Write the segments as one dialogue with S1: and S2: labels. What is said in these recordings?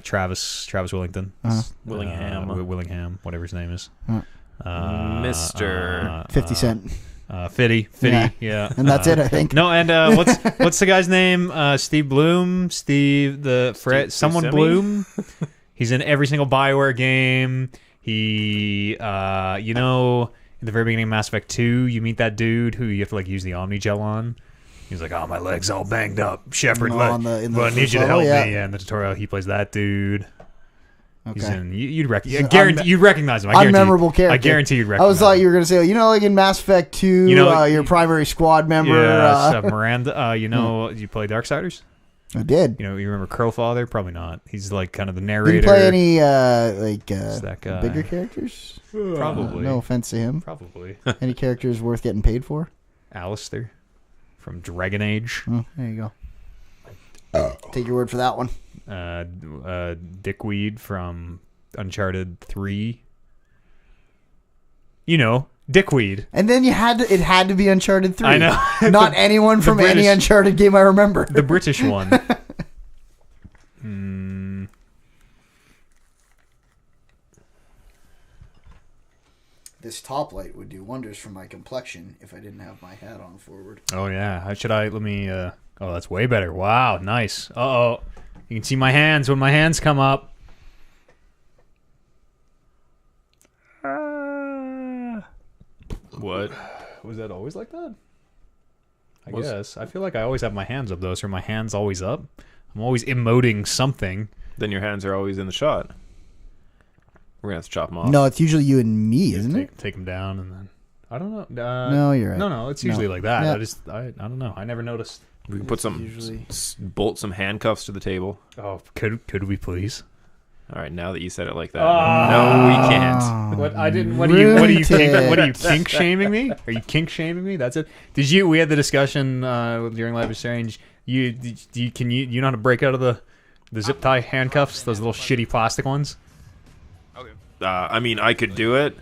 S1: Travis Willington. Willingham, whatever his name is.
S2: Mr.
S3: 50 Cent.
S1: Fitty, yeah.
S3: And that's it, I think.
S1: No, and what's the guy's name? Steve Bloom, someone
S2: Buscemi?
S1: Bloom. He's in every single BioWare game. He, in the very beginning of Mass Effect 2, you meet that dude who you have to like use the Omni Gel on. He's like, "Oh, my leg's all banged up, Shepard. I need you to help me." Yeah, in the tutorial, he plays that dude.
S3: Okay.
S1: He's in. You'd recognize him.
S3: Unmemorable character.
S1: I guarantee you'd recognize.
S3: I thought you were gonna say, like in Mass Effect 2, your primary squad member.
S1: Yeah, Miranda. You play Darksiders?
S3: I did.
S1: You remember Crowfather? Probably not. He's like kind of the narrator.
S3: Did you play any
S1: that guy.
S3: bigger characters?
S1: Probably.
S3: No offense to him.
S1: Probably.
S3: Any characters worth getting paid for?
S1: Alistair from Dragon Age.
S3: Oh, there you go. Take your word for that one.
S1: Dickweed from Uncharted 3. Dickweed.
S3: And then it had to be Uncharted 3.
S1: I know.
S3: Not anyone from any Uncharted game I remember.
S1: The British one.
S3: This top light would do wonders for my complexion if I didn't have my hat on forward.
S1: Oh, yeah. Let me... oh, that's way better. Wow, nice. Uh-oh. You can see my hands when my hands come up.
S2: What?
S1: Was that always like that? I guess. I feel like I always have my hands up, though, so are my hands always up? I'm always emoting something.
S2: Then your hands are always in the shot. We're going to have to chop them off.
S3: No, it's usually you and me, isn't it?
S1: Take them down and then... I don't know.
S3: No, you're right.
S1: No, it's usually like that.
S3: Yeah.
S1: I don't know. I never noticed.
S2: We can put bolt some handcuffs to the table.
S1: Oh, could we please?
S2: All right, now that you said it like that. No, we can't.
S1: What I didn't. What do you think? What are you kink shaming me? Are you kink shaming me? That's it. We had the discussion during Live Exchange. You know how to break out of the zip tie handcuffs? Those little shitty plastic ones.
S2: Okay. I mean, I could do it.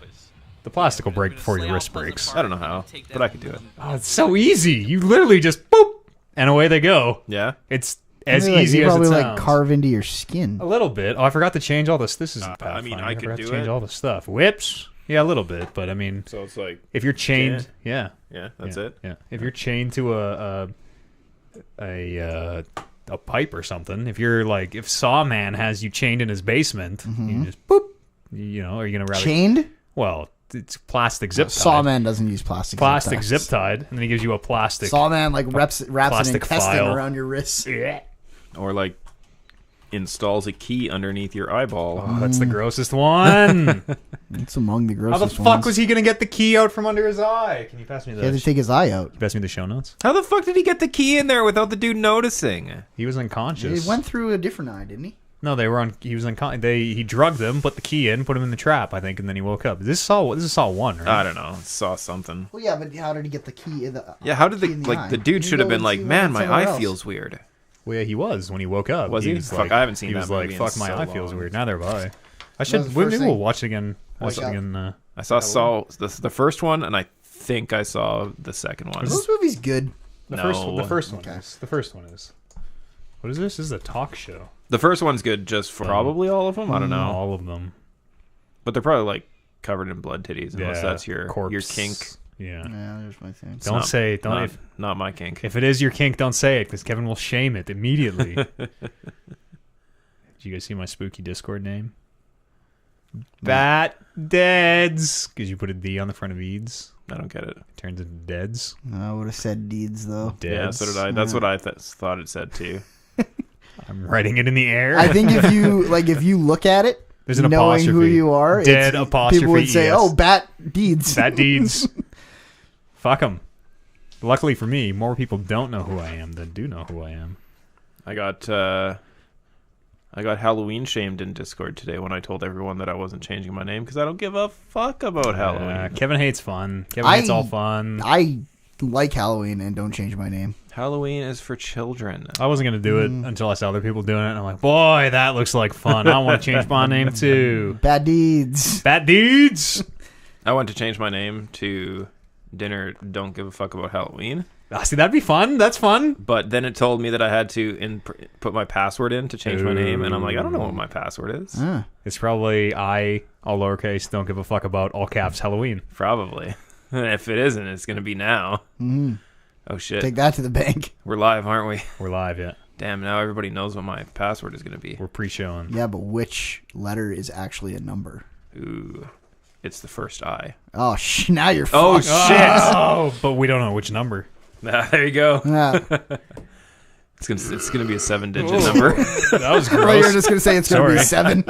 S1: The plastic will break before your wrist breaks.
S2: I don't know how, but I could do it.
S1: Oh, it's so easy. You literally just boop, and away they go.
S2: Yeah.
S1: It's as easy as it sounds.
S3: Probably like carve into your skin.
S1: A little bit. Oh, I forgot to change all this. This is Pathfinder.
S2: I mean, I could do
S1: change
S2: it.
S1: all the stuff. Whips. Yeah, a little bit, but I mean.
S2: So it's like.
S1: If you're chained, yeah,
S2: that's it.
S1: Yeah, if you're chained to a pipe or something. If you're like, if Sawman has you chained in his basement, you just boop. Are you gonna rather
S3: chained?
S1: Well, it's plastic zip tied.
S3: Sawman doesn't use plastic
S1: zip tied, and then he gives you a plastic.
S3: Sawman wraps an intestine
S1: file
S3: around your wrists.
S1: Yeah.
S2: Or like installs a key underneath your eyeball.
S1: Oh, that's the grossest one.
S3: It's among the grossest ones.
S1: How the fuck was he gonna get the key out from under his eye? Can you pass me that?
S3: He had to take his eye out.
S1: Pass me the show notes.
S2: How the fuck did he get the key in there without the dude noticing?
S1: He was unconscious.
S3: He went through a different eye, didn't he?
S1: No, he was unconscious. He drugged them, put the key in, put him in the trap, I think, and then he woke up. This is Saw 1, right?
S2: I don't know. Saw something.
S3: Well, yeah, but how did he get the key?
S2: How did the dude should have been like, man, my eye feels weird.
S1: Well, yeah, he was when he woke up.
S2: Was he? Fuck, I haven't seen that movie.
S1: He was like, fuck, my eye feels weird. Neither have I.
S3: Maybe
S1: we'll watch it again.
S2: I saw the first one, and I think I saw the second one.
S3: Are those movies good?
S1: The first one is. The first one is. What is this? This is a talk show.
S2: The first one's good just for probably all of them. I don't know.
S1: All of them.
S2: But they're probably like covered in blood titties, unless that's your kink.
S1: Yeah.
S3: Yeah, there's my thing.
S2: Not my kink.
S1: If it is your kink, don't say it, because Kevin will shame it immediately. Did you guys see my spooky Discord name? Bat Deads, because you put a D on the front of Eads.
S2: I don't get it.
S1: It turns into Deads.
S3: I would have said Deeds, though.
S1: Deads.
S2: Yeah, so did I. That's what I thought it said, too.
S1: I'm writing it in the air.
S3: I think if you look at it,
S1: there's an
S3: knowing
S1: apostrophe.
S3: Who you are,
S1: Dead apostrophe.
S3: People would say, "Oh, Bat Deeds."
S1: Bat Deeds. Fuck them. Luckily for me, more people don't know who I am than do know who I am.
S2: I got Halloween shamed in Discord today when I told everyone that I wasn't changing my name because I don't give a fuck about Halloween.
S1: Kevin hates fun. Kevin hates all fun.
S3: I like Halloween and don't change my name.
S2: Halloween is for children.
S1: I wasn't going to do it until I saw other people doing it, and I'm like, boy, that looks like fun. I want to change my name too.
S3: Bad Deeds.
S1: Bad Deeds.
S2: I want to change my name to dinner don't give a fuck about Halloween.
S1: See, that'd be fun. That's fun.
S2: But then it told me that I had to put my password in to change my name, and I'm like, I don't know what my password is.
S1: It's probably all lowercase, don't give a fuck about, all caps, Halloween.
S2: Probably. And if it isn't, it's going to be now. Oh, shit.
S3: Take that to the bank.
S2: We're live, aren't we?
S1: We're live, yeah.
S2: Damn, now everybody knows what my password is going to be.
S1: We're pre-showing.
S3: Yeah, but which letter is actually a number?
S2: Ooh. It's the first I.
S3: Oh, now you're
S2: Oh,
S3: fucked.
S2: shit.
S1: Oh, but we don't know which number.
S2: There you go.
S3: Yeah.
S2: It's gonna be a 7-digit number.
S1: That was
S3: Well,
S1: gross.
S3: you're just going to say it's going to be 7.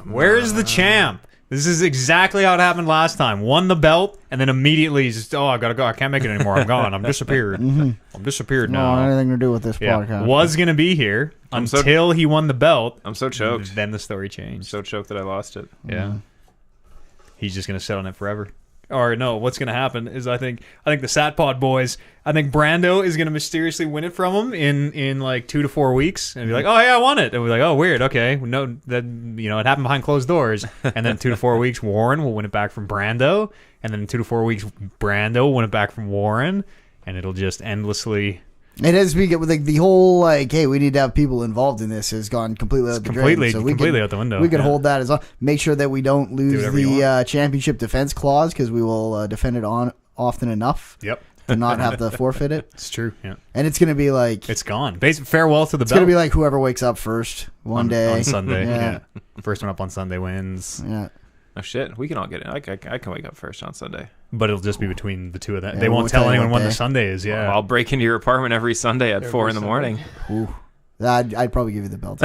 S1: Where is the champ? This is exactly how it happened last time. Won the belt, and then immediately just, I gotta go. I can't make it anymore. I'm gone. I'm disappeared. I'm disappeared
S3: No,
S1: now.
S3: anything to do with this
S1: Yeah.
S3: podcast.
S1: Was gonna be here until he won the belt.
S2: I'm so choked.
S1: Then the story
S2: I'm
S1: changed.
S2: so choked that I lost it.
S1: Yeah. He's just gonna sit on it forever. Or no, what's gonna happen is I think the Satpod boys, I think Brando is gonna mysteriously win it from him in like 2 to 4 weeks and be like, oh yeah, I won it. And we're like, oh weird, okay. No, that it happened behind closed doors. And then 2 to 4 weeks Warren will win it back from Brando. And then in 2 to 4 weeks Brando will win it back from Warren. And it'll just endlessly
S3: It has to be like the whole hey, we need to have people involved in this has gone completely out the drain. So
S1: completely out the window.
S3: We could hold that as well. Make sure that we don't lose the championship defense clause because we will defend it on often enough.
S1: Yep.
S3: To not have to forfeit it.
S1: It's true. Yeah.
S3: And it's going to be like
S1: it's gone. Farewell to the belt.
S3: It's going to be like whoever wakes up first one day
S1: on Sunday.
S3: Yeah.
S1: First one up on Sunday wins.
S3: Yeah.
S2: Oh shit, we can all get in. I can wake up first on Sunday.
S1: But it'll just be between the two of them.
S3: Yeah,
S1: They won't tell anyone when
S3: day.
S1: the Sunday is. Yeah,
S2: Well, I'll break into your apartment every Sunday at 4 in the morning.
S3: Ooh. I'd probably give you the belt.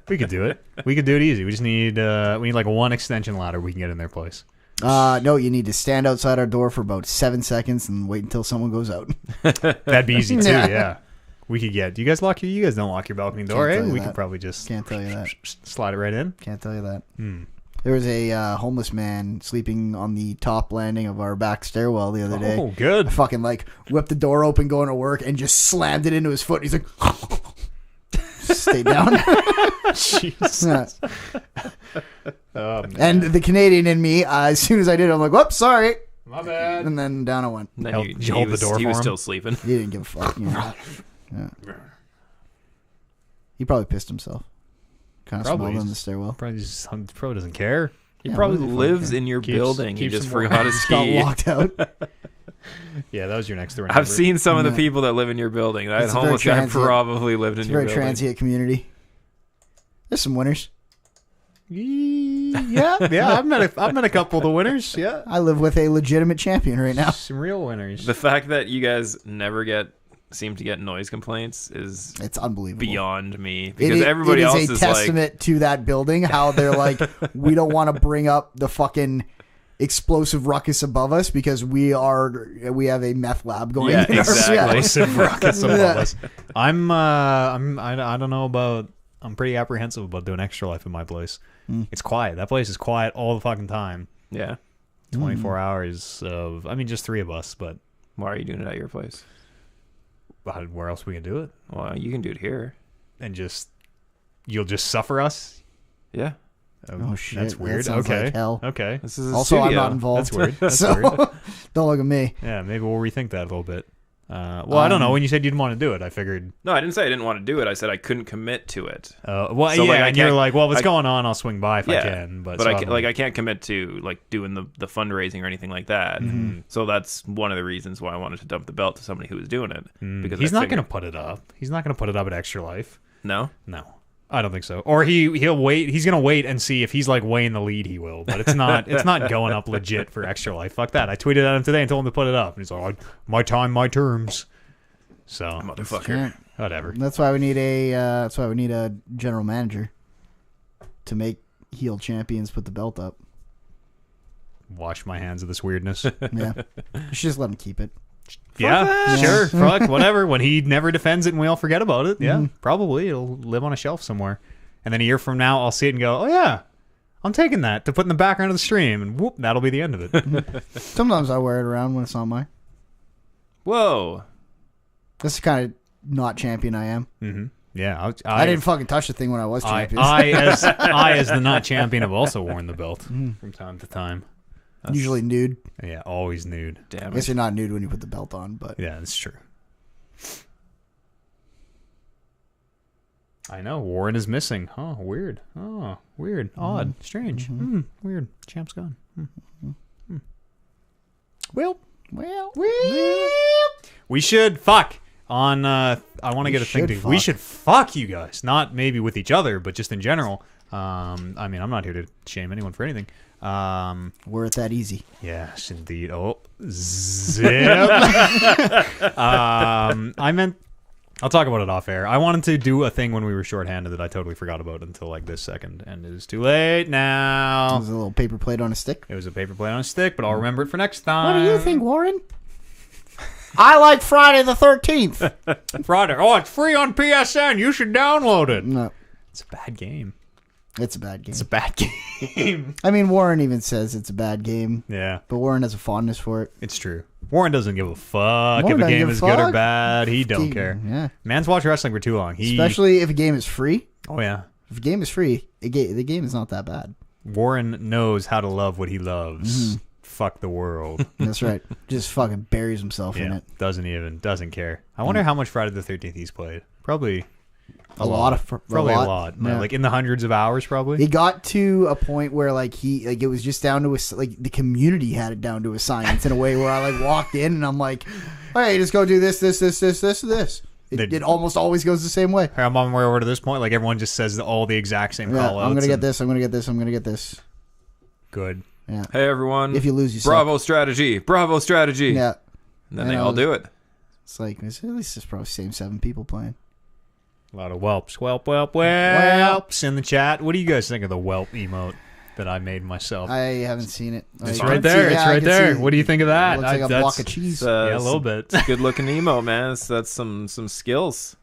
S1: we could do it. We could do it easy. We just need like one extension ladder we can get in their place.
S3: No, you need to stand outside our door for about 7 seconds and wait until someone goes out.
S1: That'd be easy too. Yeah, we could get. Do you guys lock your? You guys don't lock your balcony door,
S3: Can't
S1: eh?
S3: tell you
S1: We
S3: that.
S1: could probably just
S3: Can't tell you that.
S1: slide it right in.
S3: Can't tell you that. There was a homeless man sleeping on the top landing of our back stairwell the other day.
S1: Oh, good.
S3: I fucking whipped the door open going to work and just slammed it into his foot. He's like, stay down.
S1: Jesus.
S3: Yeah.
S1: Oh, man.
S3: And the Canadian in me, as soon as I did it, I'm like, whoops, sorry.
S1: My bad.
S3: And then down I went.
S2: And then
S1: Did you hold the door
S2: he
S1: for
S2: was
S1: him?
S2: still sleeping.
S3: He didn't give a fuck. Yeah. He probably pissed himself. Kind of
S1: Probably.
S3: smelled in the stairwell.
S1: Probably doesn't care.
S2: He
S3: Yeah,
S2: probably
S3: what the fuck,
S2: lives
S3: yeah.
S2: in your
S1: Keeps-
S2: building. He
S1: keeps
S2: just
S1: him
S2: forgot his
S3: Got
S2: key.
S3: locked out.
S1: Yeah, that was your next door neighbor.
S2: I've seen some of the
S3: Yeah.
S2: people that live in your building. That
S3: It's a very
S2: homeless guy
S3: transient-
S2: probably lived in
S3: It's a
S2: your
S3: very
S2: building.
S3: transient community. There's some winners.
S1: Yeah, I've met a couple of the winners. Yeah,
S3: I live with a legitimate champion right now.
S1: some real winners.
S2: The fact that you guys never seem to get noise complaints is
S3: It's unbelievable.
S2: beyond me.
S3: It
S2: Because
S3: is-
S2: everybody
S3: it
S2: else
S3: is a
S2: is
S3: testament to that building, how they're like, we don't want to bring up the fucking explosive ruckus above us because we have a meth lab going.
S2: Yeah,
S3: in our-
S2: exactly.
S1: Explosive rockets above
S3: Yeah.
S1: us. I don't know about. I'm pretty apprehensive about doing Extra Life in my place. It's quiet. That place is quiet all the fucking time.
S2: Yeah.
S1: 24 hours of. I mean, just 3 of us, but
S2: Why are you doing it at your place?
S1: where else we can do it?
S2: Well, you can do it here.
S1: And you'll just suffer us.
S2: Yeah.
S3: Oh shit,
S1: That's
S3: that
S1: weird.
S3: sounds
S1: Okay.
S3: like hell.
S1: Okay.
S2: This is a
S3: Also, I'm
S2: studio.
S3: not involved.
S1: That's weird. That's
S3: so
S1: weird.
S3: don't look at me.
S1: Yeah, maybe we'll rethink that a little bit. I don't know. When you said you didn't want to do it, I figured.
S2: No, I didn't say I didn't want to do it. I said I couldn't commit to it.
S1: Well,
S2: So,
S1: yeah,
S2: like, I
S1: and you're
S2: can't-
S1: like, well, if it's
S2: I-
S1: going on, I'll swing by if I
S2: Yeah,
S1: can. But
S2: But
S1: so
S2: I
S1: I'm
S2: can, I can't commit to like doing the fundraising or anything like that. So that's one of the reasons why I wanted to dump the belt to somebody who was doing it. Because
S1: he's
S2: I
S1: not going to
S2: figured-
S1: put it up. He's not going to put it up at Extra Life.
S2: No.
S1: No, I don't think so. Or he'll wait. He's going to wait and see if he's like way in the lead. He will, but it's not. It's not going up legit for Extra Life. Fuck that. I tweeted at him today and told him to put it up. And he's like, my time, my terms. So
S2: Motherfucker.
S1: whatever.
S3: That's why we need a general manager to make heel champions put the belt up.
S1: Wash my hands of this weirdness.
S3: Yeah, you should just let him keep it.
S1: Yeah, sure. Fuck, whatever. When he never defends it and we all forget about it, yeah, probably it'll live on a shelf somewhere. And then a year from now, I'll see it and go, oh, yeah, I'm taking that to put in the background of the stream. And whoop, that'll be the end of it.
S3: Sometimes I wear it around when it's on mine.
S2: Whoa.
S3: That's the kind of not champion I am.
S1: Mm-hmm. Yeah,
S3: I didn't fucking touch the thing when I was champion.
S1: I as the not champion have also worn the belt from time to time.
S3: Usually nude.
S1: Yeah, always nude.
S3: I
S2: Damn
S3: guess
S2: it.
S3: you're not nude when you put the belt on, but
S1: Yeah, that's true. I know Warren is missing. Huh? Weird. Oh, weird. Odd. Strange. Weird. Champ's gone. Well, we should fuck on. I want to get a thing. We should fuck you guys, not maybe with each other, but just in general. I mean, I'm not here to shame anyone for anything.
S3: we're at that easy.
S1: Yes, indeed. Oh, zip. I meant. I'll talk about it off air. I wanted to do a thing when we were shorthanded that I totally forgot about until like this second, and it is too late now.
S3: It was a little paper plate on a stick.
S1: It was a paper plate on a stick, but I'll remember it for next time.
S3: What do you think, Warren? I like Friday the 13th.
S1: Friday. Oh, it's free on PSN. You should download it.
S3: No,
S1: It's a bad game.
S3: it's a bad game.
S1: It's a bad game.
S3: I mean, Warren even says it's a bad game,
S1: Yeah,
S3: but Warren has a fondness for it.
S1: it's true. Warren doesn't give a fuck
S3: Warren
S1: if a
S3: doesn't
S1: game
S3: give a
S1: is good or
S3: fuck.
S1: bad. He don't care.
S3: Yeah.
S1: Man's watched wrestling for too long.
S3: Especially if a game is free.
S1: Oh yeah.
S3: If a game is free, the game is not that bad.
S1: Warren knows how to love what he loves. Fuck the world.
S3: That's right. Just fucking buries himself in
S1: Yeah,
S3: it.
S1: doesn't care. I wonder how much Friday the 13th he's played. Probably
S3: A lot.
S1: Probably a lot.
S3: Yeah.
S1: Like in the hundreds of hours, probably.
S3: It got to a point where it was just down to the community had it down to a science in a way where I walked in and I'm like, hey, just go do this. It almost always goes the same way.
S1: I'm on my way over to this point. Like everyone just says all the exact same
S3: Yeah,
S1: call outs.
S3: I'm gonna get this. I'm gonna get this. I'm gonna get this.
S1: Good.
S3: Yeah.
S2: Hey everyone!
S3: If you lose, you suck.
S2: Bravo strategy! Bravo strategy!
S3: Yeah.
S2: And then they all do it.
S3: It's like at least it's probably the same 7 people playing.
S1: A lot of whelps. Whelps in the chat. What do you guys think of the whelp emote that I made myself?
S3: I haven't seen it.
S1: It's
S3: I
S1: right
S3: can
S1: there.
S3: see-
S1: It's
S3: yeah, I
S1: right
S3: can
S1: there.
S3: see-
S1: What do you think of that?
S3: Looks like a block of cheese.
S1: Yeah, a little bit.
S2: It's a good looking emo, man. That's some skills.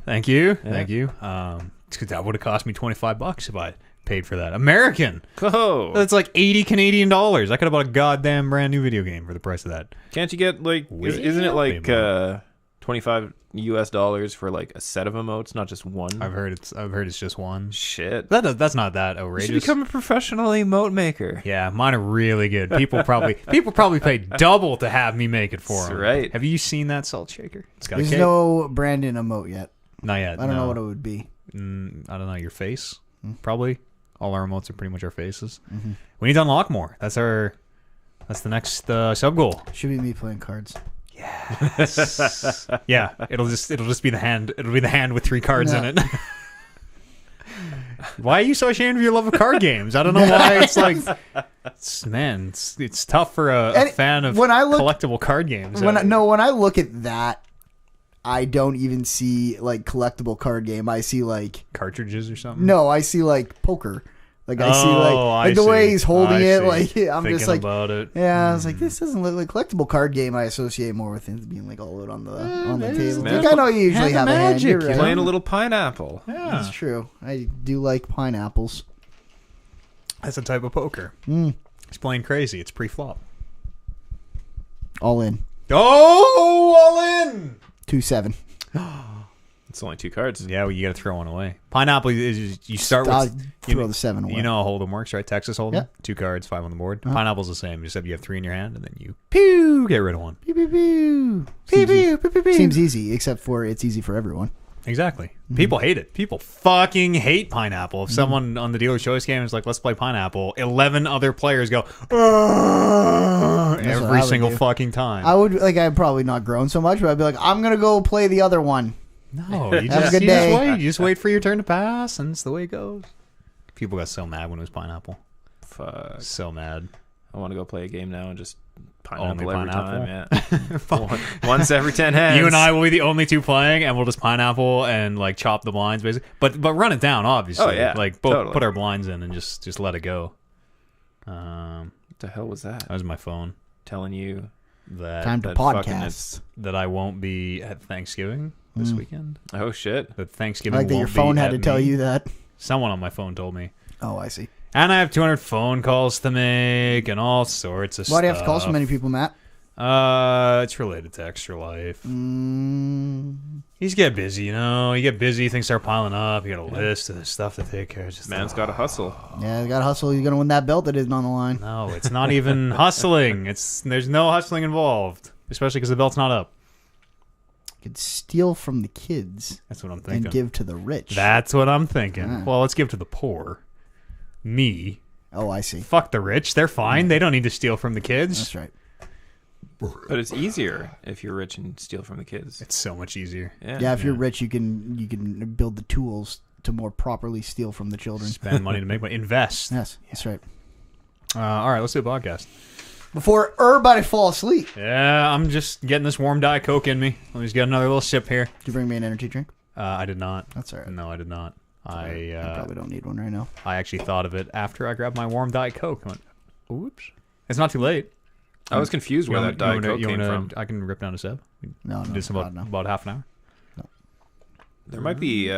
S1: Thank you.
S2: Yeah.
S1: Thank you. That would have cost me $25 if I paid for that. American.
S2: Oh,
S1: That's like 80 Canadian dollars. I could have bought a goddamn brand new video game for the price of that.
S2: can't you get isn't it like $25 US for like a set of emotes, not just one?
S1: I've heard it's just one.
S2: Shit.
S1: That's not that
S2: You
S1: outrageous.
S2: should become a professional emote maker.
S1: Yeah, mine are really good. People probably pay double to have me make it for
S2: That's
S1: them.
S2: right.
S1: Have you seen that salt shaker? It's got
S3: There's
S1: a cake.
S3: no Brandon emote yet.
S1: Not yet.
S3: I don't
S1: no.
S3: know what it would be.
S1: I don't know. Your face, probably. All our emotes are pretty much our faces. We need to unlock more. That's the next sub goal.
S3: Should be me playing cards.
S1: Yeah, it'll just be the hand. It'll be the hand with 3 cards in it. Why are you so ashamed of your love of card games? I don't know why. It's like, it's tough for a fan of collectible card games.
S3: When I look at that, I don't even see collectible card game. I see
S1: cartridges or something.
S3: no, I see poker. I see
S1: I
S3: the way
S1: see.
S3: he's holding
S1: I
S3: it.
S1: see.
S3: I'm
S1: Thinking
S3: just
S1: about it.
S3: yeah. I was like, this doesn't look like collectible card game. I associate more with it being all out on the table.
S2: man.
S3: I know you usually
S1: Hand
S3: have
S1: of
S3: a hand.
S1: magic,
S3: You're
S1: you
S3: right.
S2: Playing a little pineapple.
S1: Yeah,
S3: That's true. I do like pineapples.
S1: that's a type of poker. It's playing crazy. It's pre-flop.
S3: All in.
S1: Oh, all in.
S3: 2-7.
S2: It's only 2 cards.
S1: Yeah, well, you got to throw one away. Pineapple is you start
S3: I'll
S1: with
S3: throw the 7 away.
S1: You know how Hold'em works, right? Texas Hold'em.
S3: Yeah.
S1: 2 cards, 5 on the board. Pineapple's the same. Except you have 3 in your hand, and then you pew get rid of 1.
S3: Pew, pew, pew. Seems easy, except for it's easy for everyone.
S1: Exactly. People hate it. People fucking hate Pineapple. If someone on the dealer's choice game is like, let's play Pineapple, 11 other players go,
S3: what
S1: every
S3: I would
S1: single
S3: do.
S1: fucking time.
S3: I would I've probably not grown so much, but I'd be like, I'm gonna go play the other one.
S1: No, you
S3: Have a
S1: just,
S3: good
S1: you just
S3: day.
S1: wait. You just wait for your turn to pass, and it's the way it goes. People got so mad when it was Pineapple.
S2: Fuck.
S1: So mad.
S2: I want to go play a game now and just pineapple
S1: Only
S2: every
S1: pineapple?
S2: time. Yeah. Once every 10 hands.
S1: You and I will be the only 2 playing, and we'll just Pineapple and chop the blinds, basically. But run it down, obviously.
S2: Oh, yeah.
S1: Both
S2: Totally.
S1: put our blinds in and just let it go.
S2: What the hell was that?
S1: That was my phone.
S2: Telling you
S3: Time to
S2: that fucking
S3: podcast.
S1: That I won't be at Thanksgiving this weekend.
S2: Oh shit.
S1: That
S3: I
S1: Thanksgiving
S3: like that your
S1: won't
S3: phone
S1: be
S3: had
S1: at
S3: to tell
S1: me.
S3: you that.
S1: Someone on my phone told me.
S3: Oh, I see.
S1: And I have 200 phone calls to make and all sorts of stuff.
S3: Why do you have to call so many people, Matt?
S1: It's related to Extra Life. You just get busy, you know. You get busy, things start piling up. You got a list of stuff to take care of. Just
S2: Man's got to hustle.
S3: Yeah, you got to hustle. He's going to win that belt that isn't on the line.
S1: No, it's not even hustling. There's no hustling involved, especially because the belt's not up.
S3: You could steal from the kids.
S1: That's what I'm thinking.
S3: And give to the rich.
S1: That's what I'm thinking.
S3: Ah.
S1: Well, let's give to the poor. Me.
S3: Oh, I see.
S1: Fuck the rich. They're fine. They don't need to steal from the kids.
S3: That's right.
S2: But it's easier if you're rich and steal from the kids.
S1: It's so much easier.
S3: Yeah, if you're rich, you can build the tools to more properly steal from the children.
S1: Spend money to make money. Invest.
S3: Yes, that's right.
S1: All right, let's do a podcast.
S3: Before everybody fall asleep.
S1: Yeah, I'm just getting this warm Diet Coke in me. Let me just get another little sip here.
S3: Did you bring me an energy drink?
S1: I did not.
S3: That's all right.
S1: No, I did not.
S3: I probably don't need one right now.
S1: I actually thought of it after I grabbed my warm Diet Coke. I went, oops. It's not too late.
S2: I was confused where that Diet Coke came from.
S1: I can rip down a sip.
S3: No,
S1: Do some about half an hour.
S3: No.
S2: There might be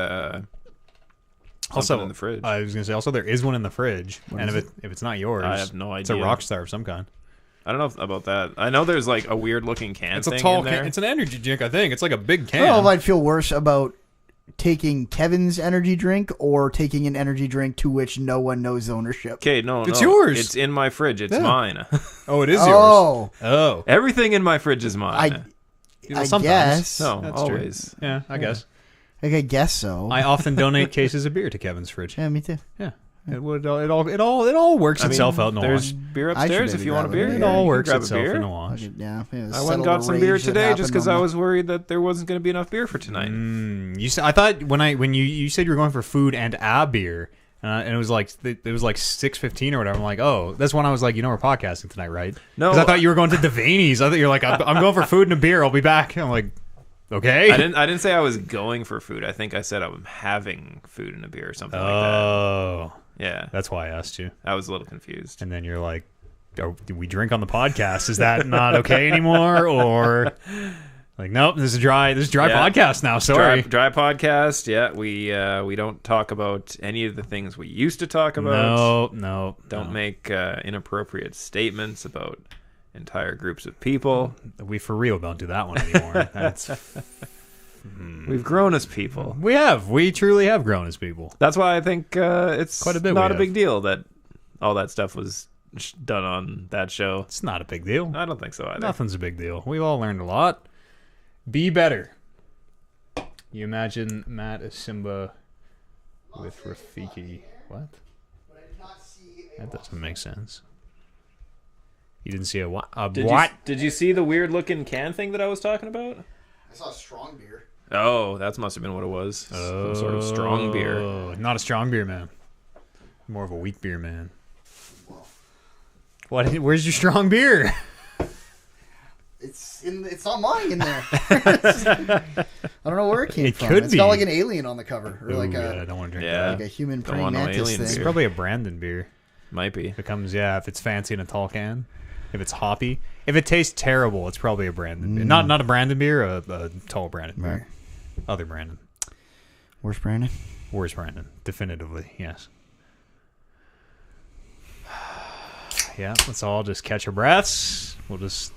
S1: Also
S2: in the fridge.
S1: I was gonna say also there is one in the fridge,
S3: What
S1: and
S3: is
S1: if it's not yours,
S2: I have no
S1: it's a
S2: idea.
S1: Rockstar of some kind.
S2: I don't know about that. I know there's like a weird looking can.
S1: It's a
S2: thing
S1: tall
S2: in there.
S1: can. It's an energy drink, I think. It's like a big
S3: I
S1: can.
S3: don't know if I'd feel worse about taking Kevin's energy drink or taking an energy drink to which no one knows ownership.
S2: Okay, no,
S1: It's
S2: no.
S1: yours.
S2: It's in my fridge. It's
S1: Yeah.
S2: mine.
S1: Oh, it is yours.
S3: Oh,
S1: Oh,
S2: Everything in my fridge is mine.
S3: I
S1: sometimes.
S3: guess.
S2: no,
S1: That's true.
S2: always.
S1: Yeah, I guess.
S3: Like, I guess so.
S1: I often donate cases of beer to Kevin's fridge.
S3: Yeah, me too.
S1: Yeah, it all works itself out in the
S2: There's
S1: wash.
S2: beer
S3: I should
S2: upstairs if
S3: maybe
S2: you want a
S3: grab a
S2: beer.
S3: beer.
S1: It
S2: Yeah,
S1: all
S2: you
S1: works
S2: can grab a
S1: itself
S2: beer.
S1: in the wash.
S3: Yeah,
S2: I went and got some beer today just because I was worried that there wasn't going to be enough beer for tonight.
S1: I thought when you said you were going for food and a beer, and it was like 6:15 or whatever. I'm like, oh, that's when I was like, we're podcasting tonight, right?
S2: No,
S1: because I thought you were going to Devaney's. I thought you're like, I'm going for food and a beer. I'll be back. I'm like, okay.
S2: I didn't say I was going for food. I think I said I'm having food and a beer or something like that.
S1: Oh,
S2: Yeah,
S1: that's why I asked you.
S2: I was a little confused.
S1: And then you're like, oh, do we drink on the podcast? Is that not okay anymore? Or like, nope, this is dry
S2: Yeah.
S1: podcast now. Sorry.
S2: Dry podcast. Yeah, we don't talk about any of the things we used to talk about.
S1: No.
S2: Don't make inappropriate statements about entire groups of people.
S1: We for real don't do that one anymore. That's
S2: We've grown as people.
S1: we truly have grown as people.
S2: That's why I think it's
S1: Quite a bit
S2: not
S1: we
S2: a big deal that all that stuff was done on that show.
S1: It's not a big deal.
S2: I don't think so either.
S1: Nothing's a big deal. We've all learned a lot. Be better. You imagine Matt as Simba with Rafiki. What? That doesn't make sense. You didn't see a what?
S2: Did you see the weird looking can thing that I was talking about?
S3: I saw strong beer.
S2: Oh, that must have been what it was. Some sort of strong beer.
S1: Oh, not a strong beer man. More of a weak beer man. What? Where's your strong beer?
S3: It's not mine in there. I don't know where it came from.
S1: Could
S3: It's
S1: be.
S3: got like an alien on the cover, or like
S1: I don't want to drink
S2: Yeah.
S1: that.
S3: like a human
S2: Don't
S3: praying
S2: want no
S3: mantis
S2: alien
S3: thing.
S1: It's
S2: beer.
S1: probably a Brandon beer.
S2: Might be.
S1: If it comes, if it's fancy in a tall can. If it's hoppy. If it tastes terrible, it's probably a Brandon beer. Not a Brandon beer, a tall Brandon beer.
S3: Right.
S1: Other Brandon.
S3: Where's Brandon?
S1: Where's Brandon? Definitively, yes. Yeah, let's all just catch our breaths. We'll just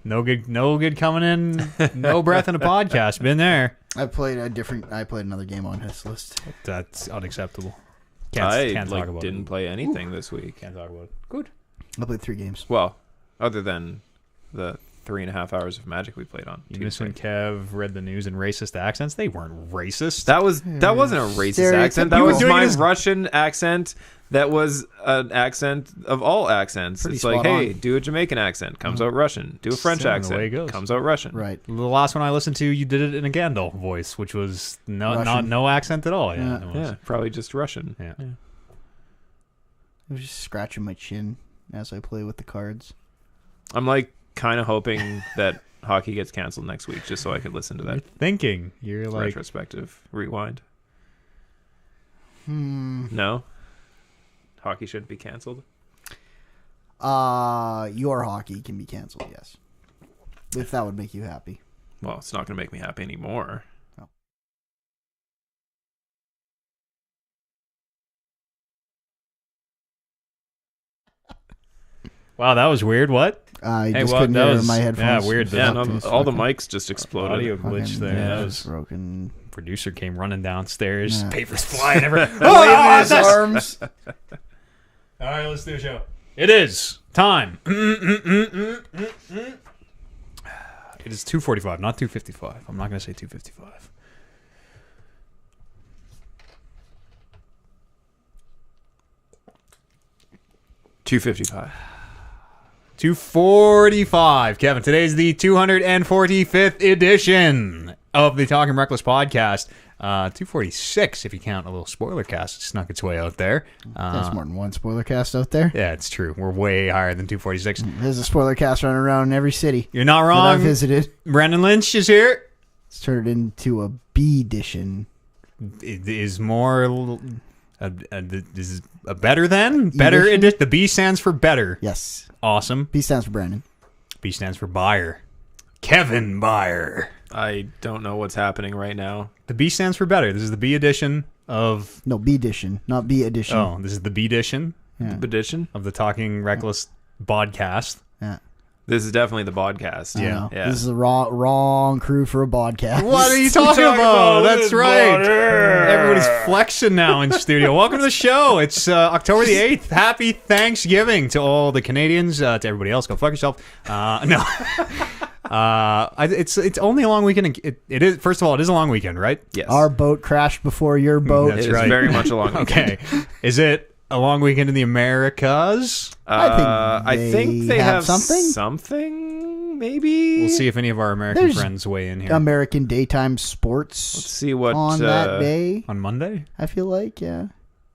S1: no good coming in. No breath in a podcast. Been there.
S3: I played another game on his list.
S1: That's unacceptable.
S2: I
S1: Can't talk about
S2: didn't
S1: it.
S2: play anything this week.
S1: Can't talk about it. Good.
S3: I played 3 games.
S2: Well, other than the 3.5 hours of Magic we played on
S1: You missed
S2: Tuesday.
S1: when Kev read the news in racist accents. They weren't racist.
S2: That wasn't a racist accent. That
S1: You were
S2: was
S1: doing
S2: my
S1: it as-
S2: Russian accent. That was an accent of all accents.
S3: Pretty
S2: It's like,
S3: spot
S2: hey,
S3: on.
S2: do a Jamaican accent, comes out Russian. Do a French
S1: Sounding the way it
S2: accent,
S1: goes.
S2: comes out Russian.
S3: Right.
S1: The last one I listened to, you did it in a Gandalf voice, which was
S3: Russian.
S1: no accent at all. Yeah,
S3: Yeah.
S1: it was.
S2: Yeah, probably just Russian.
S1: Yeah.
S3: I was just scratching my chin as I play with the cards.
S2: I'm like kind of hoping that hockey gets canceled next week just so I could listen to
S1: You're
S2: that
S1: thinking. You're like,
S2: retrospective rewind.
S3: Hmm.
S2: No? Hockey shouldn't be canceled?
S3: Your hockey can be canceled, yes. If that would make you happy.
S2: Well, it's not going to make me happy anymore.
S1: wow, that was weird. What?
S3: I just couldn't hear my headphones.
S1: Yeah, weird.
S2: Yeah, no, all the mics just exploded.
S1: Audio glitch there.
S3: Yeah,
S1: That
S3: was
S1: was
S3: broken.
S1: producer came running downstairs.
S3: Yeah.
S1: Papers flying everywhere.
S3: Waving his arms.
S1: All right, let's do a show. It is time. It is 2:45, not 2:55. I'm not going to say 2:55.
S2: $2.55.
S1: 2:45. Kevin, today's the 245th edition of the Talking Reckless podcast. 246 if you count a little spoiler cast that snuck its way out there.
S3: There's more than one spoiler cast out there.
S1: Yeah, it's true. We're way higher than 246.
S3: There's a spoiler cast running around in every city
S1: You're not
S3: that
S1: wrong.
S3: I've visited.
S1: Brandon Lynch is here.
S3: It's turned into a B edition.
S1: It is more. This is a better than? Better
S3: Edition?
S1: edition. The B stands for better.
S3: Yes.
S1: Awesome.
S3: B stands for Brandon.
S1: B stands for buyer. Kevin Buyer.
S2: I don't know what's happening right now.
S1: The B stands for better. This is the B edition of.
S3: No, B edition, not B edition.
S1: Oh, this is the B edition
S3: Yeah.
S2: Edition?
S1: of the Talking Reckless podcast.
S3: Yeah.
S2: This is definitely the podcast.
S3: I
S1: Yeah.
S3: know.
S2: Yeah.
S3: This is the wrong crew for a podcast.
S1: What are you talking about? That's
S2: this
S1: right.
S2: butter.
S1: Everybody's flexing now in studio. Welcome to the show. It's October the 8th. Happy Thanksgiving to all the Canadians. To everybody else, go fuck yourself. No. It's only a long weekend. It is. First of all, it is a long weekend, right?
S2: Yes.
S3: Our boat crashed before your boat.
S1: That's
S2: it is
S1: right.
S2: very much a long weekend.
S1: Okay. Is it a long weekend in the Americas?
S3: I think
S2: they
S3: have
S2: have
S3: something.
S2: Something, maybe.
S1: We'll see if any of our American
S3: There's
S1: friends weigh in here.
S3: American daytime sports
S2: Let's see what
S3: on that day.
S1: On Monday?
S3: I feel like, yeah.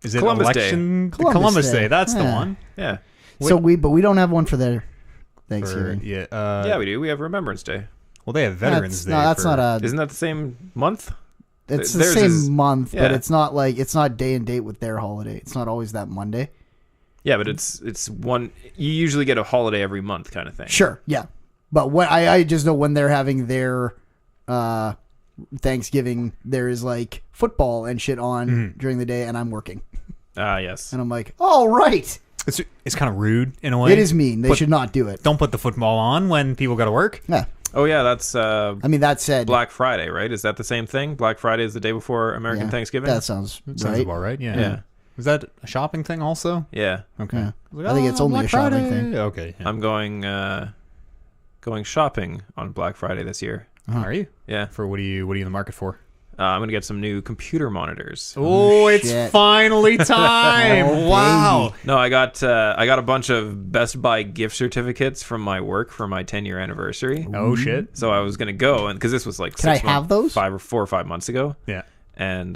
S1: Is it
S2: Columbus Day.
S1: election?
S3: Columbus Day.
S1: That's the
S3: Yeah.
S1: one.
S2: Yeah.
S3: But we don't have one for their
S1: For,
S3: Thanksgiving.
S1: yeah.
S2: Yeah, we do. We have Remembrance Day.
S1: Well, they have Veterans Day.
S3: No, that's
S1: for-
S3: not a.
S2: Isn't that the same month?
S3: It's the
S2: theirs
S3: same
S2: is-
S3: month, but
S2: yeah.
S3: it's not day and date with their holiday. It's not always that Monday.
S2: Yeah, but it's one. You usually get a holiday every month, kind of thing.
S3: Sure, yeah. But what I just know when they're having their Thanksgiving, there is like football and shit on during the day, and I'm working,
S2: Yes.
S3: and I'm like, all right.
S1: It's kind of rude in a way.
S3: It is mean. They should not do it.
S1: Don't put the football on when people got to work.
S3: Yeah.
S2: Oh yeah, that's
S3: I mean, that said,
S2: Black Friday, right? Is that the same thing? Black Friday is the day before American
S3: yeah,
S2: Thanksgiving.
S3: That sounds
S1: Sounds
S3: right.
S1: about right. Yeah.
S2: Yeah.
S1: Is that a shopping thing also?
S2: Yeah.
S1: Okay.
S3: Yeah. I think it's only
S1: Black
S3: a shopping
S1: Friday.
S3: thing.
S1: Okay. Yeah.
S2: I'm going shopping on Black Friday this year.
S1: Are you?
S2: Yeah.
S1: For what are you in the market for?
S2: I'm gonna get some new computer monitors.
S1: Oh, it's
S3: shit.
S1: finally time!
S3: Oh,
S1: Wow.
S3: baby.
S2: No, I got a bunch of Best Buy gift certificates from my work for my 10-year anniversary.
S1: Oh shit.
S2: So I was gonna go, and because this was like
S3: Can I have those?
S2: 4 or 5 months ago,
S1: Yeah.
S2: and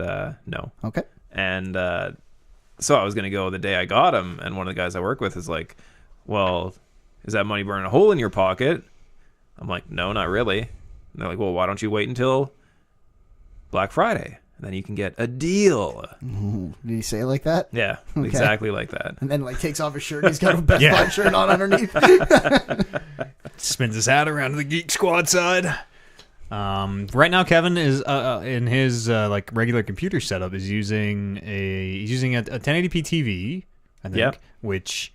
S2: no,
S3: Okay.
S2: and so I was gonna go the day I got them, and one of the guys I work with is like, "Well, is that money burning a hole in your pocket?" I'm like, "No, not really." And they're like, "Well, why don't you wait until Black Friday, and then you can get a deal?"
S3: Ooh, did he say it like that?
S2: Yeah,
S3: Okay.
S2: exactly like that.
S3: And then like takes off his shirt. He's got a Best
S1: Yeah.
S3: Buy shirt on underneath.
S1: Spins his hat around to the Geek Squad side. Right now, Kevin is in his like regular computer setup is using a 1080p TV, I think,
S2: Yep.
S1: which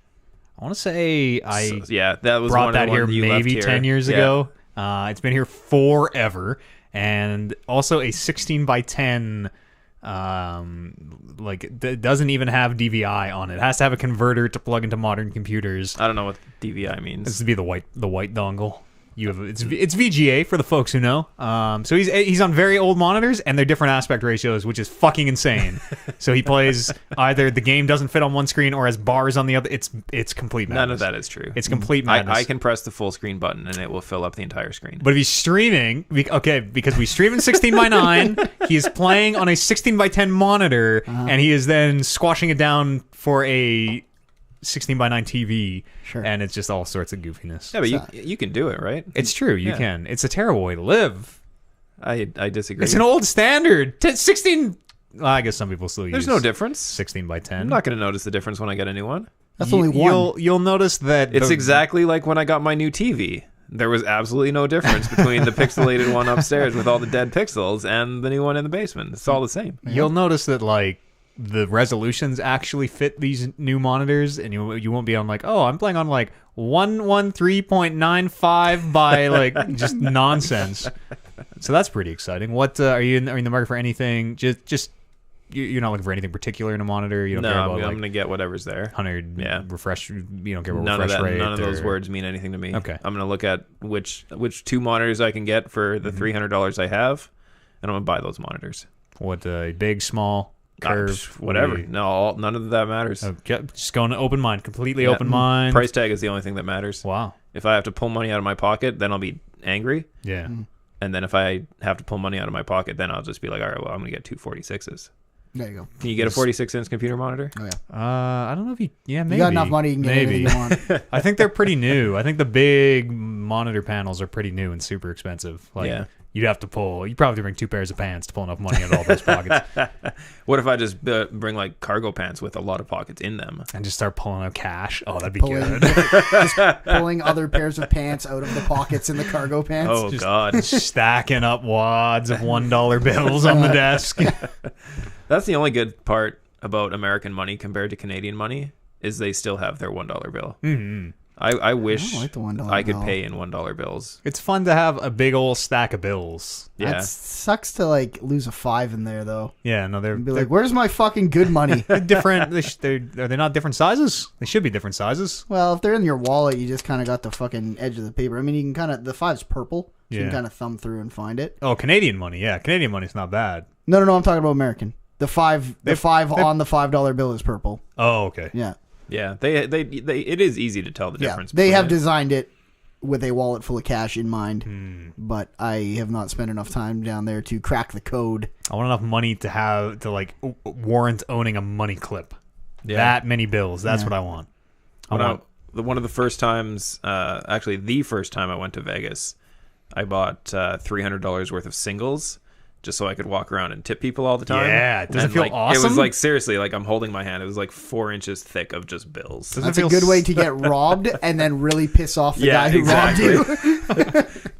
S1: I want to say I
S2: Yeah, that was
S1: brought
S2: one
S1: that
S2: of the
S1: here
S2: ones you left
S1: maybe
S2: here.
S1: 10 years
S2: Yeah.
S1: ago. It's been here forever, and also a 16 by 10. That doesn't even have DVI on it. It has to have a converter to plug into modern computers.
S2: I don't know what DVI means.
S1: This would be the white dongle. It's VGA for the folks who know. So he's on very old monitors, and they're different aspect ratios, which is fucking insane. So he plays either the game doesn't fit on one screen or has bars on the other. It's complete madness.
S2: None of that is true.
S1: It's complete madness.
S2: I can press the full screen button and it will fill up the entire screen.
S1: But if he's streaming, because we stream in 16 by 9, he is playing on a 16 by 10 monitor, and he is then squashing it down for a 16 by 9 TV,
S3: Sure.
S1: and it's just all sorts of goofiness.
S2: Yeah, but you can do it, right?
S1: It's true, you
S2: Yeah.
S1: can. It's a terrible way to live.
S2: I disagree.
S1: It's an old standard. 16. Well, I guess some people still
S2: There's
S1: use
S2: no difference.
S1: 16 by 10.
S2: I'm not going to notice the difference when I get a new one.
S3: That's only one.
S1: You'll notice that
S2: It's exactly like when I got my new TV. There was absolutely no difference between the pixelated one upstairs with all the dead pixels and the new one in the basement. It's all the same.
S1: You'll notice that like the resolutions actually fit these new monitors, and you won't be on like, oh, I'm playing on like 113.95 by like just nonsense. So that's pretty exciting. What are you in the market for anything? Just you're not looking for anything particular in a monitor. You don't care about
S2: I'm gonna get whatever's there.
S1: 100 refresh. You don't care about
S2: None
S1: refresh
S2: of that.
S1: rate.
S2: None of those words mean anything to me.
S1: Okay.
S2: I'm gonna look at which 2 monitors I can get for the $300 I have, and I'm gonna buy those monitors.
S1: What big, small, curve,
S2: whatever. No, none of that matters.
S1: Just going to open mind, completely open mind.
S2: Price tag is the only thing that matters.
S1: Wow.
S2: If I have to pull money out of my pocket, then I'll be angry.
S1: Yeah.
S2: And then if I have to pull money out of my pocket, then I'll just be like, all right, well, I'm gonna get 2 46s.
S3: There you go.
S2: Can you get a 46-inch computer monitor?
S3: Oh yeah.
S1: I don't know if maybe.
S3: You got enough money, you can get anything you want.
S1: I think they're pretty new. I think the big monitor panels are pretty new and super expensive. Like,
S2: Yeah.
S1: you'd probably have to bring 2 pairs of pants to pull enough money out of all those pockets.
S2: What if I just bring like cargo pants with a lot of pockets in them?
S1: And just start pulling out cash. Oh, that'd be
S3: Pulling-
S1: good.
S3: Just pulling other pairs of pants out of the pockets in the cargo pants.
S2: Oh God,
S1: Stacking up wads of $1 bills on the desk.
S2: that's the only good part about American money compared to Canadian money is they still have their $1 bill.
S1: Mm-hmm.
S2: I wish
S3: I like the $1
S2: I could
S3: bill.
S2: pay in $1 bills.
S1: It's fun to have a big old stack of bills.
S2: Yeah,
S3: That sucks to like lose a 5 in there though.
S1: Yeah, no,
S3: Be like, where's my fucking good money?
S1: they're different. Are they not different sizes? They should be different sizes.
S3: Well, if they're in your wallet, you just kind of got the fucking edge of the paper. I mean, you can kind of, the 5's purple. So you
S1: Yeah.
S3: can kind of thumb through and find it.
S1: Oh, Canadian money. Yeah, Canadian money's not bad.
S3: No, I'm talking about American. The 5 on the $5 bill is purple.
S1: Oh, okay.
S3: Yeah.
S2: yeah. They it is easy to tell the
S3: Yeah.
S2: difference.
S3: They
S2: between
S3: have
S2: it.
S3: designed it with a wallet full of cash in mind, but I have not spent enough time down there to crack the code.
S1: I want enough money to have to like warrant owning a money clip.
S2: Yeah.
S1: That many bills. That's
S3: Yeah.
S1: what I want.
S2: One of the first times, actually the first time I went to Vegas, I bought $300 worth of singles just so I could walk around and tip people all the time.
S1: Yeah, it doesn't
S2: And,
S1: feel
S2: like,
S1: awesome?
S2: It was like seriously, like I'm holding my hand. It was like 4 inches thick of just bills.
S1: Doesn't
S3: That's
S1: it
S3: a
S1: feel
S3: good way to get robbed and then really piss off the guy who robbed you.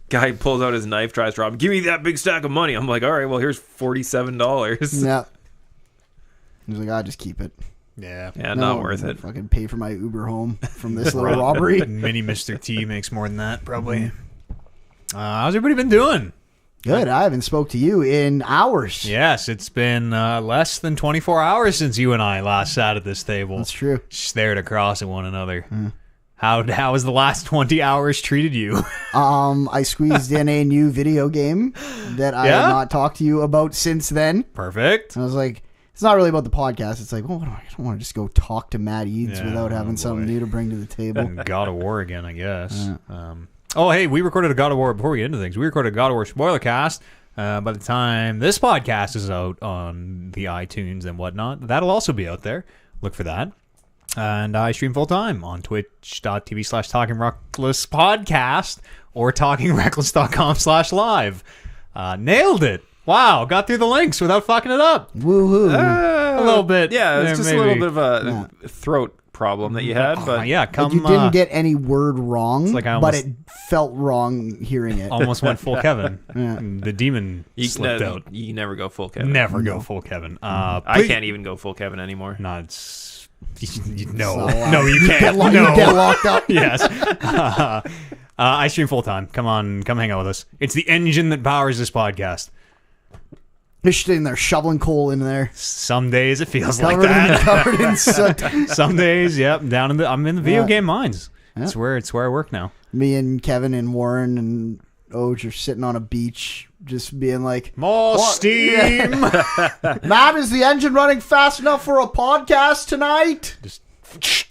S2: Guy pulls out his knife, tries to rob him. Give me that big stack of money. I'm like, all right, well, here's $47.
S3: Yeah. He was like, I'll just keep it.
S1: Yeah.
S2: Yeah,
S3: No,
S2: not worth it.
S3: Fucking pay for my Uber home from this little robbery.
S1: Mini Mr. T makes more than that, probably. How's everybody been doing?
S3: Good. I haven't spoke to you in hours.
S1: Yes, it's been less than 24 hours since you and I last sat at this table.
S3: That's true.
S1: Stared across at one another. How has the last 20 hours treated you?
S3: I squeezed in a new video game that I
S1: Yeah?
S3: have not talked to you about since then.
S1: Perfect.
S3: I was like, it's not really about the podcast. It's like, well, I don't want to just go talk to Matt Eads
S1: Yeah,
S3: without having
S1: oh
S3: something
S1: boy.
S3: new to bring to the table.
S1: God of War again, I guess. Oh, hey, we recorded a God of War before we get into things. We recorded a God of War spoiler cast. By the time this podcast is out on the iTunes and whatnot, that'll also be out there. Look for that. And I stream full time on twitch.tv/TalkingRecklessPodcast or TalkingReckless.com/live. Nailed it. Wow, got through the links without fucking it up.
S3: Woohoo.
S1: A little bit.
S2: Yeah, it's
S1: there,
S2: just
S1: maybe.
S2: a little bit of a throat problem that you had, but
S1: Yeah, come
S3: Like you didn't get any word wrong,
S1: like I
S3: but
S1: almost-
S3: it felt wrong hearing it.
S1: almost went full Kevin.
S3: Yeah.
S1: The demon slipped out.
S2: you never go full Kevin.
S1: Never go full Kevin.
S2: I can't even go full Kevin anymore.
S1: No, no,
S3: So,
S1: no, you can't.
S3: You
S1: No.
S3: get locked up.
S1: Yes. I stream full time. Come on, come hang out with us. It's the engine that powers this podcast.
S3: You're sitting there shoveling coal in there.
S1: Some days it feels like
S3: Covered in,
S1: that.
S3: covered in soot.
S1: Some days, yep. I'm in the video
S3: Yeah.
S1: game mines.
S3: Yeah.
S1: It's where I work now.
S3: Me and Kevin and Warren and Oj are sitting on a beach just being like,
S1: More
S3: What?
S1: steam.
S3: Matt, is the engine running fast enough for a podcast tonight?
S1: Just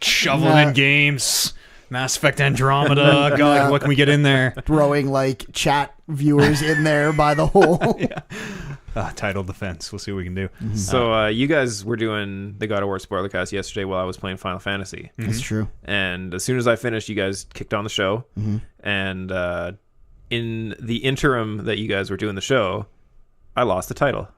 S1: shoveling
S3: Yeah.
S1: in games. Mass Effect Andromeda. God,
S3: Yeah.
S1: what can we get in there?
S3: Throwing like chat viewers in there by the hole.
S1: Title defense. We'll see what we can do.
S2: So you guys were doing the God of War spoiler cast yesterday while I was playing Final Fantasy,
S3: That's true.
S2: and as soon as I finished, you guys kicked on the show, and in the interim that you guys were doing the show, I lost the title.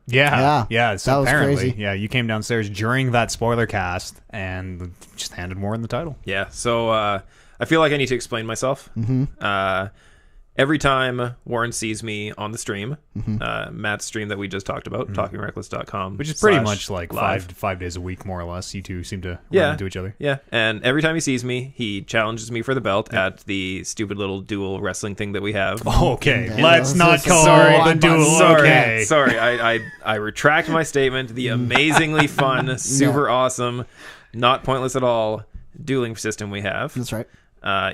S1: Yeah. So
S3: that was
S1: apparently,
S3: crazy.
S1: yeah, you came downstairs during that spoiler cast and just handed Warren the title.
S2: Yeah, so I feel like I need to explain myself. every time Warren sees me on the stream, Matt's stream that we just talked about, talkingreckless.com,
S1: Which is pretty much like
S2: live.
S1: 5 days a week, more or less. You two seem to
S2: Yeah.
S1: run into each other.
S2: Yeah, and every time he sees me, he challenges me for the belt at the stupid little dual wrestling thing that we have.
S1: Okay,
S3: Okay,
S1: let's not call
S3: sorry,
S1: the duel.
S3: sorry.
S1: Okay.
S2: Sorry, I retract my statement. The amazingly fun, super awesome, not pointless at all dueling system we have.
S3: That's right.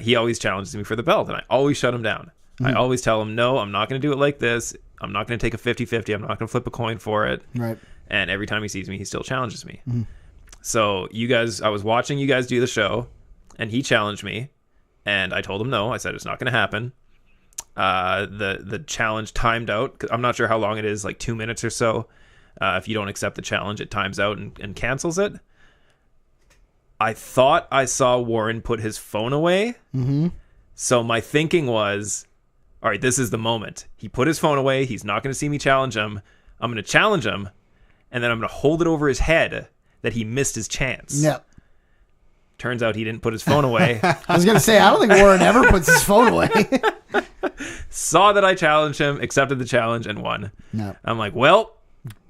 S2: He always challenges me for the belt, and I always shut him down. I always tell him, no, I'm not going to do it like this. I'm not going to take a 50-50. I'm not going to flip a coin for it.
S3: Right.
S2: And every time he sees me, he still challenges me. So I was watching you guys do the show, and he challenged me, and I told him no. I said it's not going to happen. The challenge timed out. 'Cause I'm not sure how long it is, like 2 minutes or so. If you don't accept the challenge, it times out and cancels it. I thought I saw Warren put his phone away. So my thinking was, all right, this is the moment. He put his phone away. He's not going to see me challenge him. I'm going to challenge him, and then I'm going to hold it over his head that he missed his chance.
S3: Yep.
S2: Turns out he didn't put his phone away.
S3: I was gonna say I don't think Warren ever puts his phone away.
S2: Saw that I challenged him, accepted the challenge, and won.
S3: No,
S2: I'm like, well,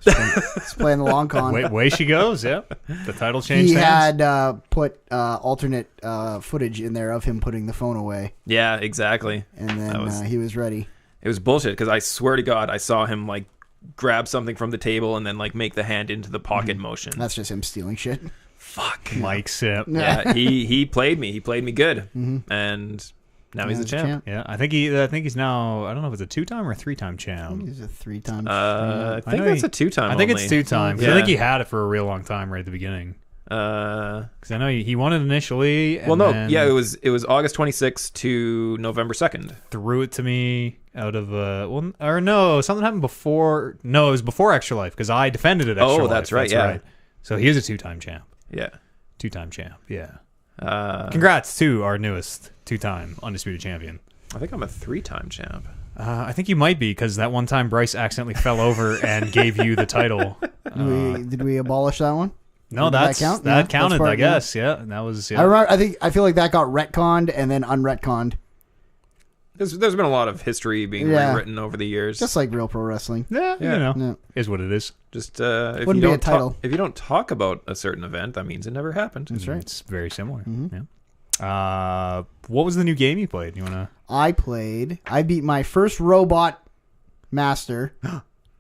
S3: he's playing the long con.
S1: Way she goes, yeah. The title change
S3: He
S1: hands.
S3: had put alternate footage in there of him putting the phone away,
S2: yeah, exactly.
S3: and then he was ready.
S2: It was bullshit because I swear to God, I saw him like grab something from the table and then like make the hand into the pocket motion.
S3: That's just him stealing shit.
S2: Fuck.
S1: Mike Sip.
S2: Yeah, he played me. He played me good, and now he's the champ.
S1: Yeah, I think he's now. I don't know if it's a 2-time or a 3-time champ.
S3: He's a 3-time.
S2: I think
S1: know
S2: that's
S1: he-
S2: a 2-time.
S1: I think
S2: only.
S1: it's 2-time. 'Cause I
S2: Yeah.
S1: think he had it for a real long time right at the beginning. Because I know he won it initially. And
S2: Well, no,
S1: then
S2: yeah, it was August 26th to November 2nd.
S1: threw it to me out of something happened before. No, it was before Extra Life because I defended it. Extra Life.
S2: That's right, yeah.
S1: So he is a 2-time champ.
S2: Yeah.
S1: 2-time champ. Yeah.
S2: I
S1: Congrats to our newest 2-time undisputed champion.
S2: think I'm a 3-time champ.
S1: I think you might be because that one time Bryce accidentally fell over and gave you the title.
S3: Did we abolish that one?
S1: No,
S3: Did that
S1: that
S3: count? Yeah,
S1: counted.
S3: that's part-
S1: I guess. Yeah, that was. Yeah.
S3: I feel like that got retconned and then unretconned,
S2: There's been a lot of history being
S3: Yeah.
S2: rewritten over the years.
S3: just like real pro wrestling.
S1: Yeah,
S2: Yeah.
S1: you know,
S3: No.
S1: is what it is.
S2: Just if
S3: Wouldn't
S2: you
S3: be a
S2: don't
S3: title.
S2: if you don't talk about a certain event, that means it never happened.
S3: That's right.
S1: It's very similar. Yeah. What was the new game you played? You wanna?
S3: I beat my first robot master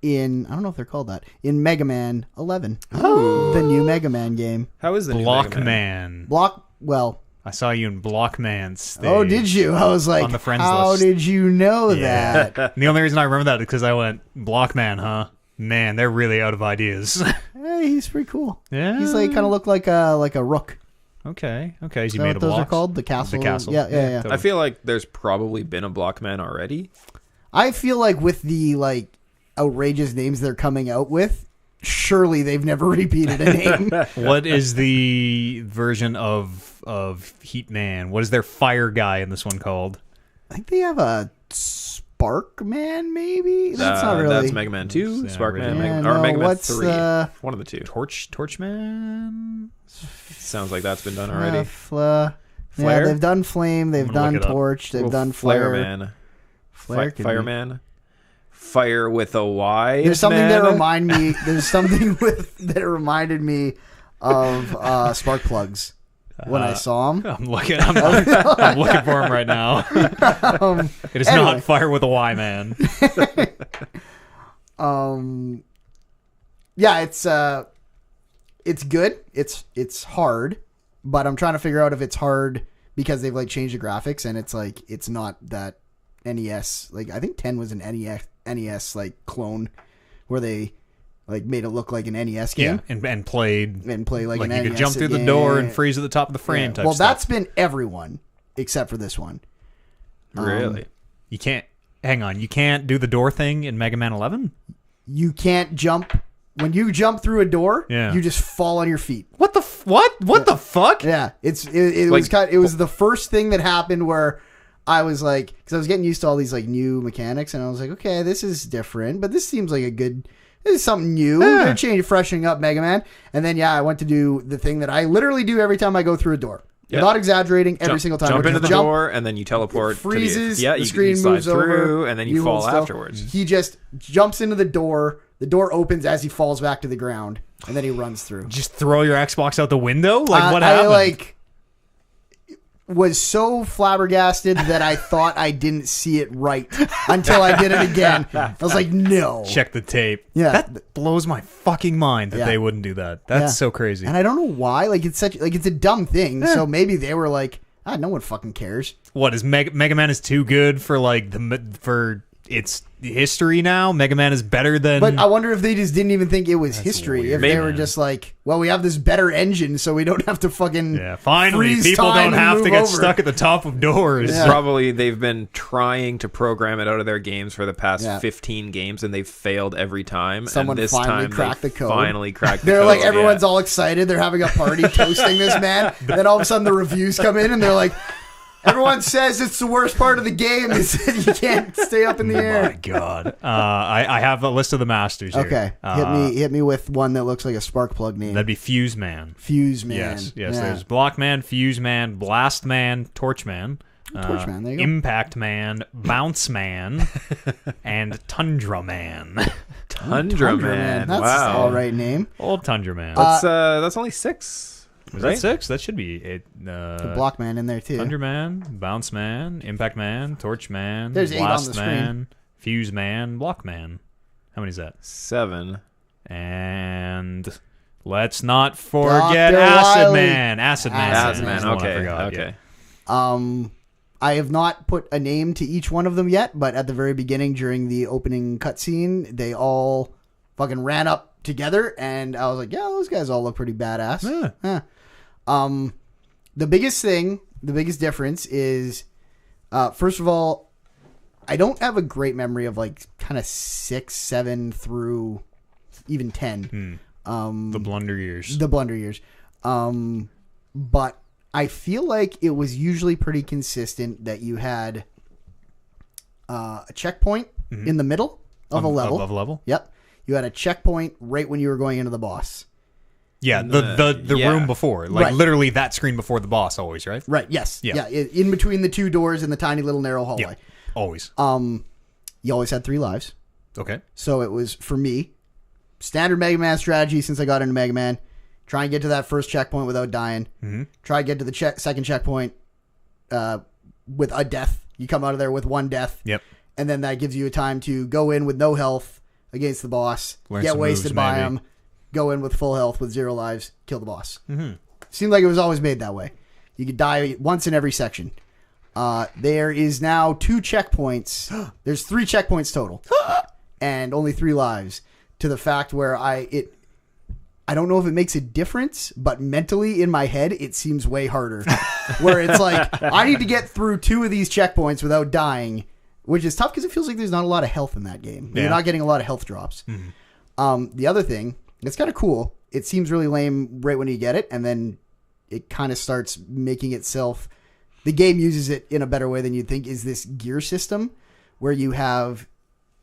S3: in, I don't know if they're called that, in Mega Man 11. The new Mega Man game.
S2: How is the new Mega
S1: Blockman.
S2: Man?
S1: I saw you in Blockman's stage.
S3: Oh, did you? I was like,
S1: On the friends
S3: how
S1: list.
S3: did you know that?
S1: And the only reason I remember that is because I went Blockman, huh? Man, they're really out of ideas.
S3: Hey, he's pretty cool.
S1: Yeah.
S3: He's like kind of look like a rook.
S1: Okay. So
S3: Is
S1: you
S3: that
S1: made
S3: what
S1: a
S3: those are
S1: blocks?
S3: called? The castle.
S1: The castle.
S3: Yeah.
S1: totally.
S2: I feel like there's probably been a Blockman already.
S3: I feel like with the like outrageous names they're coming out with, surely they've never repeated a name.
S1: What is the version of Heat Man? What is their fire guy in this one called?
S3: I think they have a Spark Man, maybe. That's not really.
S2: That's Mega Man 2,
S1: Yeah,
S2: Sparkman,
S1: really.
S3: Yeah,
S2: or
S3: no,
S2: Mega Man
S3: what's,
S2: 3. One of the two.
S1: Torchman?
S2: Sounds like that's been done already.
S3: Yeah,
S2: Flare?
S3: they've done Flame, they've
S1: I'm gonna
S3: done
S1: look it up.
S3: Torch, they've
S2: Well,
S3: done Flare.
S2: Fireman.
S3: Flare could be.
S2: Fireman. Fire with a Y.
S3: There's something
S2: man.
S3: that remind me. There's something that reminded me of Spark Plugs when I saw them.
S1: I'm looking for him right now. It is
S3: anyway.
S1: not Fire with a Y, man.
S3: Yeah, it's good. It's hard, but I'm trying to figure out if it's hard because they've like changed the graphics and it's like it's not that NES. Like I think 10 was an NES like clone where they like made it look like an NES game.
S1: Yeah, and played
S3: And play like
S1: like
S3: an
S1: you
S3: NES
S1: could jump through the
S3: game.
S1: door and freeze at the top of the frame.
S3: Yeah.
S1: Type
S3: Well,
S1: stuff.
S3: that's been everyone except for this one.
S2: Really?
S1: You can't. Hang on, you can't do the door thing in Mega Man 11.
S3: You can't jump when you jump through a door.
S1: Yeah.
S3: You just fall on your feet.
S1: What the what the fuck?
S3: Yeah, it was the first thing that happened where I was like, because I was getting used to all these like new mechanics, and I was like, okay, this is different, but this seems like this is something new.
S1: Yeah.
S3: They're changing, freshening up Mega Man, and then I went to do the thing that I literally do every time I go through a door.
S2: Yeah.
S3: Not exaggerating every single time.
S2: Jump
S3: When
S2: into
S3: you
S2: the door, and then you teleport.
S3: freezes,
S2: to the,
S3: the
S2: you
S3: screen
S2: slide
S3: moves
S2: through,
S3: over,
S2: and then you
S3: hold
S2: fall
S3: still.
S2: afterwards.
S3: He just jumps into the door opens as he falls back to the ground, and then he runs through.
S1: Just throw your Xbox out the window? Like, what happened?
S3: I was so flabbergasted that I thought I didn't see it right until I did it again. I was like, no.
S1: Check the tape.
S3: Yeah.
S1: That blows my fucking mind that
S3: Yeah.
S1: they wouldn't do that. That's so crazy.
S3: And I don't know why. Like, it's a dumb thing. So maybe they were like, no one fucking cares.
S1: What is Mega Man is too good for like for its history now? Mega Man is better than.
S3: But I wonder if they just didn't even think it was history.
S1: weird.
S3: If they
S2: Maybe.
S3: were just like, well, we have this better engine, so we don't have to fucking
S1: finally
S3: freeze
S1: people
S3: time
S1: don't
S3: and
S1: have
S3: move
S1: to get
S3: over.
S1: stuck at the top of doors.
S3: Yeah.
S2: Probably they've been trying to program it out of their games for the past
S3: Yeah.
S2: 15 games, and they've failed every time.
S3: Someone
S2: and this
S3: finally
S2: time
S3: cracked
S2: they
S3: the code.
S2: Finally cracked the
S3: They're
S2: code.
S3: like, everyone's
S2: yeah.
S3: all excited. They're having a party toasting this man. Then all of a sudden the reviews come in and they're like, everyone says it's the worst part of the game is that you can't stay up in the
S1: My
S3: air.
S1: God. I have a list of the masters here.
S3: Okay. Hit me with one that looks like a spark plug name.
S1: That'd be Fuse Man.
S3: Fuse Man.
S1: Yes.
S3: Yeah.
S1: There's Block Man, Fuse Man, Blast Man, Torch Man.
S3: Torch Man, there you go.
S1: Impact Man, Bounce Man, and Tundra Man.
S2: Tundra Man.
S3: That's
S2: Wow.
S3: all right name.
S1: Old Tundra Man.
S2: That's only 6.
S1: Was
S2: right?
S1: that 6? That should be it.
S3: The Block Man in there too.
S1: Tundra Man, Bounce Man, Impact Man, Torch Man,
S3: There's 8 on
S1: Blast
S3: the screen.
S1: Man, Fuse Man, Block Man. How many is that?
S2: 7.
S1: And let's not forget
S3: Dr.
S1: Acid
S3: Wily.
S1: Man. Acid Man.
S3: Acid
S1: That's
S3: Man.
S1: the one I
S2: Okay.
S1: forgot,
S2: Okay.
S1: yeah.
S3: I have not put a name to each one of them yet, but at the very beginning during the opening cutscene, they all fucking ran up together, and I was like, yeah, those guys all look pretty badass.
S1: Yeah.
S3: The biggest difference is, first of all, I don't have a great memory of like kind of 6, 7 through even 10.
S1: The Blunder Years.
S3: The blunder years. But I feel like it was usually pretty consistent that you had a checkpoint in the middle of a level.
S1: Of a level?
S3: Yep. You had a checkpoint right when you were going into the boss.
S1: Yeah, the
S2: yeah.
S1: room before. Like
S3: Right.
S1: literally that screen before the boss always, right?
S3: Right. Yes.
S1: Yeah.
S3: In between the two doors in the tiny little narrow hallway.
S1: Yeah. Always.
S3: You always had 3 lives.
S1: Okay.
S3: So it was, for me, standard Mega Man strategy since I got into Mega Man. Try and get to that first checkpoint without dying.
S1: Mm-hmm.
S3: Try and get to the second checkpoint with a death. You come out of there with 1 death.
S1: Yep.
S3: And then that gives you a time to go in with no health against the boss.
S1: Learn
S3: get
S1: some
S3: wasted
S1: moves,
S3: by
S1: maybe.
S3: him. Go in with full health with 0 lives. Kill the boss.
S1: Mm-hmm.
S3: Seemed like it was always made that way. You could die once in every section. There is now 2 checkpoints. There's 3 checkpoints total. And only 3 lives. To the fact where I don't know if it makes a difference, but mentally in my head, it seems way harder. Where it's like, I need to get through 2 of these checkpoints without dying, which is tough because it feels like there's not a lot of health in that game.
S1: Yeah.
S3: You're not getting a lot of health drops. The other thing, it's kind of cool. It seems really lame right when you get it, and then it kind of starts making itself... The game uses it in a better way than you'd think, is this gear system where you have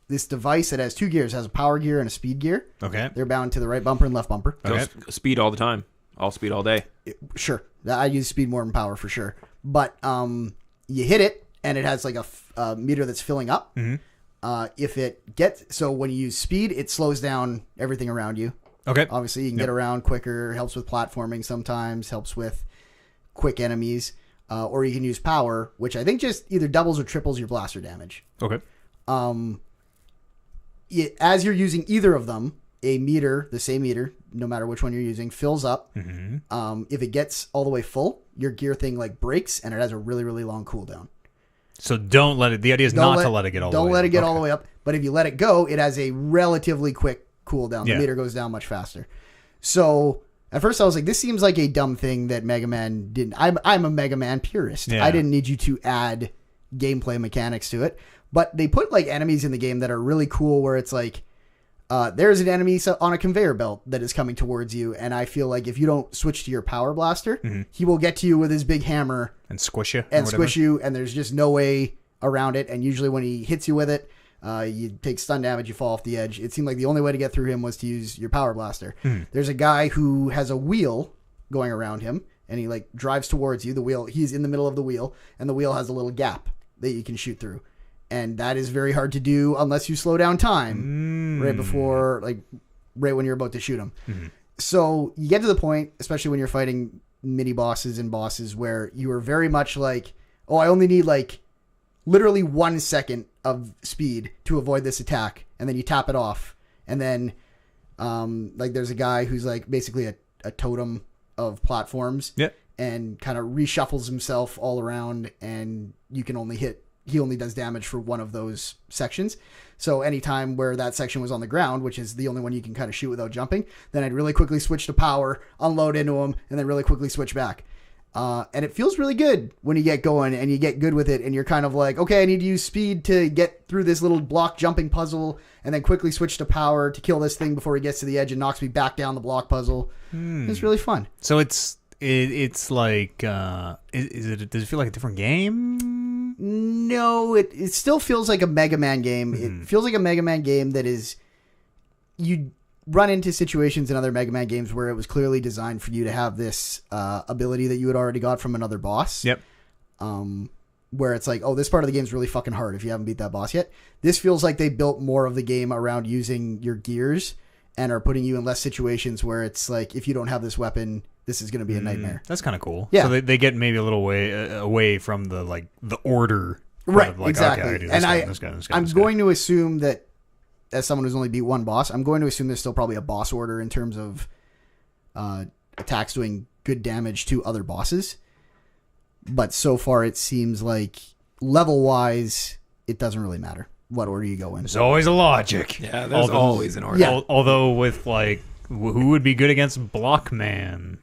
S3: this device that has 2 gears. It has a power gear and a speed gear.
S1: Okay.
S3: They're bound to the right bumper and left bumper.
S1: Okay.
S2: Speed all the time. All speed all day.
S3: Sure. I use speed more than power for sure. But you hit it, and it has like a meter that's filling up.
S1: Mm-hmm.
S3: If it gets... So when you use speed, it slows down everything around you.
S1: Okay.
S3: Obviously, you can get around quicker. Helps with platforming sometimes. Helps with quick enemies. Or you can use power, which I think just either doubles or triples your blaster damage.
S1: Okay.
S3: As you're using either of them, a meter, the same meter, no matter which one you're using, fills up.
S1: Mm-hmm.
S3: If it gets all the way full, your gear thing like breaks, and it has a really, really long cooldown.
S1: So don't let it... The idea is not to let it get all the way
S3: Don't let it get
S1: up.
S3: all the way up. But if you let it go, it has a relatively quick cooldown. The
S1: Yeah.
S3: meter goes down much faster. So... At first, I was like, this seems like a dumb thing that Mega Man didn't... I'm a Mega Man purist.
S1: Yeah.
S3: I didn't need you to add gameplay mechanics to it. But they put like enemies in the game that are really cool where it's like, there's an enemy on a conveyor belt that is coming towards you. And I feel like if you don't switch to your power blaster, he will get to you with his big hammer.
S1: And squish you.
S3: And squish you. And there's just no way around it. And usually when he hits you with it, you take stun damage, you fall off the edge. It seemed like the only way to get through him was to use your power blaster. There's a guy who has a wheel going around him, and he like drives towards you. The wheel, he's in the middle of the wheel, and the wheel has a little gap that you can shoot through, and that is very hard to do unless you slow down time right before, like right when you're about to shoot him. So you get to the point, especially when you're fighting mini bosses and bosses, where you are very much like, oh, I only need like literally 1 second of speed to avoid this attack, and then you tap it off, and then like there's a guy who's like basically a totem of platforms, and kind of reshuffles himself all around, and you can only he only does damage for one of those sections. So anytime where that section was on the ground, which is the only one you can kind of shoot without jumping, then I'd really quickly switch to power, unload into him, and then really quickly switch back. And it feels really good when you get going and you get good with it, and you're kind of like, okay, I need to use speed to get through this little block jumping puzzle, and then quickly switch to power to kill this thing before he gets to the edge and knocks me back down the block puzzle. It's really fun.
S1: So it's like, does it feel like a different game?
S3: No, it still feels like a Mega Man game. It feels like a Mega Man game that is, you run into situations in other Mega Man games where it was clearly designed for you to have this ability that you had already got from another boss.
S1: Yep.
S3: Where it's like, oh, this part of the game is really fucking hard if you haven't beat that boss yet. This feels like they built more of the game around using your gears and are putting you in less situations where it's like, if you don't have this weapon, this is going to be a nightmare.
S1: That's kind of cool.
S3: Yeah.
S1: So they get maybe a little way away from the like the order.
S3: Right.
S1: Like,
S3: exactly.
S1: Okay, I do this
S3: and
S1: guy.
S3: I'm going to assume that, as someone who's only beat one boss, I'm going to assume there's still probably a boss order in terms of attacks doing good damage to other bosses. But so far, it seems like level-wise, it doesn't really matter what order you go in.
S1: There's always a logic.
S2: Yeah, there's always an order.
S3: Yeah.
S1: Although with like, who would be good against Blockman?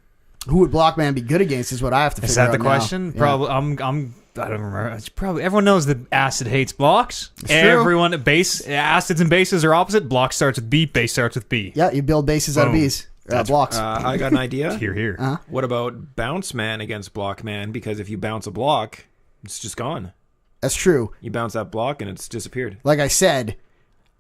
S3: Who would Blockman be good against is what I have to figure out.
S1: Is that the
S3: now.
S1: question?
S3: Yeah.
S1: Probably. I don't remember. It's probably everyone knows that acid hates blocks.
S3: It's true.
S1: Everyone acids and bases are opposite. Block starts with B, base starts with B.
S3: Yeah, you build bases out of
S1: Boom.
S3: Bs. Blocks.
S2: I got an idea.
S1: Here.
S3: Uh-huh.
S2: What about Bounce Man against Block Man? Because if you bounce a block, it's just gone.
S3: That's true.
S2: You bounce that block and it's disappeared.
S3: Like I said,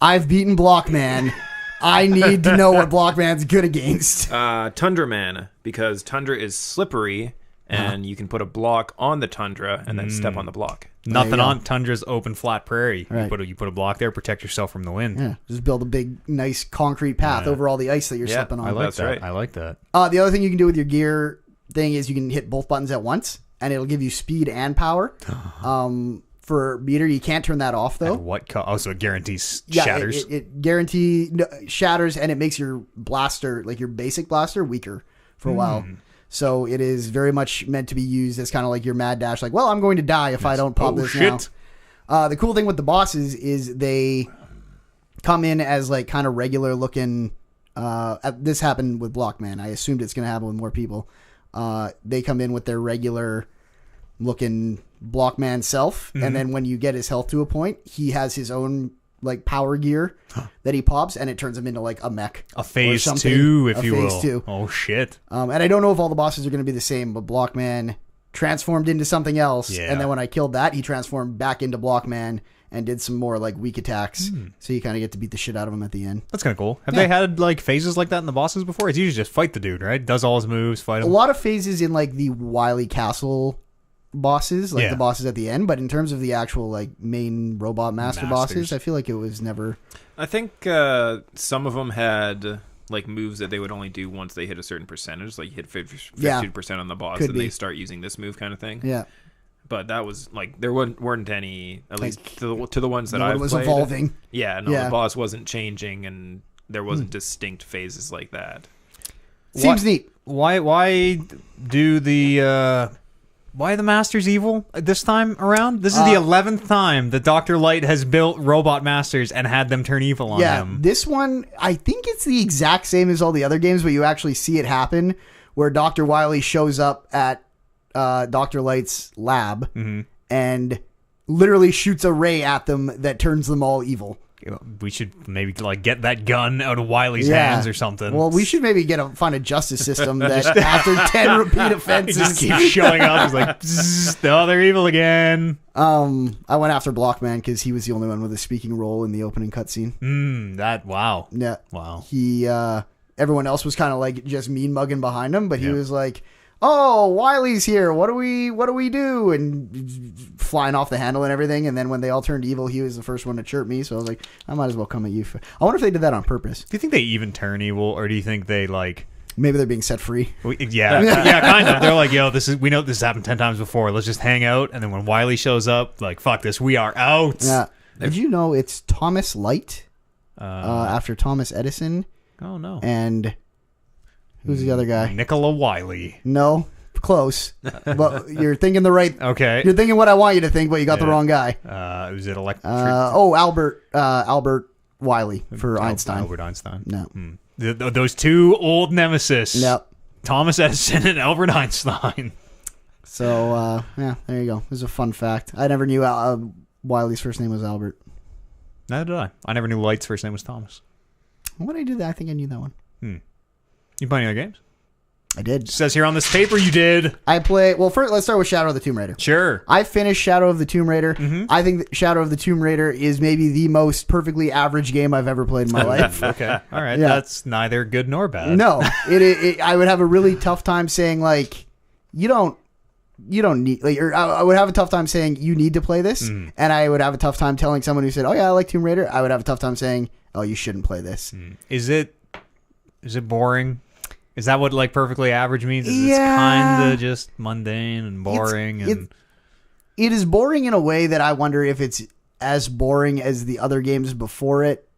S3: I've beaten Blockman. I need to know what Blockman's good against.
S2: Tundra Man, because Tundra is slippery, and you can put a block on the Tundra and then step on the block.
S1: Nothing on Tundra's open flat prairie.
S3: Right.
S1: You put a block there, protect yourself from the wind.
S3: Yeah, just build a big, nice concrete path over all the ice that you're slipping on.
S1: I like
S2: That's
S1: that.
S2: right.
S1: I like that.
S3: The other thing you can do with your gear thing is you can hit both buttons at once, and it'll give you speed and power. For meter, you can't turn that off though.
S1: And what? So it guarantees
S3: Yeah,
S1: shatters.
S3: it shatters, and it makes your blaster, like your basic blaster, weaker for a while. So it is very much meant to be used as kind of like your mad dash. Like, well, I'm going to die if I don't pop this now. The cool thing with the bosses is they come in as like kind of regular looking. This happened with Blockman. I assumed it's going to happen with more people. They come in with their regular looking Blockman self, and then when you get his health to a point, he has his own like power gear that he pops, and it turns him into like a mech,
S1: a phase 2, if you will.
S3: Phase 2.
S1: Oh shit!
S3: And I don't know if all the bosses are going to be the same, but Blockman transformed into something else, and then when I killed that, he transformed back into Blockman and did some more like weak attacks. So you kind of get to beat the shit out of him at the end.
S1: That's kind of cool. Have they had like phases like that in the bosses before? It's usually just fight the dude, right? Does all his moves, fight him.
S3: A lot of phases in like the Wily Castle bosses, like the bosses at the end, but in terms of the actual like main robot master bosses, I feel like it was never.
S2: I think some of them had like moves that they would only do once they hit a certain percentage, like you hit 50% on the boss, and they start using this move kind of thing.
S3: Yeah.
S2: But that was like there weren't any, at least to the ones that I
S3: was
S2: played.
S3: Evolving.
S2: Yeah, the boss wasn't changing, and there wasn't distinct phases like that.
S3: Seems neat.
S1: Why do the why are the Masters evil this time around? This is the 11th time that Dr. Light has built robot masters and had them turn evil on him.
S3: This one, I think it's the exact same as all the other games, but you actually see it happen where Dr. Wily shows up at Dr. Light's lab and literally shoots a ray at them that turns them all evil.
S1: We should maybe like get that gun out of Wily's hands or something.
S3: Well, we should maybe find a justice system that after 10 repeat offenses
S1: just keeps showing up. He's like, oh, they're evil again.
S3: I went after Blockman because he was the only one with a speaking role in the opening cutscene.
S1: Wow.
S3: Yeah.
S1: Wow.
S3: He everyone else was kind of like just mean mugging behind him, but he was like, oh, Wiley's here. What do we do? And flying off the handle and everything. And then when they all turned evil, he was the first one to chirp me. So I was like, I might as well come at you. I wonder if they did that on purpose.
S1: Do you think they even turn evil, or do you think they like?
S3: Maybe they're being set free.
S1: Yeah, kind of. They're like, yo, we know this happened 10 times before. Let's just hang out. And then when Wiley shows up, like, fuck this, we are out.
S3: Yeah. Did you know it's Thomas Light after Thomas Edison?
S1: Oh no.
S3: And who's the other guy?
S1: Nicola Wiley.
S3: No, close. But you're thinking the right.
S1: Okay.
S3: You're thinking what I want you to think, but you got the wrong guy.
S1: Was it electric?
S3: Albert Wiley for Einstein.
S1: Albert Einstein.
S3: No.
S1: Those two old nemesis.
S3: Yep.
S1: Thomas Edison and Albert Einstein.
S3: So, yeah, there you go. This is a fun fact. I never knew Wiley's first name was Albert.
S1: Neither did I. I never knew Light's first name was Thomas.
S3: What did I do that? I think I knew that one.
S1: You play any other games?
S3: I did.
S1: It says here on this paper you did.
S3: I play. Well, first, let's start with Shadow of the Tomb Raider.
S1: Sure.
S3: I finished Shadow of the Tomb Raider.
S1: Mm-hmm.
S3: I think that Shadow of the Tomb Raider is maybe the most perfectly average game I've ever played in my life.
S1: Okay. All right.
S3: Yeah.
S1: That's neither good nor bad.
S3: No, I would have a really tough time saying like, you don't need, like, or I would have a tough time saying you need to play this, and I would have a tough time telling someone who said, oh yeah, I like Tomb Raider. I would have a tough time saying, oh, you shouldn't play this.
S1: Is it boring? Is that what like perfectly average means? Is
S3: Yeah.
S1: it's kind of just mundane and boring?
S3: It is boring in a way that I wonder if it's as boring as the other games before it,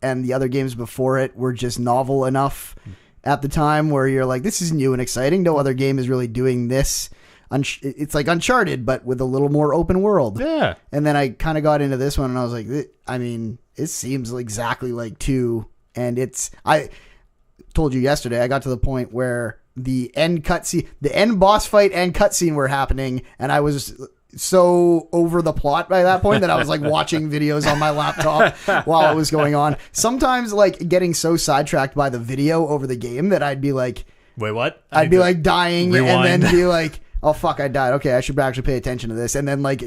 S3: and the other games before it were just novel enough at the time where you're like, this is new and exciting. No other game is really doing this. It's like Uncharted, but with a little more open world.
S1: Yeah.
S3: And then I kind of got into this one, and I was like, I mean, it seems exactly like 2, and I told you yesterday, I got to the point where the end boss fight and cutscene were happening, and I was so over the plot by that point that I was like watching videos on my laptop while it was going on. Sometimes like getting so sidetracked by the video over the game that I'd be like,
S1: wait, what?
S3: I'd be like dying
S1: rewind.
S3: and then be like, oh fuck, I died. Okay, I should actually pay attention to this. And then like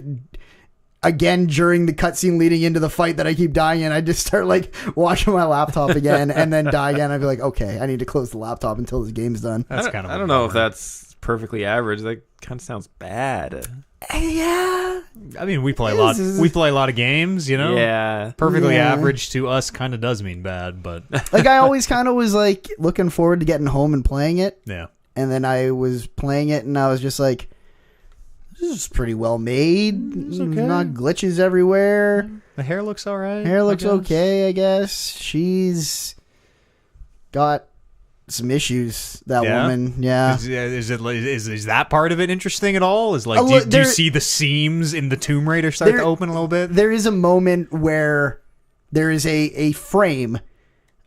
S3: again during the cutscene leading into the fight that I keep dying in, I just start like watching my laptop again and then die again. I'd be like, okay, I need to close the laptop until this game's done.
S1: That's kind of.
S2: I don't know if that's perfectly average. That kind of sounds bad.
S3: Yeah.
S1: I mean, we play a lot. We play a lot of games, you know.
S2: Yeah.
S1: Perfectly
S3: Yeah.
S1: average to us kind of does mean bad, but
S3: Like I always kind of was like looking forward to getting home and playing it.
S1: yeah.
S3: And then I was playing it and I was just like, this is pretty well made.
S1: okay.
S3: Not glitches everywhere.
S1: The hair looks all right.
S3: Hair looks
S1: I guess.
S3: okay, I guess. She's got some issues, that
S1: Yeah?
S3: woman. Yeah.
S1: Is that part of it interesting at all? Is like, do you
S3: there-
S1: see the seams in the Tomb Raider start to open a little bit?
S3: There is a moment where there is a frame.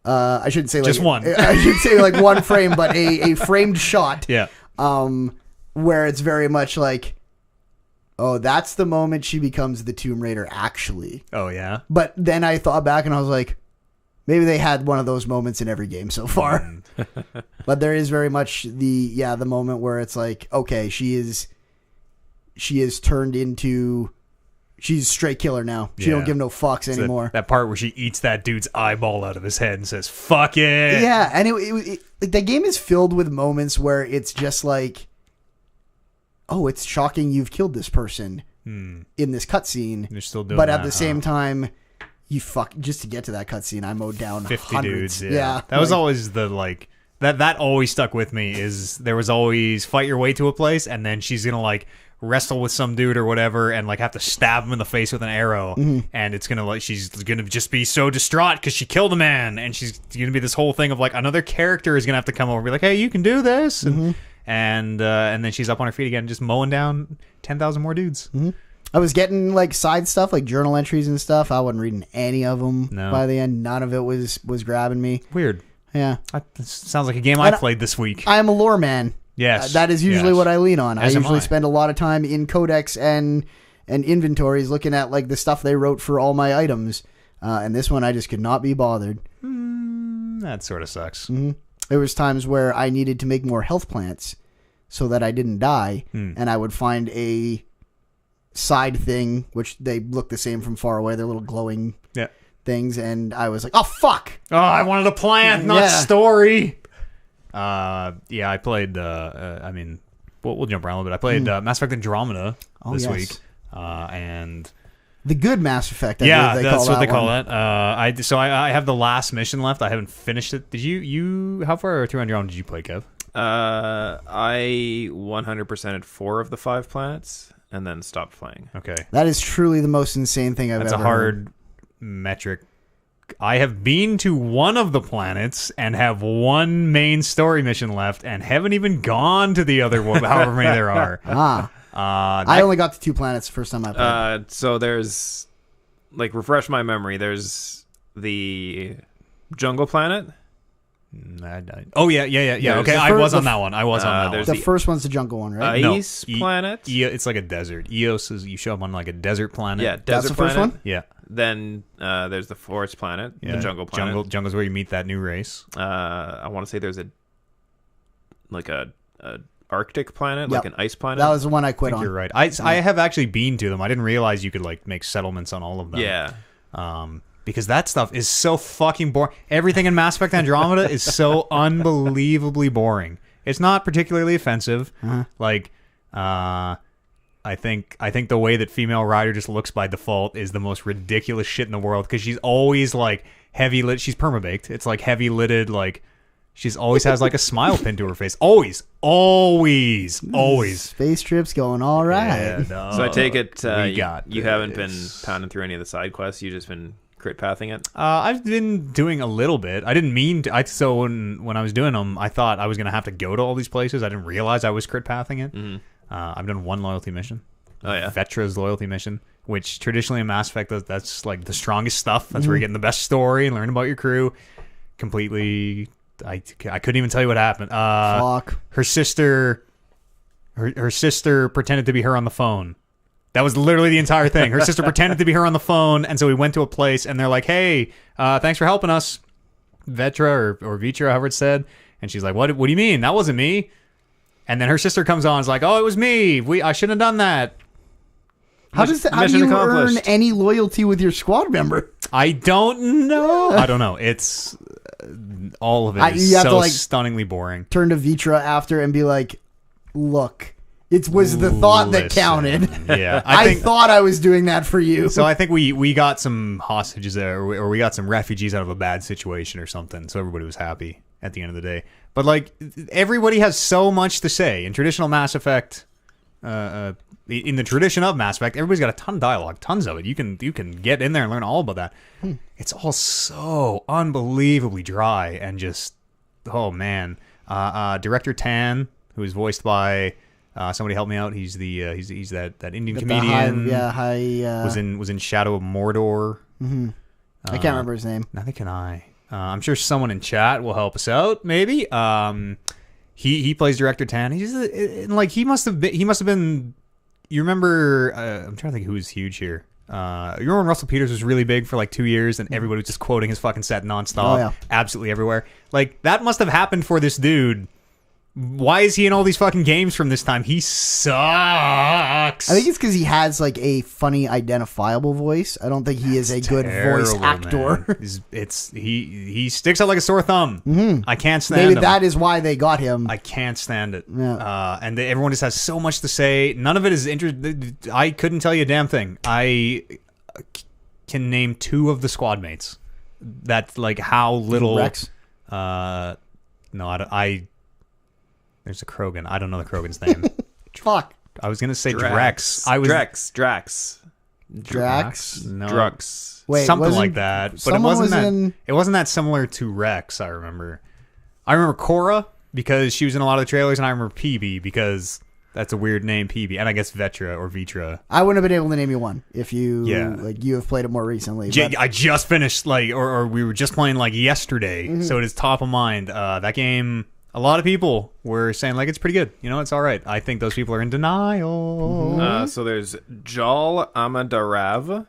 S3: I shouldn't say like
S1: Just one.
S3: I should say like one frame, but a framed shot.
S1: Yeah.
S3: Where it's very much like, oh, that's the moment she becomes the Tomb Raider actually.
S1: Oh yeah.
S3: But then I thought back and I was like, maybe they had one of those moments in every game so far. But there is very much the moment where it's like, okay, she is turned into, she's straight killer now. She don't give no fucks anymore.
S1: That part where she eats that dude's eyeball out of his head and says, fuck it.
S3: Yeah, and it like the game is filled with moments where it's just like, oh, it's shocking you've killed this person in this cutscene.
S1: You're still doing
S3: but
S1: that,
S3: at the same time, you just to get to that cutscene, I mowed down
S1: 50
S3: hundreds.
S1: dudes. Yeah. That was always the like that always stuck with me. Is there was always fight your way to a place and then she's gonna like wrestle with some dude or whatever and like have to stab him in the face with an arrow, and it's gonna like she's gonna just be so distraught because she killed a man, and she's gonna be this whole thing of like another character is gonna have to come over and be like, hey, you can do this, and then she's up on her feet again just mowing down 10,000 more dudes.
S3: I was getting like side stuff, like journal entries and stuff. I wasn't reading any of them by the end. None of it was grabbing me.
S1: Weird.
S3: Yeah.
S1: That sounds like a game I played this week.
S3: I am a lore man.
S1: Yes.
S3: That is usually what I lean on.
S1: As
S3: I
S1: am
S3: usually
S1: I.
S3: spend a lot of time in codex and inventories looking at like the stuff they wrote for all my items. And this one I just could not be bothered.
S1: That sort of sucks.
S3: There was times where I needed to make more health plants so that I didn't die, and I would find a side thing, which they look the same from far away. They're little glowing things, and I was like, oh, fuck!
S1: Oh, I wanted a plant, not
S3: Yeah.
S1: story. Yeah, I played. I mean, we'll jump around a little bit. I played Mass Effect Andromeda this week, and
S3: the good Mass Effect. I
S1: yeah,
S3: believe
S1: that's what they call
S3: one.
S1: it. I have the last mission left. I haven't finished it. Did you? How far through Andromeda did you play, Kev?
S2: I 100%ed 4 of the 5 planets and then stopped playing.
S1: Okay,
S3: That is truly the most insane thing I've
S1: that's
S3: ever
S1: a hard
S3: heard.
S1: metric. I have been to one of the planets and have one main story mission left, and haven't even gone to the other one, however many there are.
S3: I only got to 2 planets the first time I played.
S2: So there's, like, refresh my memory. There's the jungle planet.
S1: Oh yeah. Okay, I was on that one. I was on that one.
S2: there's
S3: The
S2: the
S3: first one's the jungle one, right?
S1: No,
S2: ice planet.
S1: It's like a desert. Eos is you show up on like a desert planet.
S2: Yeah, desert
S3: That's the first
S2: planet.
S3: one?
S1: Yeah.
S2: Then there's the forest planet,
S1: Yeah.
S2: the jungle planet.
S1: Jungle's where you meet that new race.
S2: I want to say there's a Arctic planet,
S3: Yep.
S2: like an ice planet.
S3: That was the one I quit
S1: I think
S3: on.
S1: you're right. I have actually been to them. I didn't realize you could like make settlements on all of them.
S2: Yeah.
S1: Because that stuff is so fucking boring. Everything in Mass Effect Andromeda is so unbelievably boring. It's not particularly offensive. Like, I think the way that female Ryder just looks by default is the most ridiculous shit in the world, because she's always like heavy lit. She's permabaked. It's like heavy lidded. Like she's always has like a smile pinned to her face. Always.
S3: Space trips going all right.
S1: Yeah, no,
S2: So I take it
S1: we
S2: you haven't been
S1: this.
S2: pounding through any of the side quests. You've just been crit pathing it.
S1: I've been doing a little bit. I didn't mean to. So when I was doing them, I thought I was going to have to go to all these places. I didn't realize I was crit pathing it. I've done one loyalty mission.
S2: Oh yeah.
S1: Vetra's loyalty mission, which traditionally in Mass Effect, that's like the strongest stuff. That's where you're getting the best story and learn about your crew. Completely, I couldn't even tell you what happened.
S3: Fuck.
S1: Her sister pretended to be her on the phone. That was literally the entire thing. Her sister pretended to be her on the phone, and so we went to a place, and they're like, "Hey, thanks for helping us, Vetra or Vitra, however it's said." And she's like, "What do you mean? That wasn't me." And then her sister comes on, and is like, "Oh, it was me. I shouldn't have done that."
S3: How do
S2: Mission
S3: you
S2: accomplished.
S3: earn any loyalty with your squad member?
S1: I don't know. I don't know. It's all of it is
S3: you have to,
S1: so
S3: like,
S1: stunningly boring.
S3: Turn to Vitra after and be like, look, it was the thought that
S1: Listen.
S3: counted.
S1: Yeah,
S3: I thought I was doing that for you.
S1: So I think we got some hostages there, or we got some refugees out of a bad situation or something. So everybody was happy at the end of the day. But like everybody has so much to say in traditional Mass Effect. In the tradition of Mass Effect, everybody's got a ton of dialogue, tons of it. You can get in there and learn all about that. It's all so unbelievably dry and just man. Director Tan, who is voiced by somebody help me out. He's the he's that Indian comedian. Was in Shadow of Mordor.
S3: I can't remember his name.
S1: Neither can I. I'm sure someone in chat will help us out. Maybe. He plays Director Tan. He's like he must have been. You remember? I'm trying to think who was huge here. You remember when Russell Peters was really big for like 2 years, and everybody was just quoting his fucking set nonstop, absolutely everywhere. Like that must have happened for this dude. Why is he in all these fucking games from this time? He sucks.
S3: I think it's because he has like a funny, identifiable voice. I don't think he is a good voice actor.
S1: He sticks out like a sore thumb. I can't stand
S3: Maybe
S1: him.
S3: that is why they got him.
S1: I can't stand it.
S3: Yeah.
S1: And everyone just has so much to say. None of it is interesting. I couldn't tell you a damn thing. I can name 2 of the squad mates. That's like how little.
S3: Rex?
S1: No, there's a Krogan. I don't know the Krogan's name.
S3: Fuck.
S1: I was gonna say
S2: Drax.
S1: Drex.
S3: Drax?
S1: No.
S2: Drux.
S3: Wait,
S1: Something
S3: wasn't-
S1: like that. But it
S3: someone
S1: wasn't
S3: was
S1: that.
S3: in-
S1: It wasn't that similar to Rex. I remember Cora because she was in a lot of the trailers, and I remember PB because that's a weird name, PB, and I guess Vetra or Vitra.
S3: I wouldn't have been able to name you one if you
S1: Yeah.
S3: like you have played it more recently. but-
S1: I just finished or we were just playing like yesterday, so it is top of mind. That game. A lot of people were saying like it's pretty good. You know, it's all right. I think those people are in denial.
S2: So there's Jal Amadarav,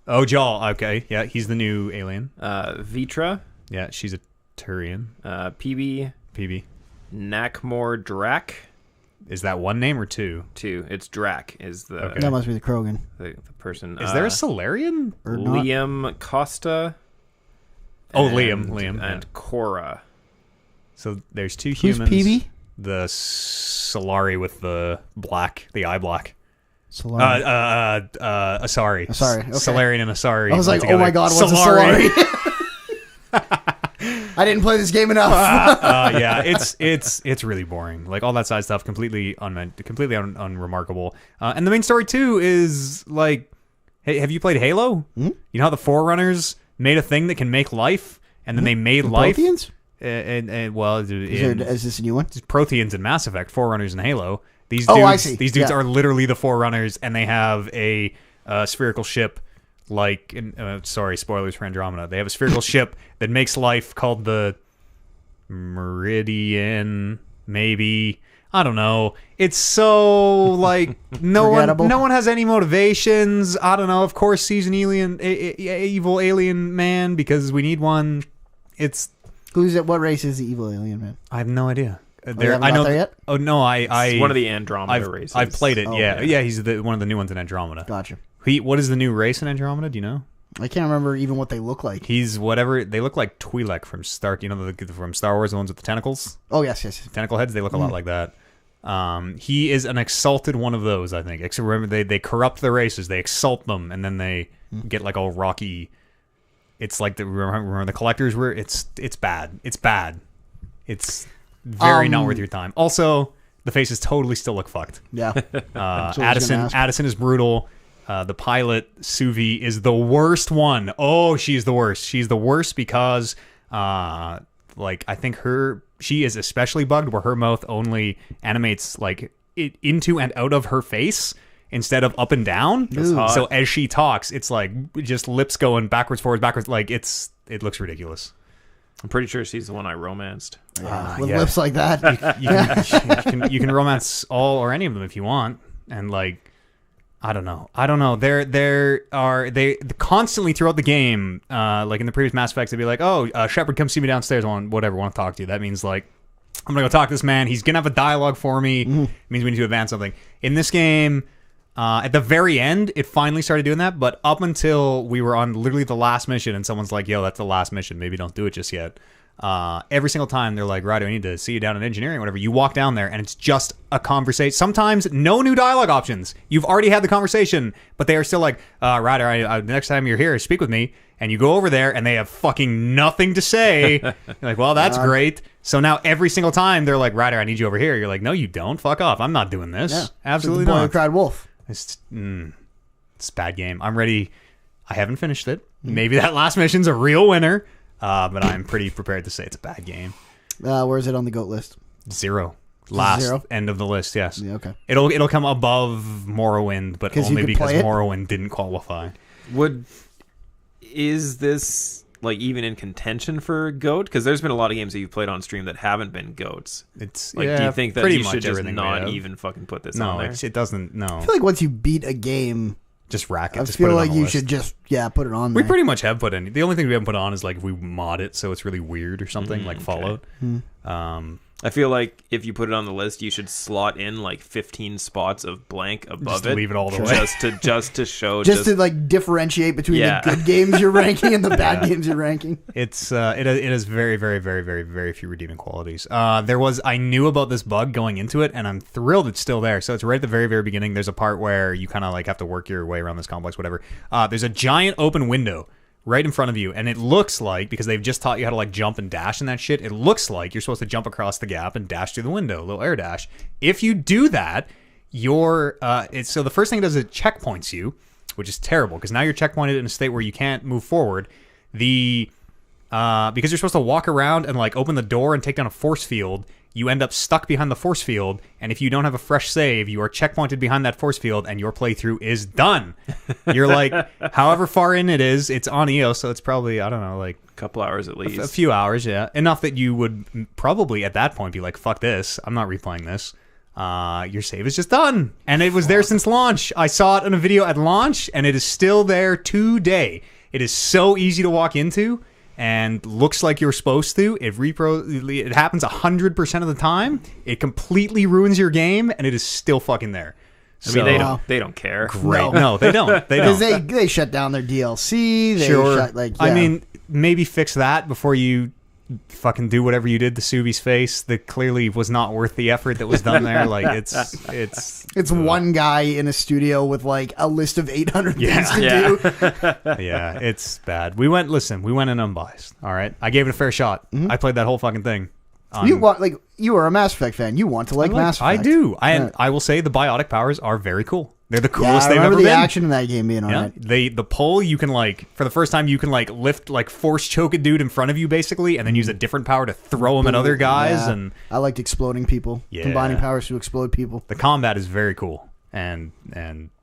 S1: Oh, Jaw. Okay, yeah, he's the new alien.
S2: Vitra,
S1: Yeah, she's a Turian.
S2: PB, Nakmor Drak.
S1: Is that one name or 2?
S2: 2. It's Drak is the
S1: Okay.
S3: that must be the Krogan.
S2: the person.
S1: Is there a Solarian?
S3: Or not.
S2: Liam Costa?
S1: Oh, Liam. Yeah.
S2: And Cora.
S1: So there's two
S3: Who's
S1: humans.
S3: PB?
S1: The Solari with the eye black.
S3: Solari.
S1: Asari.
S3: Asari, okay.
S1: Solarian and Asari.
S3: I was like,
S1: together.
S3: oh my god, what's a Solari? I didn't play this game enough.
S1: Yeah, it's really boring. Like all that side stuff, completely unremarkable. And the main story too is like, hey, have you played Halo?
S3: Hmm?
S1: You know how the Forerunners made a thing that can make life, and then they made life.
S3: Protheans?
S1: And well,
S3: Is this a new one?
S1: Protheans in Mass Effect, Forerunners in Halo. These
S3: Oh,
S1: dudes,
S3: I see.
S1: These dudes
S3: Yeah.
S1: are literally the Forerunners, and they have a spherical ship. Like, sorry, spoilers for Andromeda. They have a spherical ship that makes life called the Meridian. Maybe, I don't know. It's so like no one has any motivations. I don't know. Of course, he's an evil alien man because we need one. It's
S3: Who's it? What race is the evil alien man?
S1: I have no idea.
S3: I know there yet?
S1: Oh no,
S2: It's one of the Andromeda races.
S1: I've played it.
S3: Oh,
S1: yeah,
S3: okay.
S1: yeah. He's one of the new ones in Andromeda.
S3: Gotcha.
S1: What is the new race in Andromeda? Do you know?
S3: I can't remember even what they look like.
S1: He's whatever. They look like Twi'lek from from Star Wars, the ones with the tentacles,
S3: Oh yes.
S1: tentacle heads. They look a lot like that. He is an exalted one of those, I think. Except remember, they corrupt the races, they exalt them, and then they get like all rocky. It's like remember the collectors were. It's bad. It's bad. It's very not worth your time. Also, the faces totally still look fucked.
S3: Yeah.
S1: Addison is brutal. The pilot, Suvi, is the worst one. Oh, she's the worst. She's the worst because, like, I think she is especially bugged where her mouth only animates, like, into and out of her face instead of up and down. So as she talks, it's like just lips going backwards, forwards, backwards. Like, it looks ridiculous.
S2: I'm pretty sure she's the one I romanced.
S3: With lips like that.
S1: You can romance all or any of them if you want. And, like, I don't know. They constantly throughout the game, like in the previous Mass Effects, they'd be like, "Oh, Shepard, come see me downstairs. Want to talk to you." That means like, I'm gonna go talk to this man. He's gonna have a dialogue for me. It means we need to advance something. In this game, at the very end, it finally started doing that. But up until we were on literally the last mission, and someone's like, "Yo, that's the last mission. Maybe don't do it just yet." Every single time they're like, "Ryder, I need to see you down in engineering," whatever. You walk down there and it's just a conversation. Sometimes no new dialogue options. You've already had the conversation, but they are still like, "Ryder, next time you're here, speak with me." And you go over there and they have fucking nothing to say. You're like, "Well, that's great." So now every single time they're like, "Ryder, I need you over here." You're like, "No, you don't. Fuck off. I'm not doing this.
S3: Yeah.
S1: Absolutely
S3: The boy
S1: not."
S3: who cried wolf.
S1: It's a bad game. I'm ready. I haven't finished it. Maybe that last mission's a real winner. But I'm pretty prepared to say it's a bad game.
S3: Where is it on the GOAT list?
S1: 0. Last
S3: 0?
S1: End of the list, yes.
S3: Yeah, okay.
S1: It'll come above Morrowind, but only because
S3: play it?
S1: Morrowind didn't qualify.
S2: Is this like even in contention for GOAT? Because there's been a lot of games that you've played on stream that haven't been GOATs.
S1: It's
S2: like, do you think that
S1: pretty
S2: you
S1: much
S2: should just
S1: everything we
S2: not
S1: have.
S2: even fucking put this
S1: No,
S2: on there?
S1: it doesn't. No,
S3: I feel like once you beat a game,
S1: just rack it.
S3: I
S1: just
S3: feel
S1: put it
S3: like
S1: on the
S3: you
S1: list.
S3: should just put it on
S1: We
S3: there.
S1: pretty much have put in. The only thing we haven't put on is like if we mod it so it's really weird or something like Fallout.
S2: I feel like if you put it on the list, you should slot in like 15 spots of blank above
S1: Just
S2: it,
S1: leave it all the way.
S2: just to show,
S3: just to like differentiate between
S2: Yeah.
S3: the good games you're ranking and the bad games you're ranking.
S1: It has very, very, very, very, very few redeeming qualities. I knew about this bug going into it, and I'm thrilled it's still there. So it's right at the very, very beginning. There's a part where you kind of like have to work your way around this complex, whatever. There's a giant open window right in front of you, and it looks like, because they've just taught you how to like jump and dash and that shit, it looks like you're supposed to jump across the gap and dash through the window, a little air dash. If you do that, so the first thing it does is it checkpoints you, which is terrible because now you're checkpointed in a state where you can't move forward. Because you're supposed to walk around and like open the door and take down a force field, you end up stuck behind the force field, and if you don't have a fresh save, you are checkpointed behind that force field, and your playthrough is done. You're like, however far in it is, it's on EOS, so it's probably, I don't know, like
S2: a couple hours at least.
S1: A few hours, yeah. Enough that you would probably at that point be like, fuck this, I'm not replaying this. Your save is just done. And it was there since launch. I saw it in a video at launch, and it is still there today. It is so easy to walk into. And looks like you're supposed to. It happens 100% of the time. It completely ruins your game, and it is still fucking there.
S2: I mean, they don't care.
S1: Great. No, they don't. They
S3: Because
S1: don't.
S3: they shut down their DLC. They
S1: Sure.
S3: shut, like,
S1: I
S3: yeah.
S1: mean, maybe fix that before you fucking do whatever you did to Subi's face that clearly was not worth the effort that was done there. Like
S3: It's one guy in a studio with like a list of 800 things to do.
S1: Yeah, it's bad. We went in unbiased. All right, I gave it a fair shot. I played that whole fucking thing.
S3: You are a Mass Effect fan. You want to like Mass Effect.
S1: I do. I will say the biotic powers are very cool. They're the coolest
S3: I
S1: they've ever
S3: remember the
S1: been.
S3: action in that game being alright.
S1: The pull, you can like for the first time you can like lift like force choke a dude in front of you basically, and then use a different power to throw him at other guys.
S3: Yeah.
S1: And
S3: I liked exploding people, combining powers to explode people.
S1: The combat is very cool, and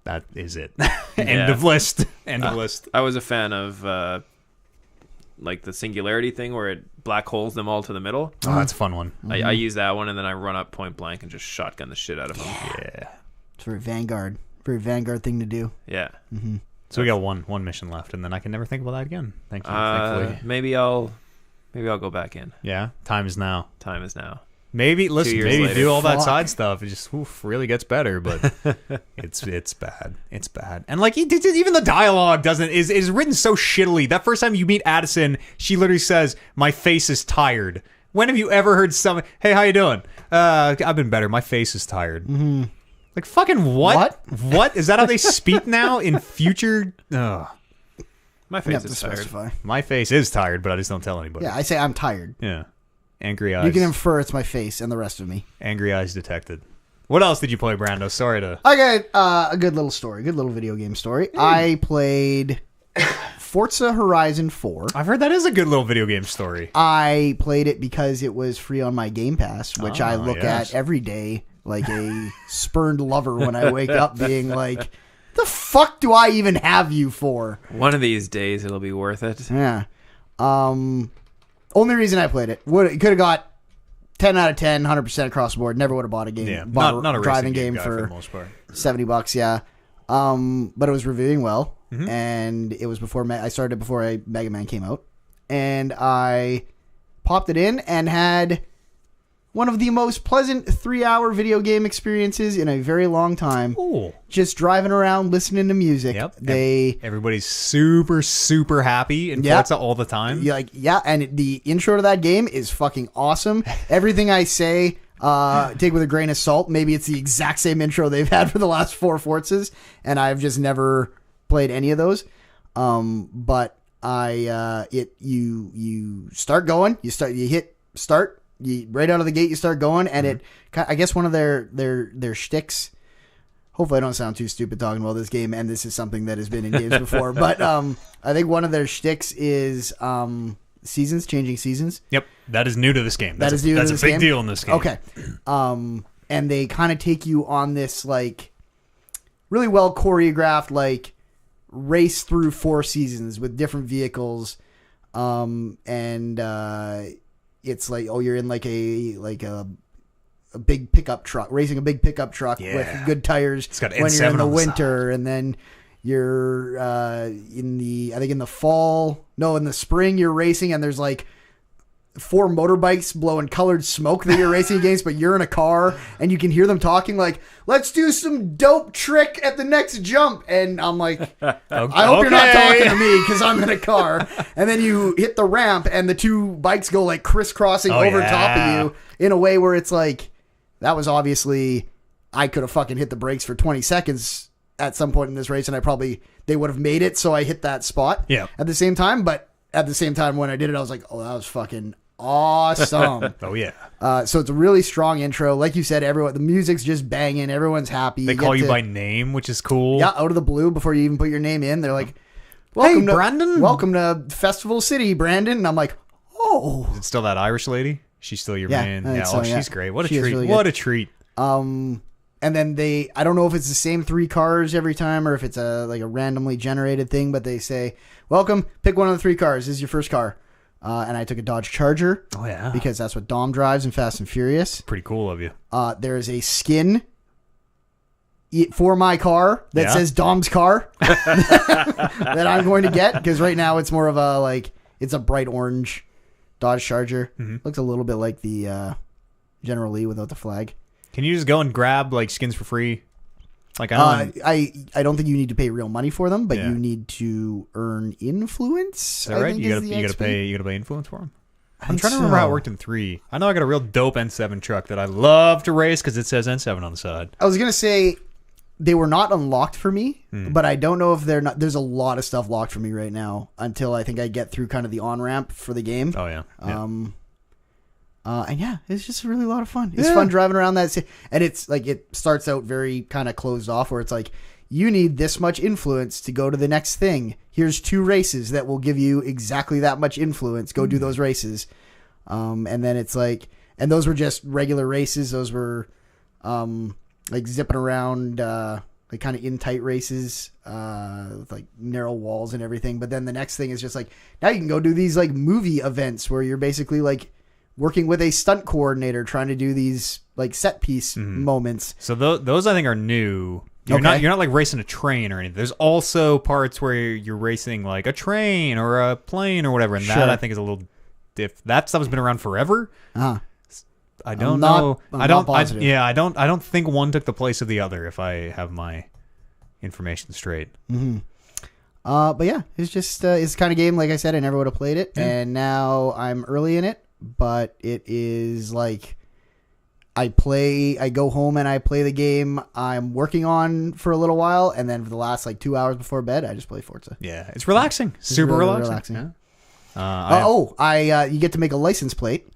S1: that is it. End of list. End of list.
S2: I was a fan of like the singularity thing where it black holes them all to the middle.
S1: Oh, that's a fun one.
S2: I use that one, and then I run up point blank and just shotgun the shit out of them.
S1: Yeah.
S3: It's very Vanguard thing to do.
S2: Yeah.
S1: So we got one mission left, and then I can never think about that again. Thank you. Thankfully.
S2: Maybe I'll go back in.
S1: Yeah. Time is now.
S2: Time is now.
S1: Maybe
S2: later.
S1: do all that side stuff. It just really gets better, but it's bad. It's bad. And like even the dialogue is written so shittily. That first time you meet Addison, she literally says, "My face is tired." When have you ever heard someone, "Hey, how you doing?" I've been better. My face is tired. Mm-hmm. Like fucking what? What is that? How they speak now in future? Ugh.
S2: My face is tired.
S3: Specify.
S1: My face is tired, but I just don't tell anybody.
S3: Yeah, I say I'm tired.
S1: Yeah. Angry eyes.
S3: You can infer it's my face and the rest of me.
S1: Angry eyes detected. What else did you play, Brando? Sorry to...
S3: I got a good little story. Good little video game story. I played Forza Horizon 4.
S1: I've heard that is a good little video game story.
S3: I played it because it was free on my Game Pass, which I look at every day like a spurned lover when I wake up being like, the fuck do I even have you for?
S2: One of these days it'll be worth it.
S3: Yeah. Only reason I played it, could have got 10 out of 10, 100% across the board. Never would have bought a game.
S1: Yeah,
S3: bought
S1: not a
S3: driving
S1: game
S3: for
S1: the most part.
S3: $70, yeah. But it was reviewing well, and it was before I started before Mega Man came out, and I popped it in and had one of the most pleasant 3-hour video game experiences in a very long time.
S1: Ooh.
S3: Just driving around, listening to music.
S1: Yep.
S3: Everybody's
S1: super, super happy in Forza all the time.
S3: And the intro to that game is fucking awesome. Everything I say, take with a grain of salt. Maybe it's the exact same intro they've had for the last 4 Forzas, and I've just never played any of those. But you start going, you hit start. Right out of the gate, you start going, and I guess one of their shticks. Hopefully, I don't sound too stupid talking about this game, and this is something that has been in games before. But I think one of their shticks is changing seasons.
S1: Yep, that is new to this game.
S3: That's a
S1: big deal in this game.
S3: Okay, and they kind of take you on this like really well choreographed like race through 4 seasons with different vehicles, it's like, you're in like a big pickup truck, racing a big pickup truck with good tires.
S1: It's got
S3: when
S1: N7
S3: you're in the
S1: on the
S3: winter,
S1: side.
S3: and then you're in the spring you're racing, and there's like 4 motorbikes blowing colored smoke that you're racing against, but you're in a car and you can hear them talking like, "Let's do some dope trick at the next jump." And I'm like, I hope you're not talking to me because I'm in a car. And then you hit the ramp and the 2 bikes go like crisscrossing over top of you in a way where it's like, that was obviously, I could have fucking hit the brakes for 20 seconds at some point in this race, and they would have made it. So I hit that spot at the same time. But at the same time, when I did it, I was like, oh, that was fucking awesome.
S1: Oh yeah.
S3: So it's a really strong intro. Like you said, the music's just banging. Everyone's happy.
S1: They call you by name, which is cool.
S3: Yeah, out of the blue before you even put your name in. They're like,
S1: "Hey, Brandon.
S3: Welcome to Festival City, Brandon." And I'm like, oh.
S1: Is it still that Irish lady? She's still your main. Yeah.
S3: So,
S1: she's great. What a
S3: she
S1: treat.
S3: Really
S1: what a treat.
S3: And then I don't know if it's the same 3 cars every time or if it's a randomly generated thing, but they say, "Welcome, pick one of the 3 cars. This is your first car." And I took a Dodge Charger.
S1: Oh, yeah.
S3: Because that's what Dom drives in Fast and Furious.
S1: Pretty cool of you.
S3: There is a skin for my car that says Dom's car that I'm going to get, because right now it's more of a it's a bright orange Dodge Charger. Looks a little bit like the General Lee without the flag.
S1: Can you just go and grab skins for free? Like
S3: I don't think you need to pay real money for them, but you need to earn influence.
S1: Is that right? You gotta pay influence for them. I'm trying to remember how it worked in 3. I know I got a real dope N7 truck that I love to race because it says N7 on the side.
S3: I was going to say they were not unlocked for me, but I don't know if they're not. There's a lot of stuff locked for me right now until I think I get through kind of the on-ramp for the game.
S1: Oh, yeah.
S3: And yeah, it's just really a lot of fun. It's fun driving around that. And it's like, it starts out very kind of closed off where it's like, you need this much influence to go to the next thing. Here's 2 races that will give you exactly that much influence. Go do those races. And then it's like, and those were just regular races. Those were like zipping around, like kind of in tight races, with like narrow walls and everything. But then the next thing is just like, now you can go do these like movie events where you're basically like working with a stunt coordinator trying to do these like set piece moments.
S1: So those I think are new. You're not like racing a train or anything. There's also parts where you're racing like a train or a plane or whatever, and that I think is a little that stuff has been around forever. I don't know. I don't think one took the place of the other. If I have my information straight.
S3: But yeah, it's just it's the kind of game, like I said, I never would have played it, and now I'm early in it. But it is like, I go home and I play the game I'm working on for a little while, and then for the last like 2 hours before bed, I just play Forza.
S1: Yeah, it's relaxing. Super
S3: really
S1: relaxing.
S3: Yeah. You get to make a license plate.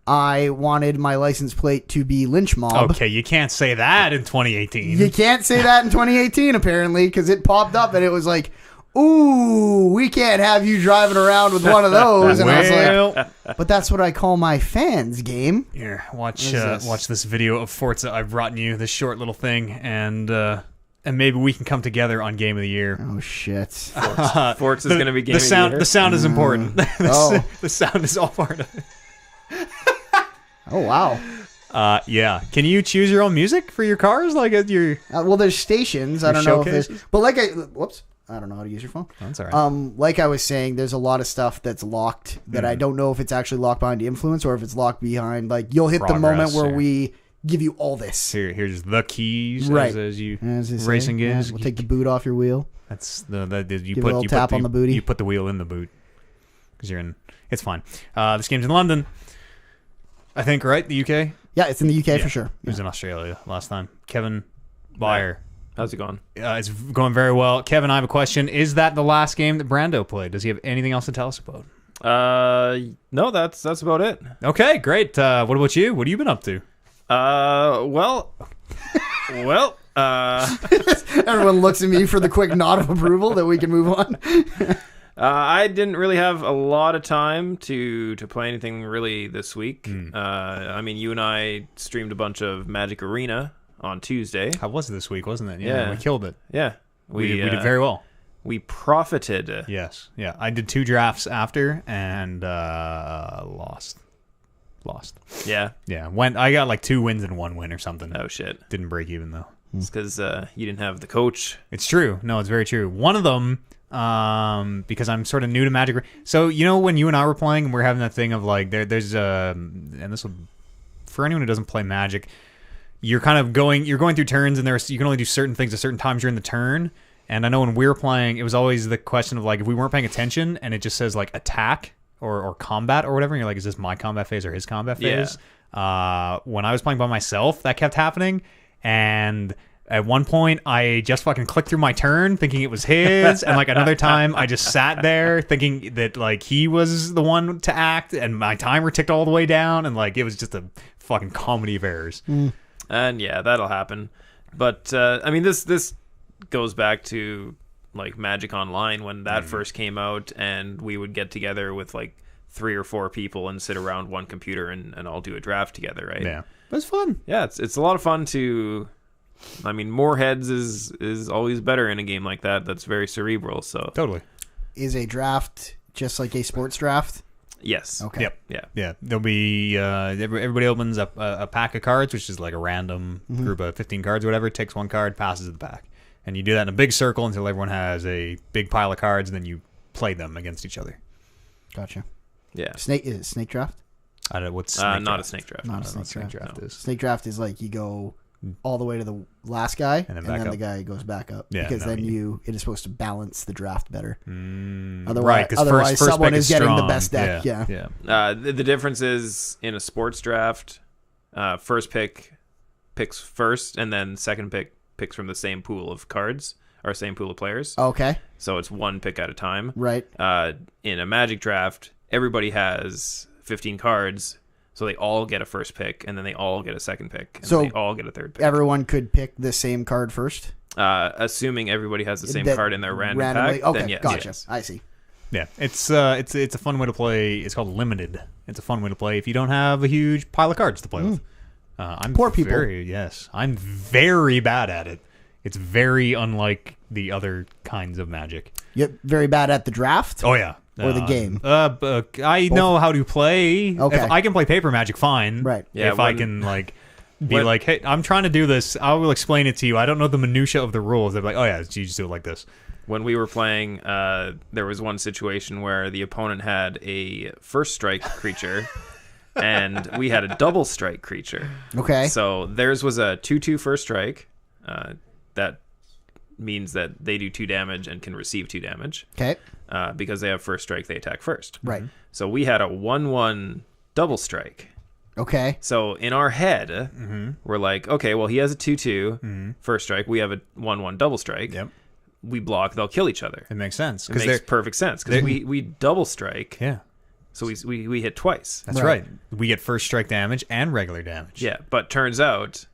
S3: I wanted my license plate to be Lynch Mob.
S1: Okay, you can't say that in 2018.
S3: You can't say that in 2018, apparently, because it popped up and it was like, ooh, we can't have you driving around with one of those. And I was like, but that's what I call my fans game.
S1: Here, watch this video of Forza I've brought you, this short little thing, and maybe we can come together on Game of the Year.
S3: Oh, shit.
S2: Forza's going to be Game of the Year?
S1: The sound is important. The sound is all part of it.
S3: Oh, wow.
S1: Yeah. Can you choose your own music for your cars? Like at your...
S3: well, there's stations. I don't know if there's... But like whoops. I don't know how to use your phone.
S1: That's all right.
S3: Like I was saying, there's a lot of stuff that's locked that I don't know if it's actually locked behind influence or if it's locked behind, like, you'll hit the moment where we give you all this.
S1: Here's the keys,
S3: right?
S1: As you racing games.
S3: We'll take the boot off your wheel.
S1: That's you
S3: give a little tap on the booty.
S1: You put the wheel in the boot because you're in. It's fine. This game's in London, I think. Right, the UK.
S3: Yeah, it's in the UK for sure.
S1: It was in Australia last time. Kevin Byer.
S2: How's it going?
S1: It's going very well. Kevin, I have a question. Is that the last game that Brando played? Does he have anything else to tell us about?
S2: No, that's about it.
S1: Okay, great. What about you? What have you been up to?
S2: Well,
S3: everyone looks at me for the quick nod of approval that we can move on.
S2: I didn't really have a lot of time to play anything really this week. I mean, you and I streamed a bunch of Magic Arena on Tuesday.
S1: How was it this week, wasn't it? Yeah, we killed it.
S2: Yeah.
S1: We did very well.
S2: We profited.
S1: Yes. Yeah. I did 2 drafts after and lost.
S2: Yeah.
S1: Yeah. I got like 2 wins and 1 win or something.
S2: Oh, shit.
S1: Didn't break even, though.
S2: It's because you didn't have the coach.
S1: It's true. No, it's very true. One of them, because I'm sort of new to Magic. So, you know, when you and I were playing and we're having that thing of like, there's and this will, for anyone who doesn't play Magic, you're going through turns and you can only do certain things at certain times during the turn. And I know when we were playing, it was always the question of like, if we weren't paying attention and it just says like attack or combat or whatever, and you're like, is this my combat phase or his combat phase? Yeah. When I was playing by myself, that kept happening. And at one point, I just fucking clicked through my turn thinking it was his. And like another time, I just sat there thinking that like he was the one to act and my timer ticked all the way down. And like, it was just a fucking comedy of errors.
S2: And yeah, that'll happen. But I mean, this goes back to like Magic Online when that first came out, and we would get together with like 3 or 4 people and sit around one computer and all do a draft together, right?
S1: Yeah, it was fun.
S2: Yeah, it's a lot of fun to. I mean, more heads is always better in a game like that. That's very cerebral. So
S1: totally.
S3: Is a draft just like a sports draft?
S2: Yes.
S3: Okay.
S1: Yep. Yeah. There'll be everybody opens up a pack of cards, which is like a random group of 15 cards or whatever. Takes one card, passes the pack, and you do that in a big circle until everyone has a big pile of cards, and then you play them against each other.
S3: Gotcha.
S2: Yeah.
S3: Is it snake draft?
S1: I don't know what's
S2: not a snake draft.
S3: Not a snake draft.
S1: is.
S3: Snake draft is like you go all the way to the last guy, and
S1: then back
S3: then
S1: up.
S3: the guy goes back up.
S1: Yeah,
S3: because
S1: no,
S3: then it is supposed to balance the draft better.
S1: Right, 'cause
S3: Otherwise,
S1: first
S3: someone
S1: pick
S3: is
S1: is
S3: getting the
S1: strong.
S3: best deck. Yeah.
S2: The difference is in a sports draft, first pick picks first, and then second pick picks from the same pool of cards or same pool of players.
S3: Okay.
S2: So it's one pick at a time.
S3: Right.
S2: In a Magic draft, everybody has 15 cards, so they all get a first pick, and then they all get a second pick, and
S3: So
S2: they all get a third pick.
S3: Everyone could pick the same card first.
S2: Assuming everybody has the same
S3: That
S2: card in their random
S3: randomly.
S2: pack,
S3: Okay,
S2: then yes.
S3: gotcha.
S2: yes.
S3: I see.
S1: Yeah, it's a fun way to play. It's called limited. It's a fun way to play if you don't have a huge pile of cards to play with. I'm
S3: Poor people.
S1: I'm very bad at it. It's very unlike the other kinds of Magic.
S3: You're very bad at the draft.
S1: Oh yeah,
S3: Or the game?
S1: I know how to play.
S3: Okay.
S1: If I can play paper Magic, fine.
S3: Right.
S2: Yeah,
S1: if I
S2: when-
S1: can be like, hey, I'm trying to do this. I will explain it to you. I don't know the minutia of the rules. They're like, oh yeah, you just do it like this.
S2: When we were playing, there was one situation where the opponent had a first strike creature, and we had a double strike creature.
S3: Okay.
S2: So theirs was a 2/2 first strike. That means that they do 2 damage and can receive 2 damage.
S3: Okay.
S2: Because they have first strike, they attack first.
S3: Right.
S2: So we had a 1/1 double strike.
S3: Okay.
S2: So in our head, we're like, okay, well, he has a 2/2 first strike. We have a 1/1 double strike.
S1: Yep.
S2: We block, they'll kill each other.
S1: It makes sense
S2: It makes perfect sense because we double strike.
S1: yeah,
S2: So we hit twice.
S1: that's right. We get first strike damage and regular damage.
S2: Yeah, but turns out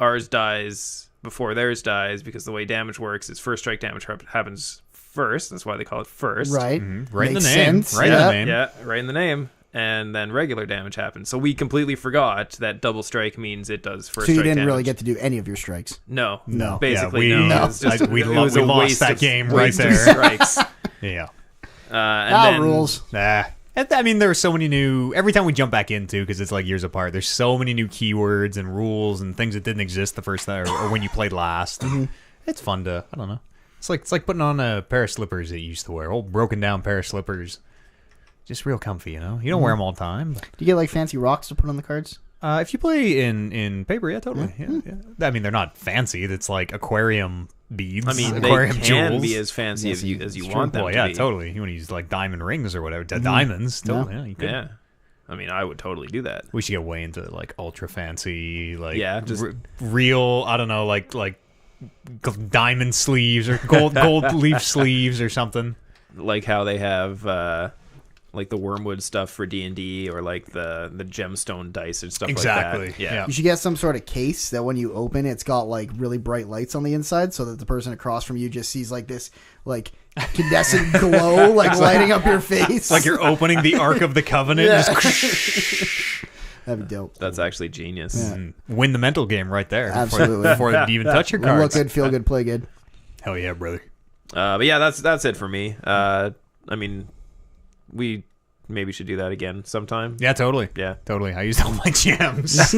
S2: ours dies before theirs dies because the way damage works is first strike damage happens first. That's why they call it first.
S3: Right.
S1: Right in the
S3: Makes
S1: name.
S3: sense.
S1: Right in
S3: Yeah.
S1: the name.
S2: Yeah, right in the name. And then regular damage happens. So we completely forgot that double strike means it does first
S3: So you
S2: strike
S3: didn't
S2: damage.
S3: really get to do any of your strikes.
S2: No.
S3: No.
S2: Basically,
S1: Yeah,
S2: no.
S1: we-
S2: It was just,
S1: we
S2: it
S1: lo-
S2: was
S1: we
S2: a
S1: lost
S2: waste
S1: that
S2: of,
S1: game right
S2: waste of
S1: there.
S2: strikes.
S1: Yeah.
S2: And
S3: Ah,
S2: then,
S3: rules.
S1: Nah. I mean, there are so many new. Every time we jump back into, because it's like years apart, there's so many new keywords and rules and things that didn't exist the first time or when you played last. It's fun to. I don't know. It's like putting on a pair of slippers that you used to wear. Old broken down pair of slippers. Just real comfy, you know. You don't wear them all the time. But,
S3: Do you get like fancy rocks to put on the cards?
S1: if you play in paper, yeah, totally. Yeah. I mean, they're not fancy. It's like aquarium beads.
S2: I mean,
S1: aquarium
S2: they can
S1: jewels.
S2: be as fancy as you
S3: it's
S2: want them
S1: Well,
S2: to
S1: yeah,
S2: be.
S1: totally. You want to use like diamond rings or whatever. Diamonds, totally. Yeah, you could.
S2: Yeah. I mean, I would totally do that.
S1: We should get way into like ultra fancy, like
S2: Yeah, just-
S1: real. I don't know, like diamond sleeves or gold leaf sleeves or something.
S2: Like how they have like the wormwood stuff for D&D or like the gemstone dice and stuff
S1: Exactly.
S2: like that. Yeah.
S1: Yeah.
S3: You should get some sort of case that when you open, it's got like really bright lights on the inside, so that the person across from you just sees like this like incandescent glow, like lighting up your face.
S1: Like you're opening the Ark of the Covenant.
S3: Yeah.
S1: Just
S3: That'd be dope.
S2: That's actually genius.
S1: and win the mental game right there.
S3: Absolutely.
S1: Before you even touch your
S3: Look
S1: cards.
S3: good, feel good, play good.
S1: Hell yeah, brother.
S2: But yeah, that's it for me. I mean, we maybe should do that again sometime.
S1: Yeah, totally.
S2: Yeah.
S1: Totally. I used all my gems.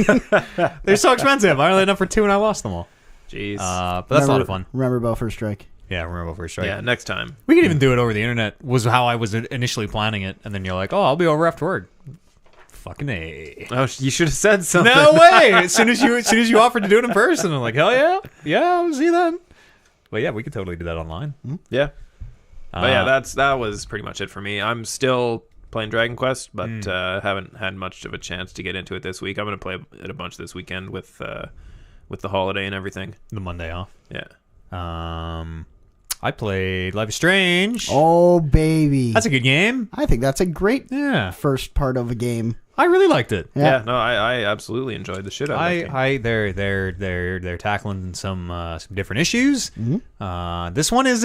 S1: They're so expensive. I only had enough for 2 and I lost them all.
S2: Jeez.
S1: But that's a lot of fun.
S3: Remember about First Strike.
S1: Yeah, remember first strike.
S2: yeah, next time.
S1: We could even do it over the internet. Was how I was initially planning it, and then you're like, "Oh, I'll be over after work." Fucking A.
S2: Oh, you should have said something.
S1: No way! As soon as you offered to do it in person, I'm like, "Hell yeah, yeah, I'll see you then." But yeah, we could totally do that online.
S2: Yeah. But yeah, that was pretty much it for me. I'm still playing Dragon Quest, but haven't had much of a chance to get into it this week. I'm gonna play it a bunch this weekend with the holiday and everything.
S1: The Monday off.
S2: Yeah.
S1: I played Life is Strange.
S3: Oh, baby.
S1: That's a good game.
S3: I think that's a great
S1: Yeah,
S3: first part of a game.
S1: I really liked it.
S2: Yeah. No, I absolutely enjoyed the shit out of it.
S1: They're tackling some different issues. This one is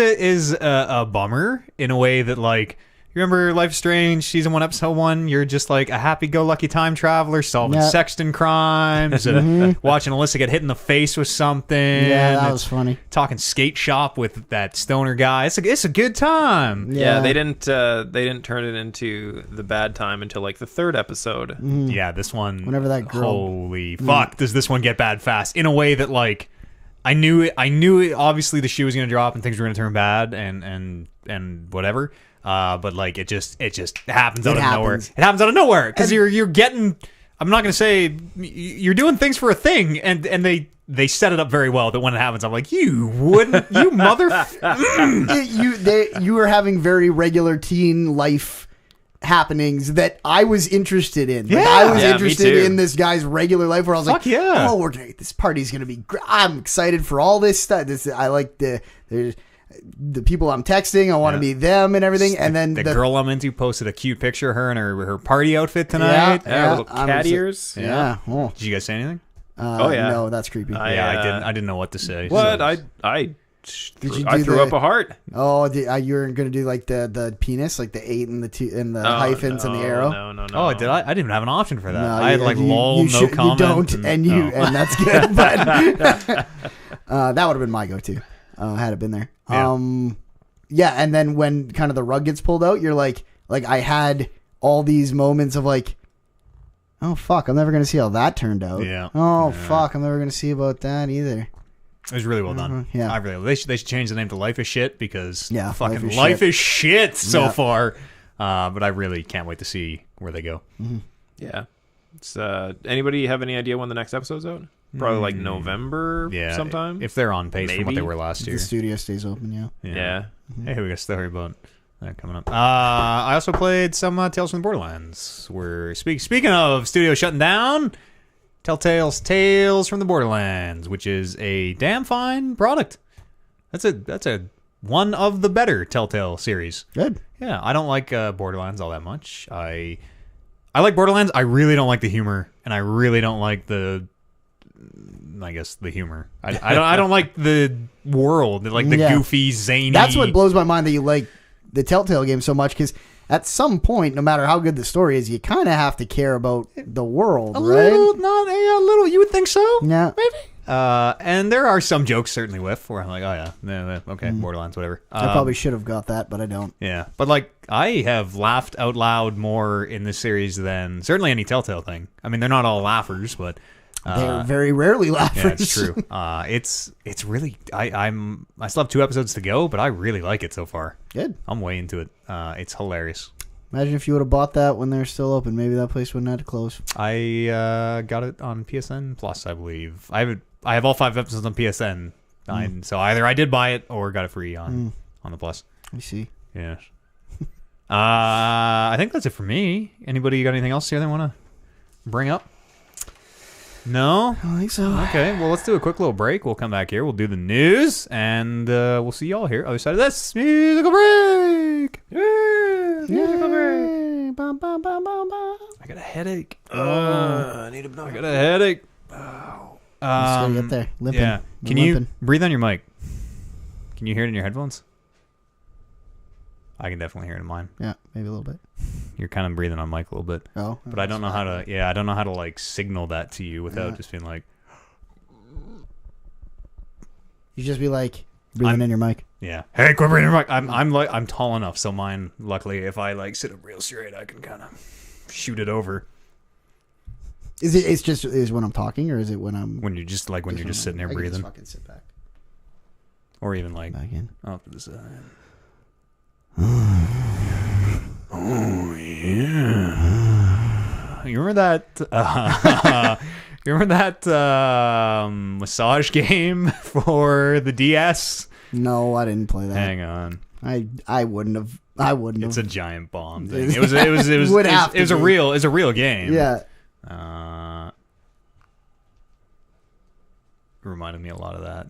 S1: a bummer in a way that, like, you remember Life is Strange season 1 episode 1? You're just like a happy-go-lucky time traveler solving
S3: Yeah.
S1: sexton crimes, and watching Alyssa get hit in the face with something.
S3: Yeah, that
S1: and
S3: was funny.
S1: talking skate shop with that stoner guy. It's a good time.
S2: Yeah, they didn't turn it into the bad time until like the 3rd episode.
S1: Yeah, this one.
S3: Whenever that girl-
S1: Holy fuck! Does this one get bad fast? In a way that, like, I knew it. Obviously, the shoe was going to drop and things were going to turn bad and whatever. But like it just happens out of nowhere.
S3: happens.
S1: It happens out of nowhere because you're getting. I'm not going to say you're doing things for a thing, and they set it up very well that when it happens, I'm like, you wouldn't, you mother.
S3: You were having very regular teen life happenings that I was interested in. Like, I was
S2: Yeah, me
S3: interested
S2: too.
S3: in this guy's regular life where I was like,
S1: Fuck yeah.
S3: oh, this party's going to be great. I'm excited for all this stuff. I like the people I'm texting. I want to meet them and everything. And then
S1: The girl I'm into posted a cute picture of her in her party outfit tonight.
S2: Yeah, little
S3: I'm
S2: cat
S3: so-
S2: ears.
S3: Yeah. Oh.
S1: Did you guys say anything?
S2: Oh, yeah.
S3: No, that's creepy.
S1: I didn't know what to say.
S2: What?
S1: So-
S2: I
S3: you
S2: I
S3: do
S2: threw
S3: the-
S2: up a heart.
S3: Oh, you were going to do like the penis, like the 8 and the 2 and the hyphens and the arrow.
S2: No.
S1: Oh, did I? I didn't even have an option for that.
S3: No,
S1: I had like lol, no
S3: should-
S1: comment.
S3: You don't, and that's good. But that would have been my go-to had it been there.
S1: Yeah.
S3: Yeah, and then when kind of the rug gets pulled out, you're like I had all these moments of like, oh fuck, I'm never gonna see how that turned out.
S1: Yeah.
S3: Oh fuck, I'm never gonna see about that either.
S1: It was really well done.
S3: Yeah.
S1: I really. They should change the name to Life is Shit because fucking
S3: Life
S1: Life
S3: is
S1: is shit so
S3: Yeah.
S1: far. But I really can't wait to see where they go.
S2: Yeah. It's, anybody have any idea when the next episode's out? Probably like November
S1: Yeah,
S2: sometime.
S1: if they're on pace from what they
S2: Maybe.
S1: were last year.
S3: The studio stays open. Yeah.
S2: Yeah.
S1: Hey, we got a story about that coming up. I also played some Tales from the Borderlands. We're speaking of studio shutting down. Telltale's Tales from the Borderlands, which is a damn fine product. That's a one of the better Telltale series.
S3: Good.
S1: Yeah, I don't like Borderlands all that much. I like Borderlands. I really don't like the humor, and I really don't like the humor. I don't like the world, like the
S3: Yeah.
S1: goofy, zany.
S3: That's what blows my mind that you like the Telltale game so much, because at some point, no matter how good the story is, you kind of have to care about the world,
S1: a
S3: right?
S1: little, not a little. You would think so.
S3: Yeah.
S1: Maybe. And there are some jokes certainly with where I'm like, oh yeah, okay, Borderlands, whatever.
S3: I probably should have got that, but I don't.
S1: Yeah, but like I have laughed out loud more in this series than certainly any Telltale thing. I mean, they're not all laughers, but
S3: They're very rarely laughers.
S1: yeah, it's true. It's really I still have 2 episodes to go, but I really like it so far.
S3: Good.
S1: I'm way into it. It's hilarious.
S3: Imagine if you would have bought that when they're still open. Maybe that place wouldn't have to close.
S1: I got it on PSN Plus, I believe. I have all 5 episodes on PSN, so either I did buy it or got it free on the Plus.
S3: I see.
S1: Yeah. I think that's it for me. Anybody got anything else here they want to bring up? No?
S3: I don't think so.
S1: Okay, well, let's do a quick little break. We'll come back here. We'll do the news, and we'll see y'all here other side of this musical break. Musical break.
S3: Bum, bum, bum, bum, bum.
S1: I got a headache.
S2: I need a
S1: I got a headache.
S3: Just gotta get there. Limping.
S1: Yeah.
S3: I'm
S1: Can you
S3: limping.
S1: breathe on your mic? Can you hear it in your headphones? I can definitely hear it in mine.
S3: Yeah, maybe a little bit.
S1: You're kind of breathing on mic a little bit.
S3: Oh.
S1: But I don't know how to, I don't know how to like signal that to you without just being like,
S3: You just be like breathing in your mic.
S1: yeah. Hey, quit breathing your mic. I'm tall enough, so mine, luckily, if I like sit up real straight, I can kind of shoot it over.
S3: Is when I'm talking, or is it when I'm
S1: When you're just like, when you're just sitting there
S3: I can
S1: breathing.
S3: Just fucking sit back.
S1: Or even like,
S3: Back in.
S1: off to the side. Oh, yeah. You remember that? You remember that massage game for the DS?
S3: No, I didn't play that.
S1: Hang on,
S3: I wouldn't have. I wouldn't
S1: it's
S3: have.
S1: a giant bomb thing. It was a real game.
S3: Yeah.
S1: It reminded me a lot of that.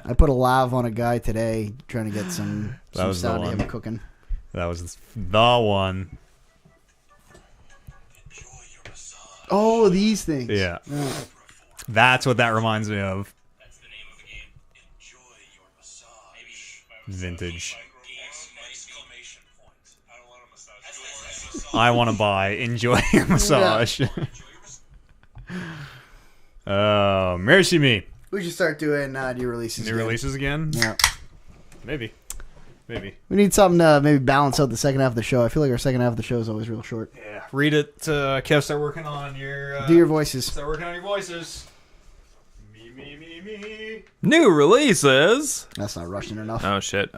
S3: I put a lav on a guy today trying to get some
S1: was the
S3: sound of him
S1: one.
S3: cooking.
S1: That was the one.
S3: Oh, these things.
S1: Yeah. That's what that reminds me of.
S4: That's the name of the game. Enjoy your massage.
S1: Vintage.
S4: Exclamation point. I don't want a massage.
S1: I want to buy. Enjoy your massage. Oh, mercy me.
S3: We should start doing new releases.
S1: New
S3: again.
S1: releases again?
S3: Yeah.
S1: Maybe.
S3: We need something to maybe balance out the second half of the show. I feel like our second half of the show is always real short.
S1: Yeah. Read it. Kev, start working on your...
S3: Do your voices.
S1: Start working on your voices. Me.
S2: New releases.
S3: That's not Russian enough.
S2: Oh shit.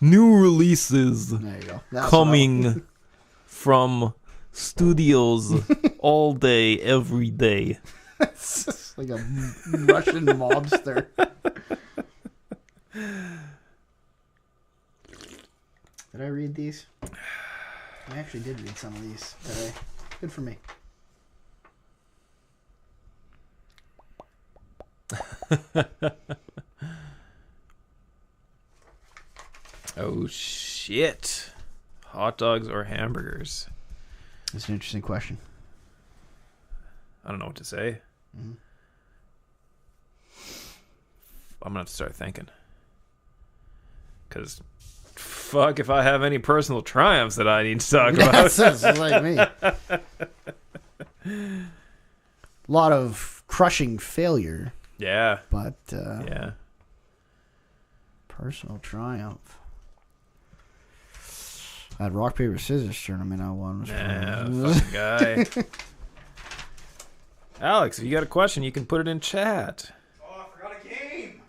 S2: New releases
S3: There you go. That's
S2: coming from Studios all day, every day.
S3: It's just like a Russian mobster. Did I read these? I actually did read some of these today. Good for me.
S2: Oh, shit. Hot dogs or hamburgers?
S3: That's an interesting question.
S2: I don't know what to say.
S3: Mm-hmm.
S2: I'm going to have to start thinking. Because, fuck if I have any personal triumphs that I need to talk about.
S3: That's like me. A lot of crushing failure,
S2: Yeah.
S3: but
S2: Yeah.
S3: personal triumph. That rock, paper, scissors tournament I won was
S2: Fucking guy. Alex, if you got a question, you can put it in chat.
S1: Oh, I forgot a game.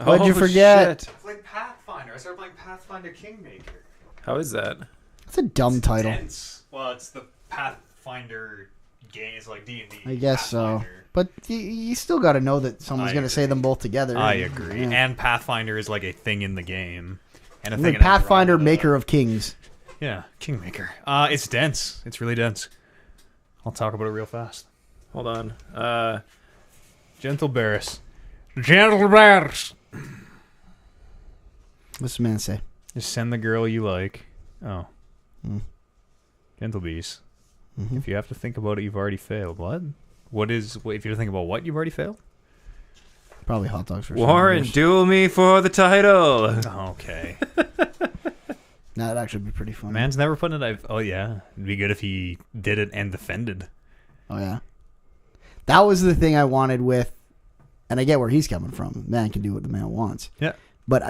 S3: What'd you forget?
S2: Shit.
S1: I played Pathfinder. I started playing Pathfinder Kingmaker.
S2: How is that?
S3: That's a dumb title.
S1: Dense. Well, it's the Pathfinder game. It's like D&D.
S3: I guess so.
S1: Pathfinder.
S3: But you still got to know that someone's
S1: I
S3: going to say
S1: agree.
S3: them both together.
S1: I agree.
S3: Yeah.
S1: And Pathfinder is like a thing in the game. And a
S3: The
S1: thing in
S3: Pathfinder,
S1: Andromeda.
S3: maker of kings.
S1: Yeah, Kingmaker. It's dense. It's really dense. I'll talk about it real fast.
S2: Hold on.
S1: Gentle Barris. Gentle Barris.
S3: What's the man say?
S1: Just send the girl you like. Oh.
S3: Mm.
S1: Gentle Beast.
S3: Mhm.
S1: If you have to think about it, you've already failed. What? If you have to think about what, you've already failed?
S3: Probably hot dogs for
S2: Warren, duel me for the title.
S1: Okay.
S3: That'd actually be pretty funny.
S1: Man's never put it. Oh, yeah. It'd be good if he did it and defended.
S3: Oh, yeah. That was the thing I wanted with, and I get where he's coming from. Man can do what the man wants.
S1: Yeah.
S3: But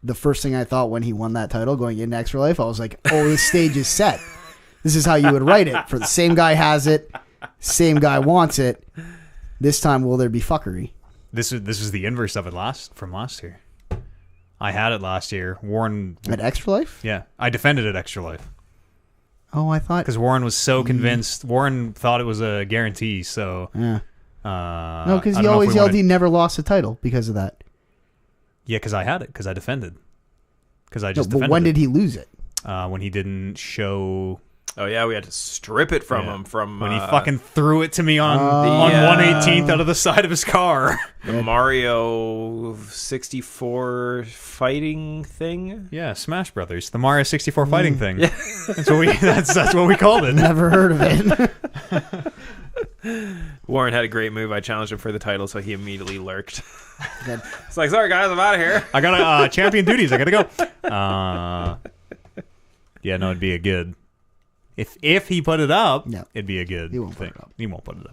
S3: the first thing I thought when he won that title going into Extra Life, I was like, oh, this stage is set. This is how you would write it. For the same guy has it, same guy wants it. This time, will there be fuckery?
S1: This is the inverse of it from last year. I had it last year. Warren...
S3: At Extra Life?
S1: Yeah. I defended it Extra Life.
S3: Oh, I thought...
S1: Because Warren was so convinced. Warren thought it was a guarantee, so...
S3: Yeah. No, because
S1: I
S3: he
S1: don't know if
S3: always
S1: we
S3: yelled
S1: wanted-
S3: he never lost a title because of that.
S1: Yeah, because I had it. Because I defended. Because I
S3: No,
S1: just
S3: but
S1: defended
S3: when
S1: it.
S3: did he lose it?
S1: When he didn't show...
S2: Oh, yeah, we had to strip it from
S1: Yeah.
S2: him from
S1: When he fucking threw it to me on
S2: the,
S1: 1/18th out of the side of his car.
S2: the Mario 64 fighting thing.
S1: Yeah, Smash Brothers. The Mario 64 fighting thing. Yeah. That's what we called it.
S3: Never heard of it.
S2: Warren had a great move. I challenged him for the title, so he immediately lurked.
S3: Good.
S2: It's like, sorry, guys, I'm out of here.
S1: I got champion duties. I gotta go. Yeah, no, it'd be a good. If he put it up,
S3: No.
S1: it'd be a good
S3: He won't
S1: thing.
S3: put it up.
S1: He won't put it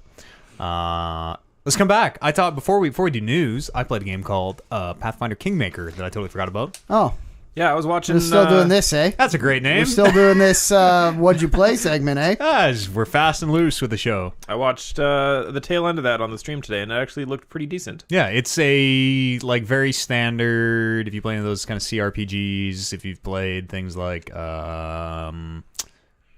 S1: up. Let's come back. I thought before we do news, I played a game called Pathfinder Kingmaker that I totally forgot about.
S3: Oh,
S2: Yeah, I was watching.
S3: we're still doing this, eh?
S1: That's a great name.
S3: We're still doing this What'd You Play segment, eh?
S1: We're fast and loose with the show.
S2: I watched the tail end of that on the stream today, and it actually looked pretty decent.
S1: Yeah, it's a very standard. If you play any of those kind of CRPGs, if you've played things like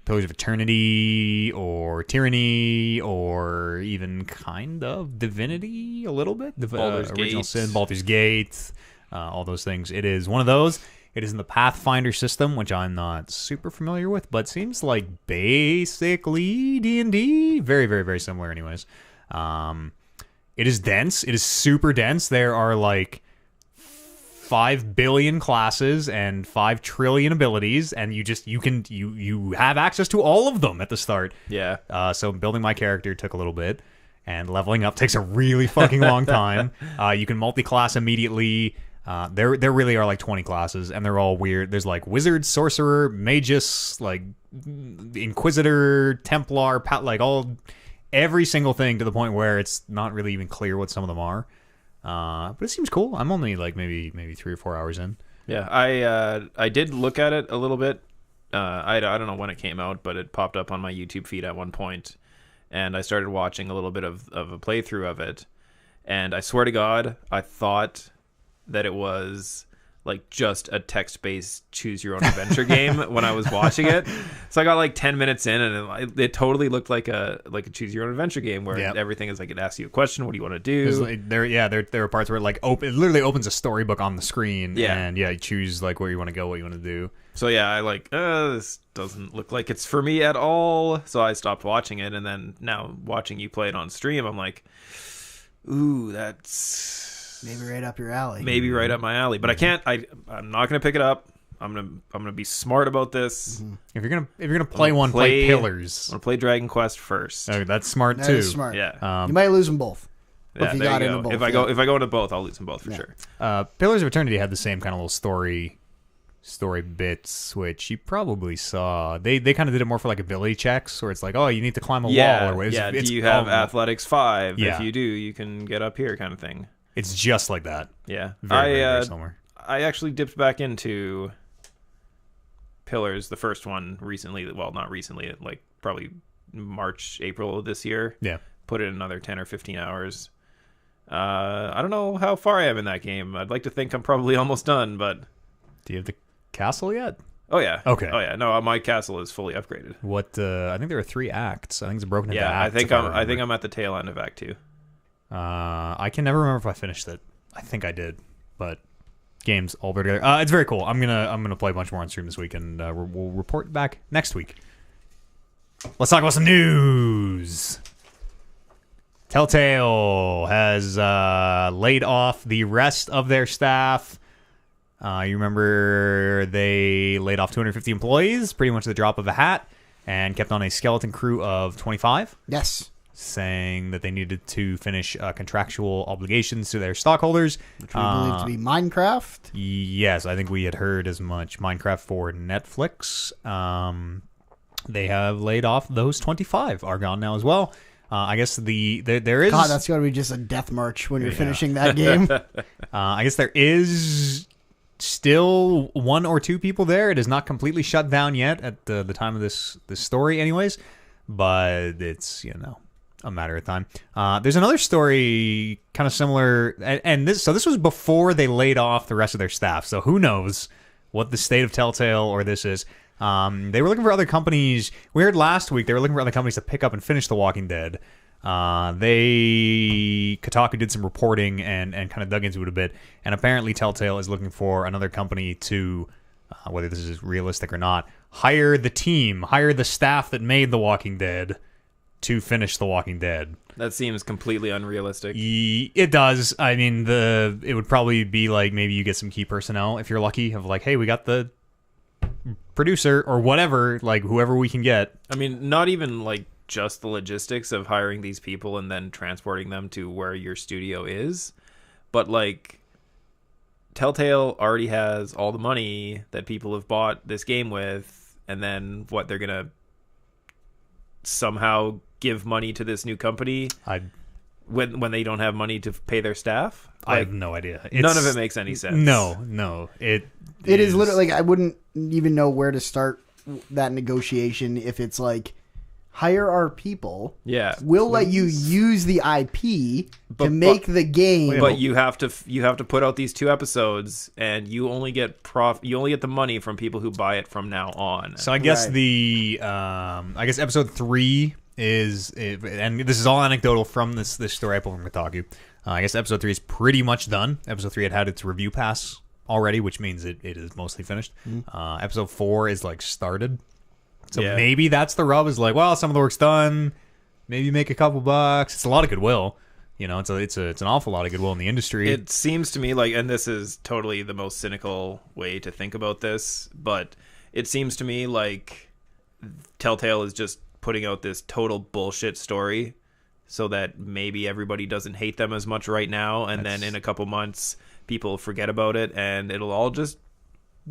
S1: Pillars of Eternity or Tyranny or even kind of Divinity a little bit, the
S2: Baldur's
S1: original
S2: Gate.
S1: Sin, Baldur's Gate, all those things. It is one of those. It is in the Pathfinder system, which I'm not super familiar with, but seems like basically D&D. Very, very, very similar anyways. It is dense. It is super dense. There are like 5 billion classes and 5 trillion abilities, and you have access to all of them at the start.
S2: Yeah.
S1: So building my character took a little bit, and leveling up takes a really fucking long time. You can multi-class immediately. There really are like 20 classes, and they're all weird. There's like wizard, sorcerer, magus, like inquisitor, templar, every single thing, to the point where it's not really even clear what some of them are. But it seems cool. I'm only like maybe 3 or 4 hours in.
S2: Yeah, I did look at it a little bit. I don't know when it came out, but it popped up on my YouTube feed at one point, and I started watching a little bit of a playthrough of it. And I swear to God, I thought that it was like just a text-based choose your own adventure game when I was watching it. So I got like 10 minutes in, and it totally looked like a choose your own adventure game where everything is like it asks you a question, what do you want to do?
S1: Like, there are parts where it it literally opens a storybook on the screen, and you choose like where you want to go, what you want to do.
S2: So yeah, I this doesn't look like it's for me at all. So I stopped watching it, and then now watching you play it on stream, I'm like, ooh, that's
S3: maybe right up your alley.
S2: Maybe right up my alley. But I can't. I'm not gonna pick it up. I'm gonna be smart about this.
S1: Mm-hmm. If you're gonna play Pillars.
S2: I'm gonna play Dragon Quest first.
S1: Oh, that's smart
S3: That
S1: too.
S3: is smart.
S2: Yeah.
S3: You might lose them both.
S2: Yeah,
S3: if you
S2: there
S3: got
S2: you
S3: into
S2: go.
S3: both.
S2: If I go into both, I'll lose them both for sure.
S1: Pillars of Eternity had the same kind of little story bits, which you probably saw. They kind of did it more for like ability checks, where it's like, oh, you need to climb a wall. Or
S2: Do you have Athletics 5?
S1: Yeah.
S2: If you do, you can get up here, kind of thing.
S1: It's just like that.
S2: Yeah.
S1: Very similar.
S2: I actually dipped back into Pillars, the first one, recently. Well, not recently, like probably March, April of this year.
S1: Yeah.
S2: Put in another 10 or 15 hours. I don't know how far I am in that game. I'd like to think I'm probably almost done, but...
S1: Do you have the castle yet?
S2: Oh, yeah.
S1: Okay.
S2: Oh, yeah. No, my castle is fully upgraded.
S1: What? I think there are 3 acts. I think it's broken into acts.
S2: I think I'm at the tail end of Act 2.
S1: I can never remember if I finished it. I think I did, but games all together. It's very cool. I'm gonna play a bunch more on stream this week, and we'll report back next week. Let's talk about some news. Telltale has laid off the rest of their staff. You remember they laid off 250 employees, pretty much the drop of a hat, and kept on a skeleton crew of 25.
S3: Yes.
S1: Saying that they needed to finish contractual obligations to their stockholders.
S3: Which we believe to be Minecraft.
S1: Yes, I think we had heard as much. Minecraft for Netflix. They have laid off those 25. Are gone now as well. I guess there is...
S3: God, that's got to be just a death march when you're finishing that game.
S1: I guess there is still 1 or 2 people there. It is not completely shut down yet at the time of this story anyways. But it's, a matter of time. There's another story kind of similar, and this was before they laid off the rest of their staff. So who knows what the state of Telltale or this is. They were looking for other companies. We heard last week they were looking for other companies to pick up and finish The Walking Dead. Kotaku did some reporting and kind of dug into it a bit, and apparently Telltale is looking for another company to, whether this is realistic or not, hire the staff that made The Walking Dead to finish The Walking Dead.
S2: That seems completely unrealistic.
S1: It does. I mean, it would probably be like maybe you get some key personnel if you're lucky, of like, hey, we got the producer or whatever, like whoever we can get.
S2: I mean, not even like just the logistics of hiring these people and then transporting them to where your studio is, but like Telltale already has all the money that people have bought this game with, and then what, they're gonna somehow give money to this new company when they don't have money to pay their staff?
S1: I have no idea.
S2: None of it makes any sense.
S1: No. It
S3: is literally like, I wouldn't even know where to start that negotiation if it's like, hire our people.
S2: Yeah.
S3: We'll let you use the IP to make the game.
S2: But you have to put out these 2 episodes, and you only get the money from people who buy it from now on.
S1: So I guess episode 3 is, and this is all anecdotal from this story I pulled from Kotaku. I guess episode 3 is pretty much done. Episode 3 had its review pass already, which means it is mostly finished. Episode 4 is like started. So maybe that's the rub, is like, well, some of the work's done. Maybe make a couple bucks. It's a lot of goodwill. It's an awful lot of goodwill in the industry.
S2: It seems to me like, and this is totally the most cynical way to think about this, but it seems to me like Telltale is just putting out this total bullshit story so that maybe everybody doesn't hate them as much right now, and then in a couple months people forget about it and it'll all just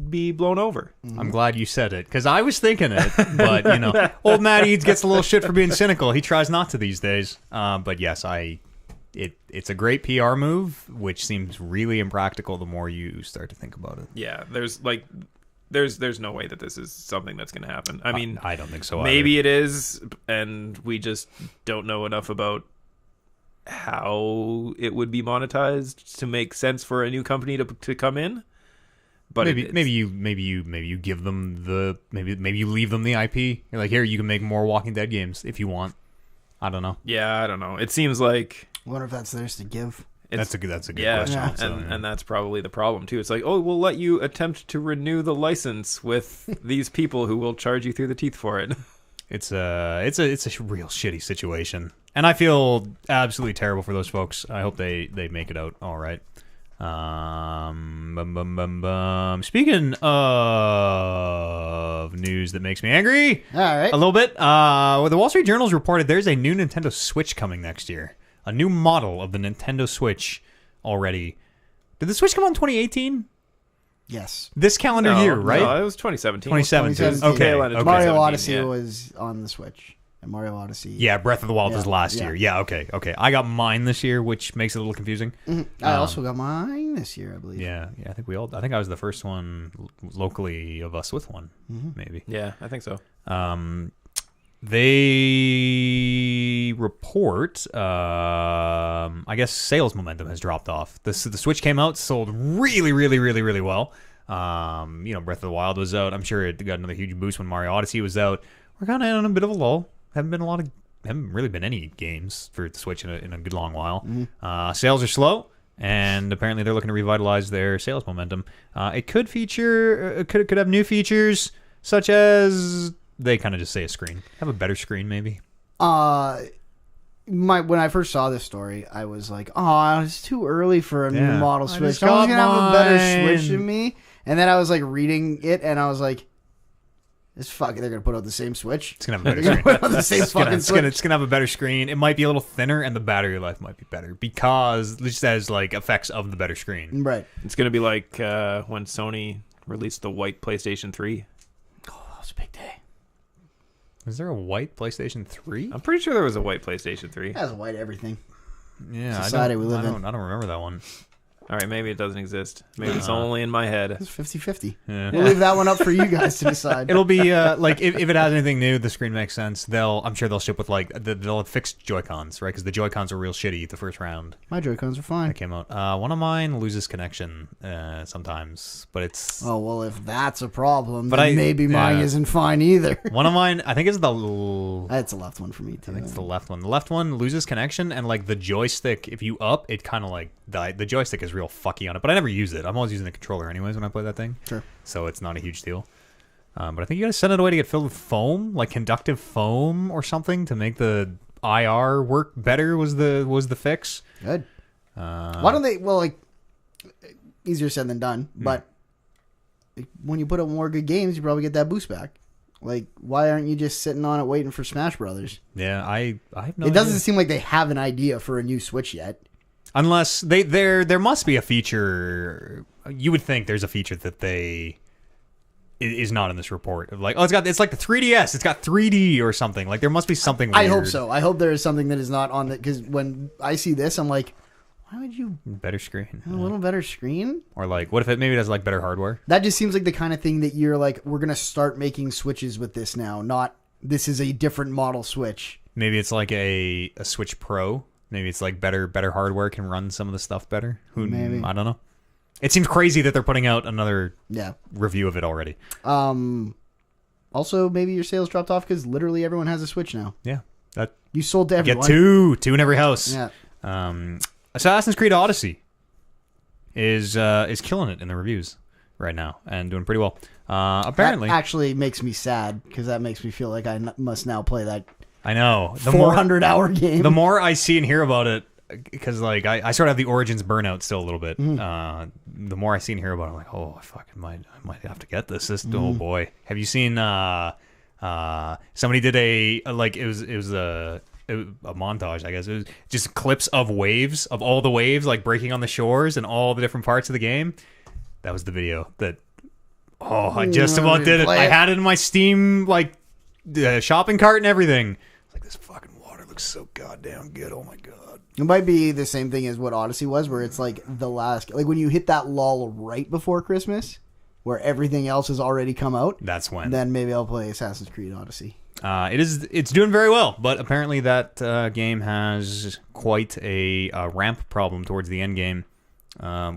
S2: be blown over.
S1: I'm glad you said it, because I was thinking it, but old Matt Eads gets a little shit for being cynical. He tries not to these days. But yes, it's a great PR move, which seems really impractical the more you start to think about it.
S2: Yeah, there's no way that this is something that's going to happen. I mean,
S1: I don't think so
S2: maybe
S1: either.
S2: it is, and we just don't know enough about how it would be monetized to make sense for a new company to come in. But
S1: maybe you give them the maybe you leave them the IP. You're like, here, you can make more Walking Dead games if you want. I don't know.
S2: Yeah, I don't know. It seems like
S3: I wonder if that's theirs to give.
S1: That's a good question.
S3: Yeah.
S1: Also,
S2: and that's probably the problem too. It's like, oh, we'll let you attempt to renew the license with these people who will charge you through the teeth for it.
S1: It's a real shitty situation, and I feel absolutely terrible for those folks. I hope they make it out all right. Speaking of news that makes me angry,
S3: All right.
S1: a little bit. The Wall Street Journal's reported there's a new Nintendo Switch coming next year. A new model of the Nintendo Switch already. Did the Switch come out in 2018?
S3: Yes.
S1: This calendar year, right?
S2: No, it was 2017.
S1: 2017.
S3: 2017.
S1: Okay.
S2: Tail end of
S1: Okay.
S3: Mario
S2: 2017,
S3: Odyssey
S2: yeah.
S3: was on the Switch. And Mario Odyssey.
S1: Yeah, Breath of the Wild was last
S3: yeah.
S1: year. Yeah, okay. I got mine this year, which makes it a little confusing.
S3: I also got mine this year, I believe.
S1: Yeah, I think I think I was the first one locally of us with one, maybe.
S2: Yeah, I think so.
S1: They report, I guess sales momentum has dropped off. The Switch came out, sold really, really, really, really well. Breath of the Wild was out. I'm sure it got another huge boost when Mario Odyssey was out. We're kind of on a bit of a lull. Haven't really been any games for the Switch in a good long while. Sales are slow, and apparently they're looking to revitalize their sales momentum. It could have new features such as they kind of just say a screen. Have a better screen, maybe.
S3: When I first saw this story, I was like, "Oh, it's too early for a new model
S1: I
S3: Switch.
S1: just
S3: Someone's
S1: got
S3: gonna have a better
S1: mine."
S3: Switch than me." And then I was like reading it, and I was like, they're gonna put out the same Switch.
S1: It's gonna have a better
S3: They're
S1: screen.
S3: gonna put out the same fucking Switch.
S1: It's gonna have a better screen. It might be a little thinner, and the battery life might be better because it just has like effects of the better screen.
S3: Right.
S2: It's going to be like when Sony released the white PlayStation 3.
S3: Oh, that was a big day.
S1: Is there a white PlayStation 3?
S2: I'm pretty sure there was a white PlayStation 3.
S3: It has white everything.
S1: Yeah,
S3: Society we live in.
S1: I don't remember that one.
S2: All right, maybe it doesn't exist. Maybe it's only in my head.
S3: It's 50-50.
S1: Yeah.
S3: We'll leave that one up for you guys to decide.
S1: It'll be like if it has anything new, the screen makes sense. I'm sure they'll ship with like they'll have fixed Joy-Cons, right? Because the Joy-Cons were real shitty the first round
S3: My Joy-Cons are fine.
S1: that came out. One of mine loses connection sometimes, but it's
S3: Oh, well, if that's a problem,
S1: But
S3: then maybe mine
S1: yeah.
S3: isn't fine either.
S1: one of mine. I think it's the
S3: That's a left one for me, too.
S1: I think it's the left one. The left one loses connection, and like the joystick, if you up, it kind of like the joystick is real fucky on it. But I never use it. I'm always using the controller anyways when I play that thing.
S3: Sure.
S1: So it's not a huge deal. But I think you got to send it away to get filled with foam, like conductive foam or something, to make the IR work better. Was the fix?
S3: Good. Why don't they? Well, like easier said than done. But when you put up more good games, you probably get that boost back. Like, why aren't you just sitting on it waiting for Smash Brothers?
S1: Yeah, I have no.
S3: It doesn't
S1: idea.
S3: seem like they have an idea for a new Switch yet.
S1: Unless there must be a feature. You would think there's a feature that is not in this report of like, oh, it's like the 3DS, it's got 3D or something. Like there must be something weird.
S3: I hope so. I hope there is something that is not on it, because when I see this, I'm like, why would you
S1: Better screen.
S3: have a little better screen?
S1: Or like, what if it maybe it has like better hardware?
S3: That just seems like the kind of thing that you're like, we're gonna start making Switches with this now. Not this is a different model Switch.
S1: Maybe it's like a Switch Pro. Maybe it's like better hardware can run some of the stuff better.
S3: Maybe.
S1: I don't know. It seems crazy that they're putting out another
S3: Yeah.
S1: review of it already.
S3: Also, maybe your sales dropped off because literally everyone has a Switch now.
S1: Yeah, that
S3: You sold to everyone.
S1: get two in every house.
S3: Yeah.
S1: Assassin's Creed Odyssey is killing it in the reviews right now and doing pretty well. Apparently,
S3: That actually makes me sad because that makes me feel like I must now play that
S1: I know
S3: 400-hour game.
S1: The more I see and hear about it, because like I sort of have the Origins burnout still a little bit. The more I see and hear about it, I'm like, oh, I might have to get this. Oh boy, have you seen? Somebody did a montage, I guess. It was just clips of waves, of all the waves like breaking on the shores and all the different parts of the game. That was the video that. Oh, I just about did it. I had it in my Steam shopping cart and everything. Like, this fucking water looks so goddamn good. Oh my god.
S3: It might be the same thing as what Odyssey was, where it's like the last, like when you hit that lull right before Christmas, where everything else has already come out.
S1: That's when.
S3: Then maybe I'll play Assassin's Creed Odyssey.
S1: It's doing very well, but apparently that game has quite a ramp problem towards the end game,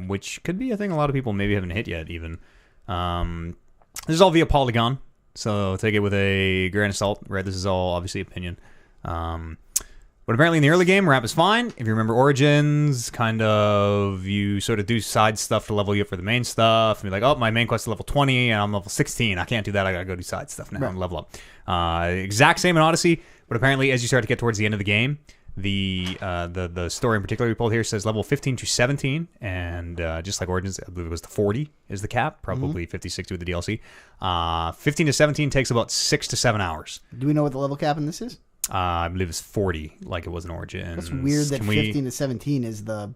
S1: which could be a thing a lot of people maybe haven't hit yet even. This is all via Polygon, so take it with a grain of salt, right? This is all obviously opinion. But apparently in the early game, ramp is fine. If you remember Origins, kind of, you sort of do side stuff to level you up for the main stuff. And be like, oh, my main quest is level 20, and I'm level 16. I can't do that. I gotta go do side stuff now and level up. Exact same in Odyssey, but apparently as you start to get towards the end of the game, the story in particular we pulled here says level 15 to 17, and just like Origins, I believe it was the 40 is the cap, probably 50, 60 with the DLC. 15 to 17 takes about 6 to 7 hours.
S3: Do we know what the level cap in this is?
S1: I believe it's 40, like it was in Origins.
S3: That's weird that 15 to 17 is the...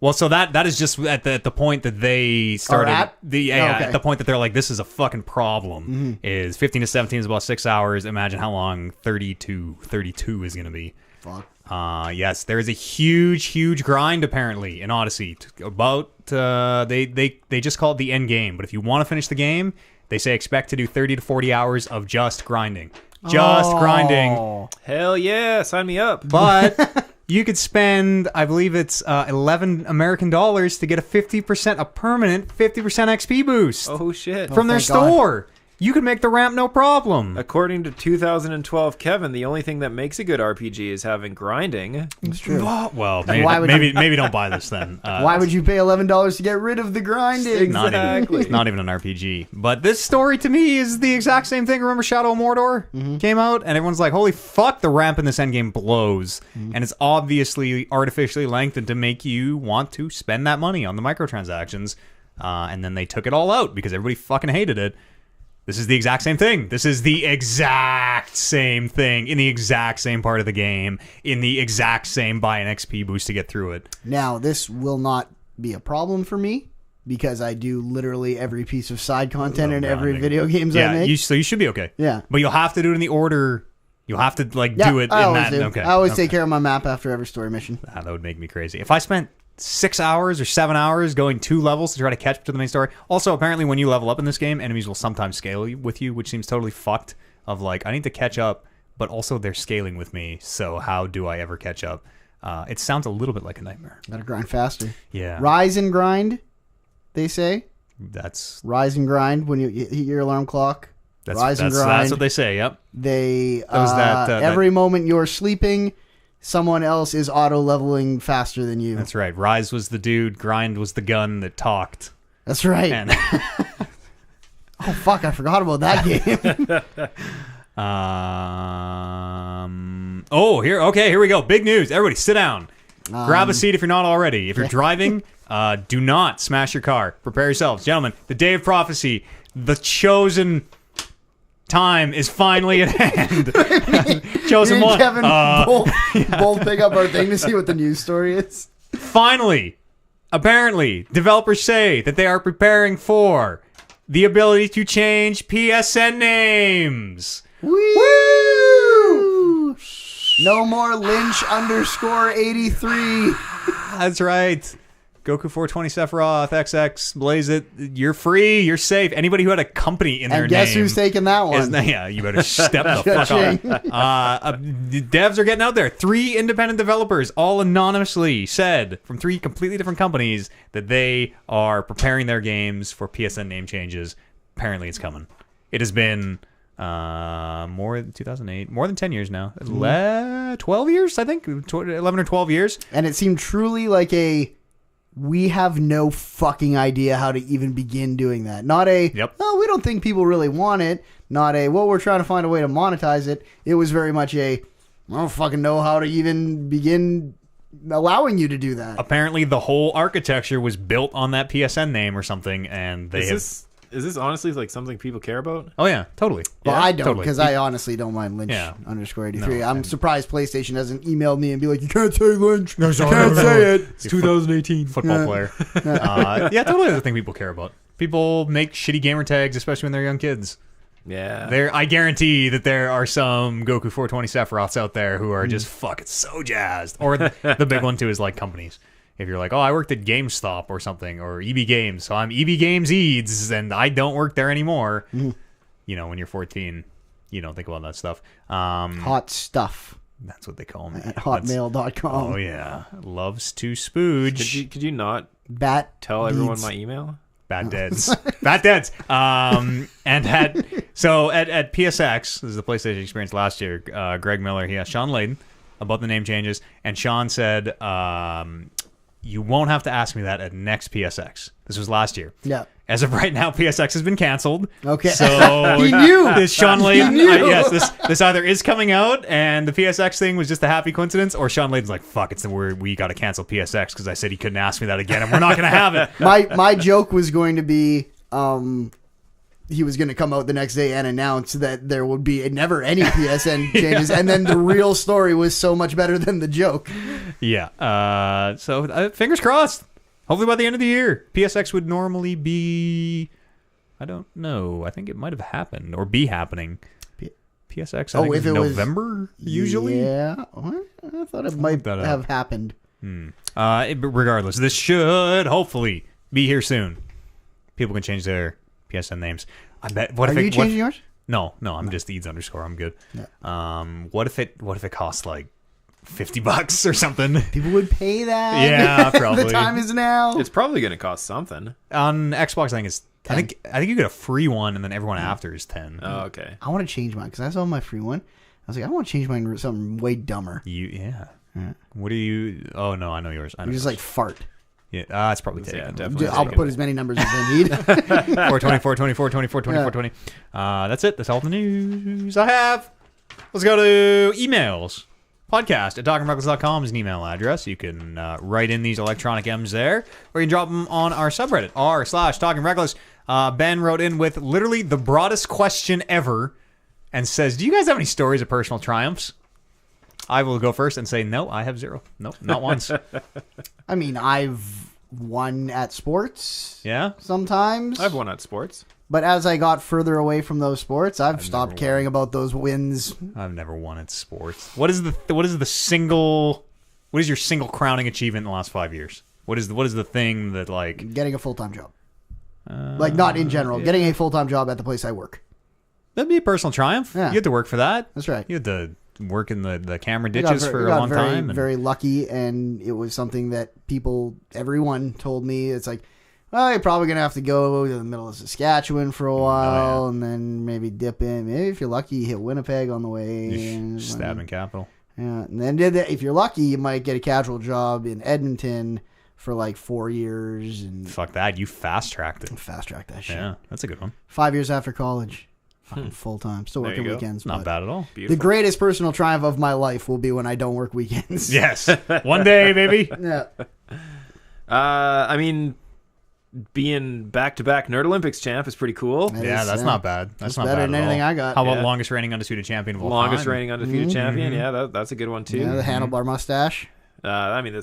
S1: Well, so that is just at the point that they started...
S3: at
S1: the point that they're like, this is a fucking problem, is 15 to 17 is about 6 hours. Imagine how long 30 to 32 is going to be.
S3: Fuck.
S1: Yes, there is a huge grind, apparently, in Odyssey. About, they just call it the end game. But if you want to finish the game, they say expect to do 30 to 40 hours of just grinding. Just grinding.
S2: Hell yeah, sign me up.
S1: But you could spend, I believe it's 11 American dollars to get a permanent 50% XP boost.
S2: Oh shit.
S1: From their
S3: thank God.
S1: store. You could make the ramp no problem.
S2: According to 2012 Kevin, the only thing that makes a good RPG is having grinding.
S3: It's true.
S1: Well,
S3: why would
S1: maybe don't buy this then.
S3: Why would you pay $11 to get rid of the grinding?
S1: It's not even an RPG. But this story to me is the exact same thing. Remember Shadow of Mordor came out, and everyone's like, holy fuck, the ramp in this endgame blows. And it's obviously artificially lengthened to make you want to spend that money on the microtransactions. And then they took it all out because everybody fucking hated it. This is the exact same thing. This is the exact same thing in the exact same part of the game, in the exact same buy an XP boost to get through it.
S3: Now, this will not be a problem for me because I do literally every piece of side content in every video games I make.
S1: So you should be okay.
S3: Yeah.
S1: But you'll have to do it in the order. You'll have to do it in that. Okay.
S3: I always take care of my map after every story mission.
S1: That would make me crazy. If I spent 6 hours or 7 hours going 2 levels to try to catch up to the main story. Also, apparently, when you level up in this game, enemies will sometimes scale with you, which seems totally fucked. Of like, I need to catch up, but also they're scaling with me. So how do I ever catch up? It sounds a little bit like a nightmare.
S3: Gotta grind faster.
S1: Yeah.
S3: Rise and grind, they say.
S1: That's
S3: Rise and grind when you hit your alarm clock. Rise and grind.
S1: That's what they say. Yep.
S3: They every moment you're sleeping, someone else is auto-leveling faster than you.
S1: That's right. Rise was the dude. Grind was the gun that talked.
S3: That's right.
S1: And
S3: oh, fuck. I forgot about that game.
S1: Here we go. Big news. Everybody sit down. Grab a seat if you're not already. If you're driving, do not smash your car. Prepare yourselves. Gentlemen, the day of prophecy, the chosen time is finally at hand. Chosen one.
S3: Kevin both pick up our thing to see what the news story is.
S1: Finally, apparently, developers say that they are preparing for the ability to change PSN names.
S3: Woo! No more Lynch _83.
S1: That's right. Goku 420 Sephiroth XX Blaze it. You're free. You're safe. Anybody who had a company in their
S3: and guess
S1: name
S3: who's taking that one?
S1: You better step the fuck up. Devs are getting out there. 3 independent developers, all anonymously, said from 3 completely different companies that they are preparing their games for PSN name changes. Apparently, it's coming. It has been more than 2008, more than 10 years now. 12 years, I think, 11 or 12 years.
S3: And it seemed truly like we have no fucking idea how to even begin doing that. Not we don't think people really want it. Not we're trying to find a way to monetize it. It was very much I don't fucking know how to even begin allowing you to do that.
S1: Apparently, the whole architecture was built on that PSN name or something, and they
S2: Is this honestly like something people care about?
S1: Oh yeah, totally.
S3: Well,
S1: yeah,
S3: I don't,
S1: totally.
S3: because I honestly don't mind Lynch _83.
S1: No,
S3: I'm surprised PlayStation hasn't emailed me and be like, you can't say Lynch. You can't say it.
S1: It's 2018. Football player. Totally the thing people care about. People make shitty gamer tags, especially when they're young kids.
S2: Yeah.
S1: I guarantee that there are some Goku 420 Sephiroths out there who are just fucking so jazzed. Or the big one too is like companies. If you're like, oh, I worked at GameStop or something, or EB Games, so I'm EB Games Eads, and I don't work there anymore. You know, when you're 14, you don't think about that stuff.
S3: Hot stuff.
S1: That's what they call me.
S3: At hotmail.com.
S1: Oh, yeah. Loves to spooge.
S2: Could you not
S3: Bat
S2: tell everyone
S3: beats.
S2: my email?
S1: Bad Deads. Bad Deads. And at PSX, this is the PlayStation experience last year, Greg Miller, he asked Sean Layden about the name changes, and Sean said, you won't have to ask me that at next PSX. This was last year.
S3: Yeah.
S1: As of right now, PSX has been canceled.
S3: Okay.
S1: So
S3: He knew.
S1: This Sean Layden,
S3: He knew.
S1: yes, this either is coming out, and the PSX thing was just a happy coincidence, or Sean Layden's like, fuck, it's the word we got to cancel PSX because I said he couldn't ask me that again, and we're not going to have it.
S3: My joke was going to be, he was going to come out the next day and announce that there would be never any PSN changes, and then the real story was so much better than the joke.
S1: Yeah. So fingers crossed. Hopefully by the end of the year. PSX would normally be, I don't know. I think it might have happened or be happening. PSX, I think
S3: if
S1: is
S3: it was
S1: November, usually?
S3: Yeah. What? I thought it might
S1: that
S3: have happened.
S1: Regardless, this should hopefully be here soon. People can change their PSN names. I bet. What
S3: Are
S1: if
S3: you changing yours?
S1: No, I'm just Eads _ I'm good.
S3: Yeah.
S1: What if it costs like $50 or something?
S3: People would pay that.
S1: Yeah, probably.
S3: The time is now.
S2: It's probably going to cost something.
S1: On Xbox, I think it's. I think you get a free one, and then everyone after is 10.
S2: Oh, okay.
S3: I want to change mine because I saw my free one. I was like, I want to change mine to something way dumber.
S1: Yeah. What do you? Oh no, I know yours. I know
S3: You just
S1: yours.
S3: like fart.
S1: Yeah, it's probably taken.
S2: Yeah, definitely.
S3: I'll
S2: taken.
S3: put as many numbers as I need.
S1: 424, 24, 24, 24, 20. That's it. That's all the news I have. Let's go to emails. Podcast at talkingreckless.com is an email address. You can write in these electronic M's there, or you can drop them on our subreddit, r/talkingreckless. Ben wrote in with literally the broadest question ever and says, do you guys have any stories of personal triumphs? I will go first and say, no, I have zero. Nope, not once.
S3: I mean, I've won at sports.
S1: Yeah?
S3: Sometimes.
S2: I've won at sports.
S3: But as I got further away from those sports, I've stopped caring about those wins.
S1: I've never won at sports. What is your single crowning achievement in the last 5 years? What is the thing that like
S3: Getting a full-time job. Like, not in general. Getting a full-time job at the place I work.
S1: that'd be a personal triumph.
S3: Yeah.
S1: You had to work for that.
S3: That's right.
S1: You had to work in the camera
S3: We
S1: ditches
S3: got
S1: for a long
S3: very,
S1: time. And
S3: very lucky, and it was something that everyone told me. It's like, well, you're probably going to have to go to the middle of Saskatchewan for a while, and then maybe dip in. Maybe if you're lucky, you hit Winnipeg on the way. And,
S1: stabbing capital.
S3: Yeah, and then if you're lucky, you might get a casual job in Edmonton for like 4 years. And
S1: Fuck that. You fast-tracked it.
S3: fast track that shit.
S1: Yeah, that's a good one.
S3: 5 years after college. Full time. Still
S2: There
S3: working
S2: you go.
S3: weekends.
S1: Not
S3: but
S1: bad at all.
S3: The
S2: Beautiful.
S3: greatest personal triumph of my life will be when I don't work weekends.
S1: Yes. One day, baby.
S3: Yeah.
S2: I mean, being back-to-back Nerd Olympics champ is pretty cool.
S3: That
S1: Yeah,
S3: is,
S1: that's not bad. That's not
S3: better
S1: bad
S3: than
S1: at
S3: anything
S1: all.
S3: I got.
S1: How about
S2: Yeah.
S1: longest reigning undisputed champion of all
S2: Longest
S1: time?
S2: reigning undefeated champion. Yeah, that's a good one too.
S3: Yeah, the handlebar mustache.
S2: I mean,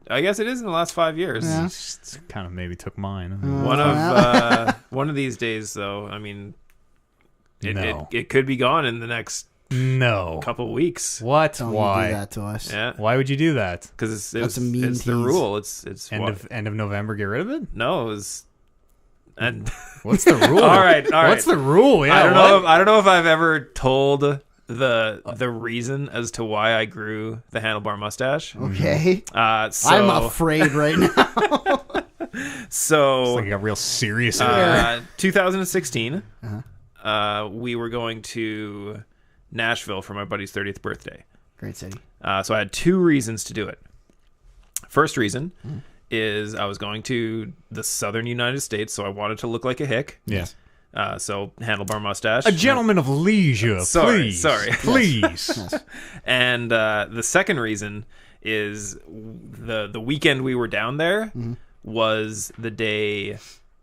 S2: I guess it is in the last 5 years.
S3: Yeah.
S1: It's kind of maybe took mine.
S2: One of these days, though. I mean,
S1: No.
S2: it could be gone in the next
S1: No.
S2: couple weeks.
S1: What?
S3: Don't
S1: Why?
S3: do that to us.
S2: Yeah,
S1: Why would you do that?
S2: because
S3: That's a mean
S2: it's the
S3: tease.
S2: rule. It's
S1: End of November, get rid of it?
S2: no, it was. And
S1: What's the rule?
S2: all right.
S1: What's the rule? Yeah,
S2: I don't
S1: what?
S2: know. I don't know if I've ever told the reason as to why I grew the handlebar mustache.
S3: Okay.
S2: So
S3: I'm afraid right now.
S2: so
S1: It's like it got real serious. in there.
S2: 2016, we were going to Nashville for my buddy's 30th birthday.
S3: Great city.
S2: So I had two reasons to do it. First reason is I was going to the southern United States, so I wanted to look like a hick.
S1: Yeah.
S2: So handlebar mustache.
S1: A gentleman of leisure,
S2: Sorry,
S1: please.
S2: sorry.
S1: Please.
S2: And the second reason is the weekend we were down there was the day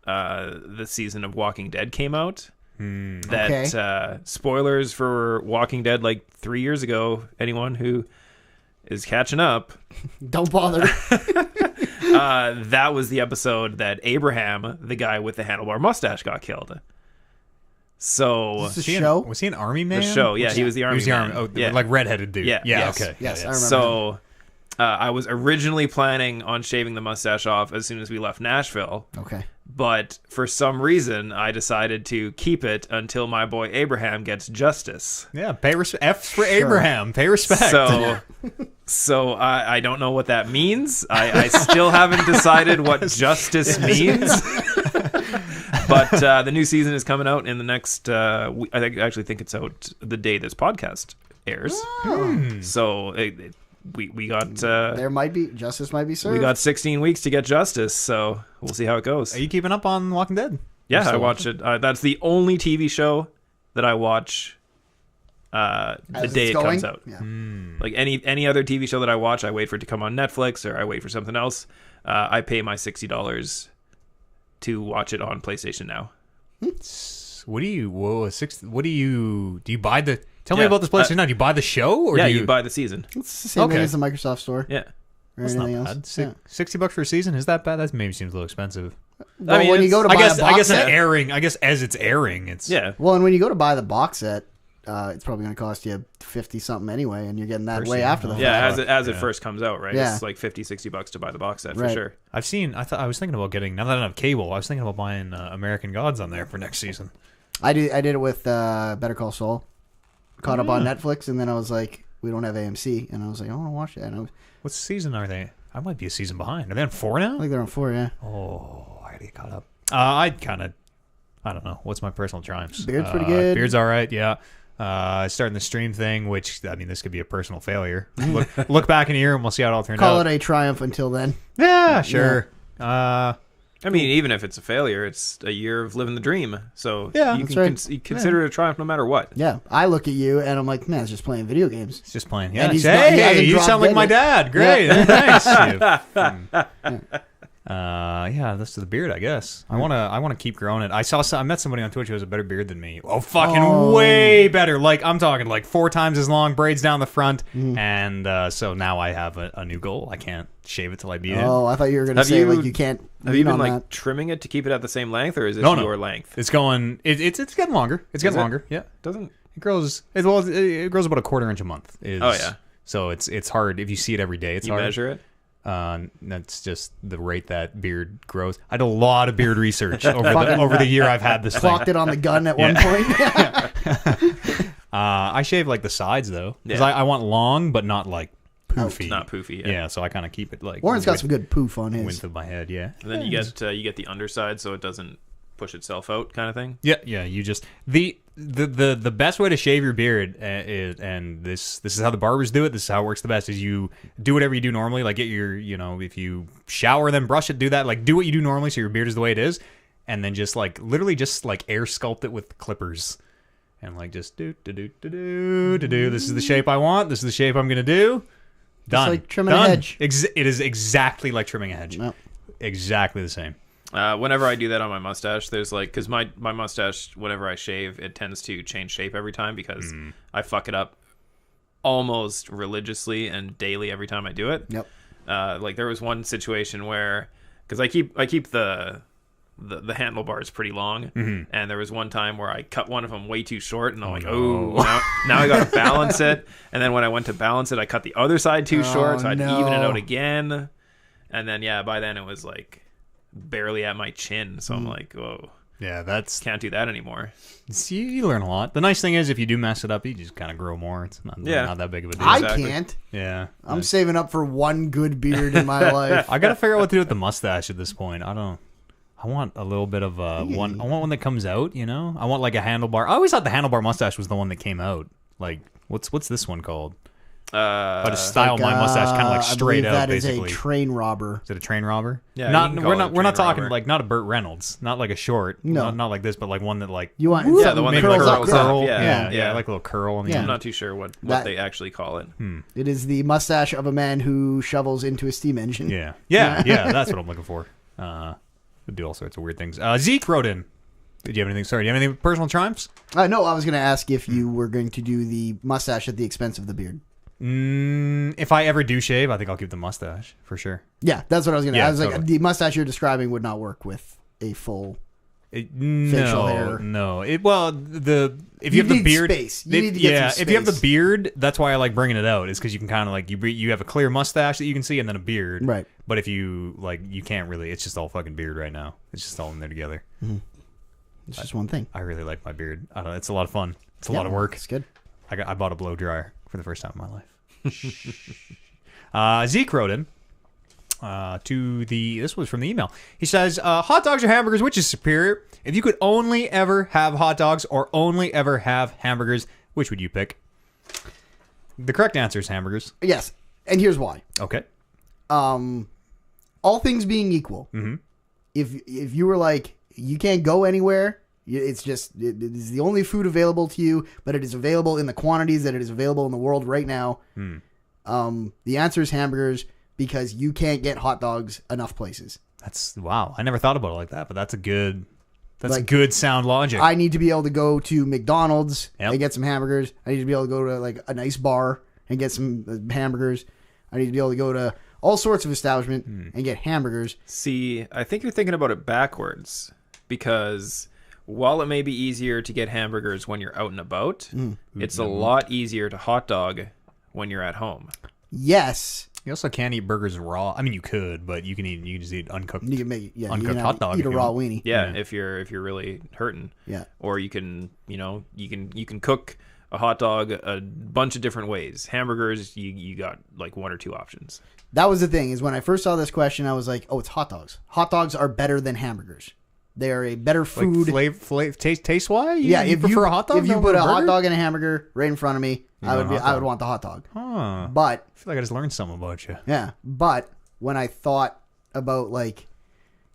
S2: the season of Walking Dead came out. That spoilers for Walking Dead like 3 years ago. Anyone who is catching up,
S3: Don't bother.
S2: that was the episode that Abraham, the guy with the handlebar mustache, got killed. So
S3: Is this
S1: He
S3: a
S1: an-
S3: show?
S1: was he an army man?
S2: the show, yeah, he was the army.
S1: He was the
S2: man.
S1: army. Oh,
S2: yeah.
S1: like redheaded dude.
S2: Yeah,
S1: Yeah.
S2: yes.
S1: Okay.
S3: Yes,
S1: Yeah,
S3: I
S1: yeah.
S3: remember.
S2: So I was originally planning on shaving the mustache off as soon as we left Nashville.
S3: Okay.
S2: But for some reason, I decided to keep it until my boy Abraham gets justice.
S1: Yeah. Pay F's for Abraham. Pay respect.
S2: So I don't know what that means. I still haven't decided what justice means. But the new season is coming out in the next. Actually think it's out the day this podcast airs. So we got.
S3: There might be justice might be served.
S2: We got 16 weeks to get justice, so we'll see how it goes.
S1: Are you keeping up on Walking Dead?
S2: Yeah, I watch it. That's the only TV show that I watch the
S3: As
S2: day
S3: it's
S2: it
S3: going?
S2: comes out.
S3: Yeah.
S2: Like any other TV show that I watch, I wait for it to come on Netflix or I wait for something else. I pay my $60 to watch it on PlayStation Now.
S1: What do you? Whoa, what do you? Do you buy the? Tell me
S2: Yeah,
S1: about this PlayStation Now. Do you buy the show or
S2: Yeah,
S1: do
S2: you buy the season.
S3: It's the same thing
S1: Okay.
S3: as the Microsoft Store.
S2: Yeah.
S3: Or
S1: That's not
S3: anything
S1: bad.
S3: else. Yeah.
S1: $60 for a season, is that bad? That maybe seems a little expensive.
S3: Well,
S2: mean,
S3: when you go to buy
S1: I guess
S3: a box
S1: an
S3: set,
S1: airing. I guess as it's airing, it's
S2: Yeah.
S3: well, and when you go to buy the box set, it's probably going to cost you 50 something anyway, and you're getting that way after the
S2: Yeah,
S3: fact.
S2: as it first comes out, right?
S3: Yeah.
S2: It's like $50-$60 to buy the box set for
S3: Right.
S2: sure.
S1: I've seen. I was thinking about getting. Now that I don't have cable, I was thinking about buying American Gods on there for next season.
S3: I did it with Better Call Saul. Caught up on Netflix, and then I was like, we don't have AMC, and I was like, I want to watch that. And
S1: What season are they? I might be a season behind. Are they on 4 now?
S3: I think they're on 4, yeah.
S1: Oh, I gotta get caught up. I don't know. What's my personal triumphs?
S3: Beard's pretty good.
S1: Beard's all right. Yeah. Starting the stream thing, which I mean, this could be a personal failure. Look back in a year and we'll see how it all turned
S3: Call
S1: out.
S3: it a triumph until then.
S1: Yeah, sure.
S2: I mean, even if it's a failure, it's a year of living the dream. So
S1: Yeah,
S2: you
S3: that's
S2: can
S3: right.
S2: you consider it a triumph no matter what.
S3: Yeah, I look at you, and I'm like, man, it's just playing video games.
S1: It's just playing.
S3: And
S1: Yeah.
S3: he's
S1: Hey,
S3: not- he hasn't
S1: you
S3: dropped
S1: sound like
S3: dead
S1: my
S3: yet.
S1: dad. Great.
S3: Yeah.
S1: Nice. Yeah, that's the beard, I guess. I wanna keep growing it. I met somebody on Twitch who has a better beard than me. Oh, fucking way better. Like I'm talking like 4 times as long, braids down the front, and so now I have a new goal. I can't shave it till I beat it.
S3: Oh, I thought you were going to
S2: Have
S3: say,
S2: you-
S3: like, you can't
S2: Have you
S3: lean
S2: been
S3: on
S2: like
S3: that.
S2: trimming it to keep it at the same length, or is it
S1: No.
S2: your length?
S1: It's going. It's getting longer. It's getting
S2: Is it?
S1: longer. Yeah,
S2: Doesn't
S1: it grows. It grows about a quarter inch a month.
S2: Oh, yeah.
S1: So it's hard if you see it every day. It's
S2: you
S1: hard.
S2: measure it?
S1: That's just the rate that beard grows. I did a lot of beard research over the year I've had this thing.
S3: Clocked it on the gun at one point.
S1: I shave like the sides though, because
S2: Yeah.
S1: I want long but not like poofy.
S2: Not poofy.
S1: Yeah, so I kind of keep it like
S3: Warren's got some good poof on his.
S1: width of my head. Yeah,
S2: And then you get the underside so it doesn't push itself out, kind of thing.
S1: yeah. You just the best way to shave your beard is, and this is how the barbers do it. This is how it works the best. Is you do whatever you do normally, like get your if you shower then brush it, do that. Like do what you do normally, so your beard is the way it is, and then just like literally just like air sculpt it with clippers. And like just do. This is the shape I want. This is the shape I'm gonna do. Done.
S3: like trimming a
S1: Done.
S3: hedge.
S1: It is exactly like trimming a hedge.
S3: Yep.
S1: Exactly the same.
S2: Whenever I do that on my mustache, there's like, because my mustache, whenever I shave, it tends to change shape every time because I fuck it up almost religiously and daily every time I do it.
S3: Yep.
S2: Like there was one situation where, because I keep the handlebars pretty long, and there was one time where I cut one of them way too short, and I'm like,
S1: no.
S2: oh, now I gotta balance it. And then when I went to balance it, I cut the other side too short, so I had to even it
S3: no.
S2: out again. And then by then it was like barely at my chin, so I'm like, whoa,
S1: Yeah, that's
S2: can't do that anymore.
S1: you learn a lot. The nice thing is if you do mess it up, you just kind of grow more. It's not that big of a deal.
S3: I
S2: Exactly.
S3: can't.
S1: Yeah.
S3: I'm saving up for one good beard in my life.
S1: I gotta figure out what to do with the mustache at this point. I want a little bit of one. I want one that comes out. I want like a handlebar. I always thought the handlebar mustache was the one that came out. Like what's this one called? I just style my mustache kind of like straight
S3: I believe
S1: out.
S3: that
S1: Basically,
S3: is a train robber.
S1: is it a train robber?
S2: Yeah,
S1: Not
S2: you can
S1: we're
S2: call it
S1: not
S2: a
S1: we're not
S2: train
S1: talking
S2: robber.
S1: like not a Burt Reynolds, not like a short.
S3: No.
S1: not like this, but like one that like
S3: You want
S2: Yeah,
S3: something
S2: the one that
S1: maybe like
S3: curls
S1: a
S3: up
S2: curls
S1: little
S2: up.
S1: curl.
S2: Yeah,
S1: Yeah, like a little curl on the
S3: Yeah.
S2: I'm
S1: end.
S2: not too sure what
S3: That-
S2: they actually call it.
S3: It is the mustache of a man who shovels into a steam engine.
S1: Yeah, that's what I'm looking for. Would do all sorts of weird things. Zeke wrote in. Did you have anything? Sorry, do you have any personal triumphs?
S3: No, I was going to ask if you were going to do the mustache at the expense of the beard.
S1: If I ever do shave, I think I'll keep the mustache for sure.
S3: Yeah, that's what I was going to
S1: Yeah,
S3: I was like,
S1: totally.
S3: the mustache you're describing would not work with a full... Facial
S1: No,
S3: hair.
S1: no. If you
S3: You
S1: have the
S3: need
S1: beard,
S3: space. You need to get some
S1: if you have the
S3: space.
S1: beard, that's why I like bringing it out. Is because you can kind of like you have a clear mustache that you can see, and then a beard.
S3: Right.
S1: But if you you can't really. It's just all fucking beard right now. It's just all in there together.
S3: It's just one thing.
S1: I really like my beard. I don't know. It's a lot of fun. It's a
S3: Yeah,
S1: lot of work.
S3: It's good.
S1: I bought a blow dryer for the first time in my life. Zeke wrote in. This was from the email. He says, hot dogs or hamburgers, which is superior? If you could only ever have hot dogs or only ever have hamburgers, which would you pick? The correct answer is hamburgers.
S3: Yes, and here's why.
S1: Okay.
S3: All things being equal, if you were like, you can't go anywhere, it's just, it is the only food available to you, but it is available in the quantities that it is available in the world right now. The answer is hamburgers, because you can't get hot dogs enough places.
S1: That's, wow. I never thought about it like that, but that's a good
S3: Like,
S1: good sound logic.
S3: I need to be able to go to McDonald's
S1: Yep.
S3: and get some hamburgers. I need to be able to go to like a nice bar and get some hamburgers. I need to be able to go to all sorts of establishment and get hamburgers.
S2: See, I think you're thinking about it backwards, because while it may be easier to get hamburgers when you're out and about, it's a lot easier to hot dog when you're at home.
S3: Yes.
S1: You also can't eat burgers raw. I mean, you could, but you can just eat uncooked.
S3: You can make you
S1: Uncooked
S3: can
S1: hot dog
S3: eat
S1: if
S3: a
S1: you
S3: raw
S1: want.
S3: weenie.
S2: Yeah, if you're really hurting.
S3: Yeah.
S2: Or you can, you can cook a hot dog a bunch of different ways. Hamburgers, you got like one or two options.
S3: That was the thing, is when I first saw this question, I was like, oh, it's hot dogs. Hot dogs are better than hamburgers. They are a better food.
S1: Like flavor, taste wise?
S3: Yeah, if
S1: prefer
S3: you
S1: a hot dog
S3: if you
S1: over
S3: put a hot
S1: burger?
S3: dog and a hamburger right in front of me, I
S1: want a hot
S3: I
S1: dog.
S3: would want the hot dog.
S1: Huh.
S3: But
S1: I feel like I just learned something about you.
S3: yeah, but when I thought about like,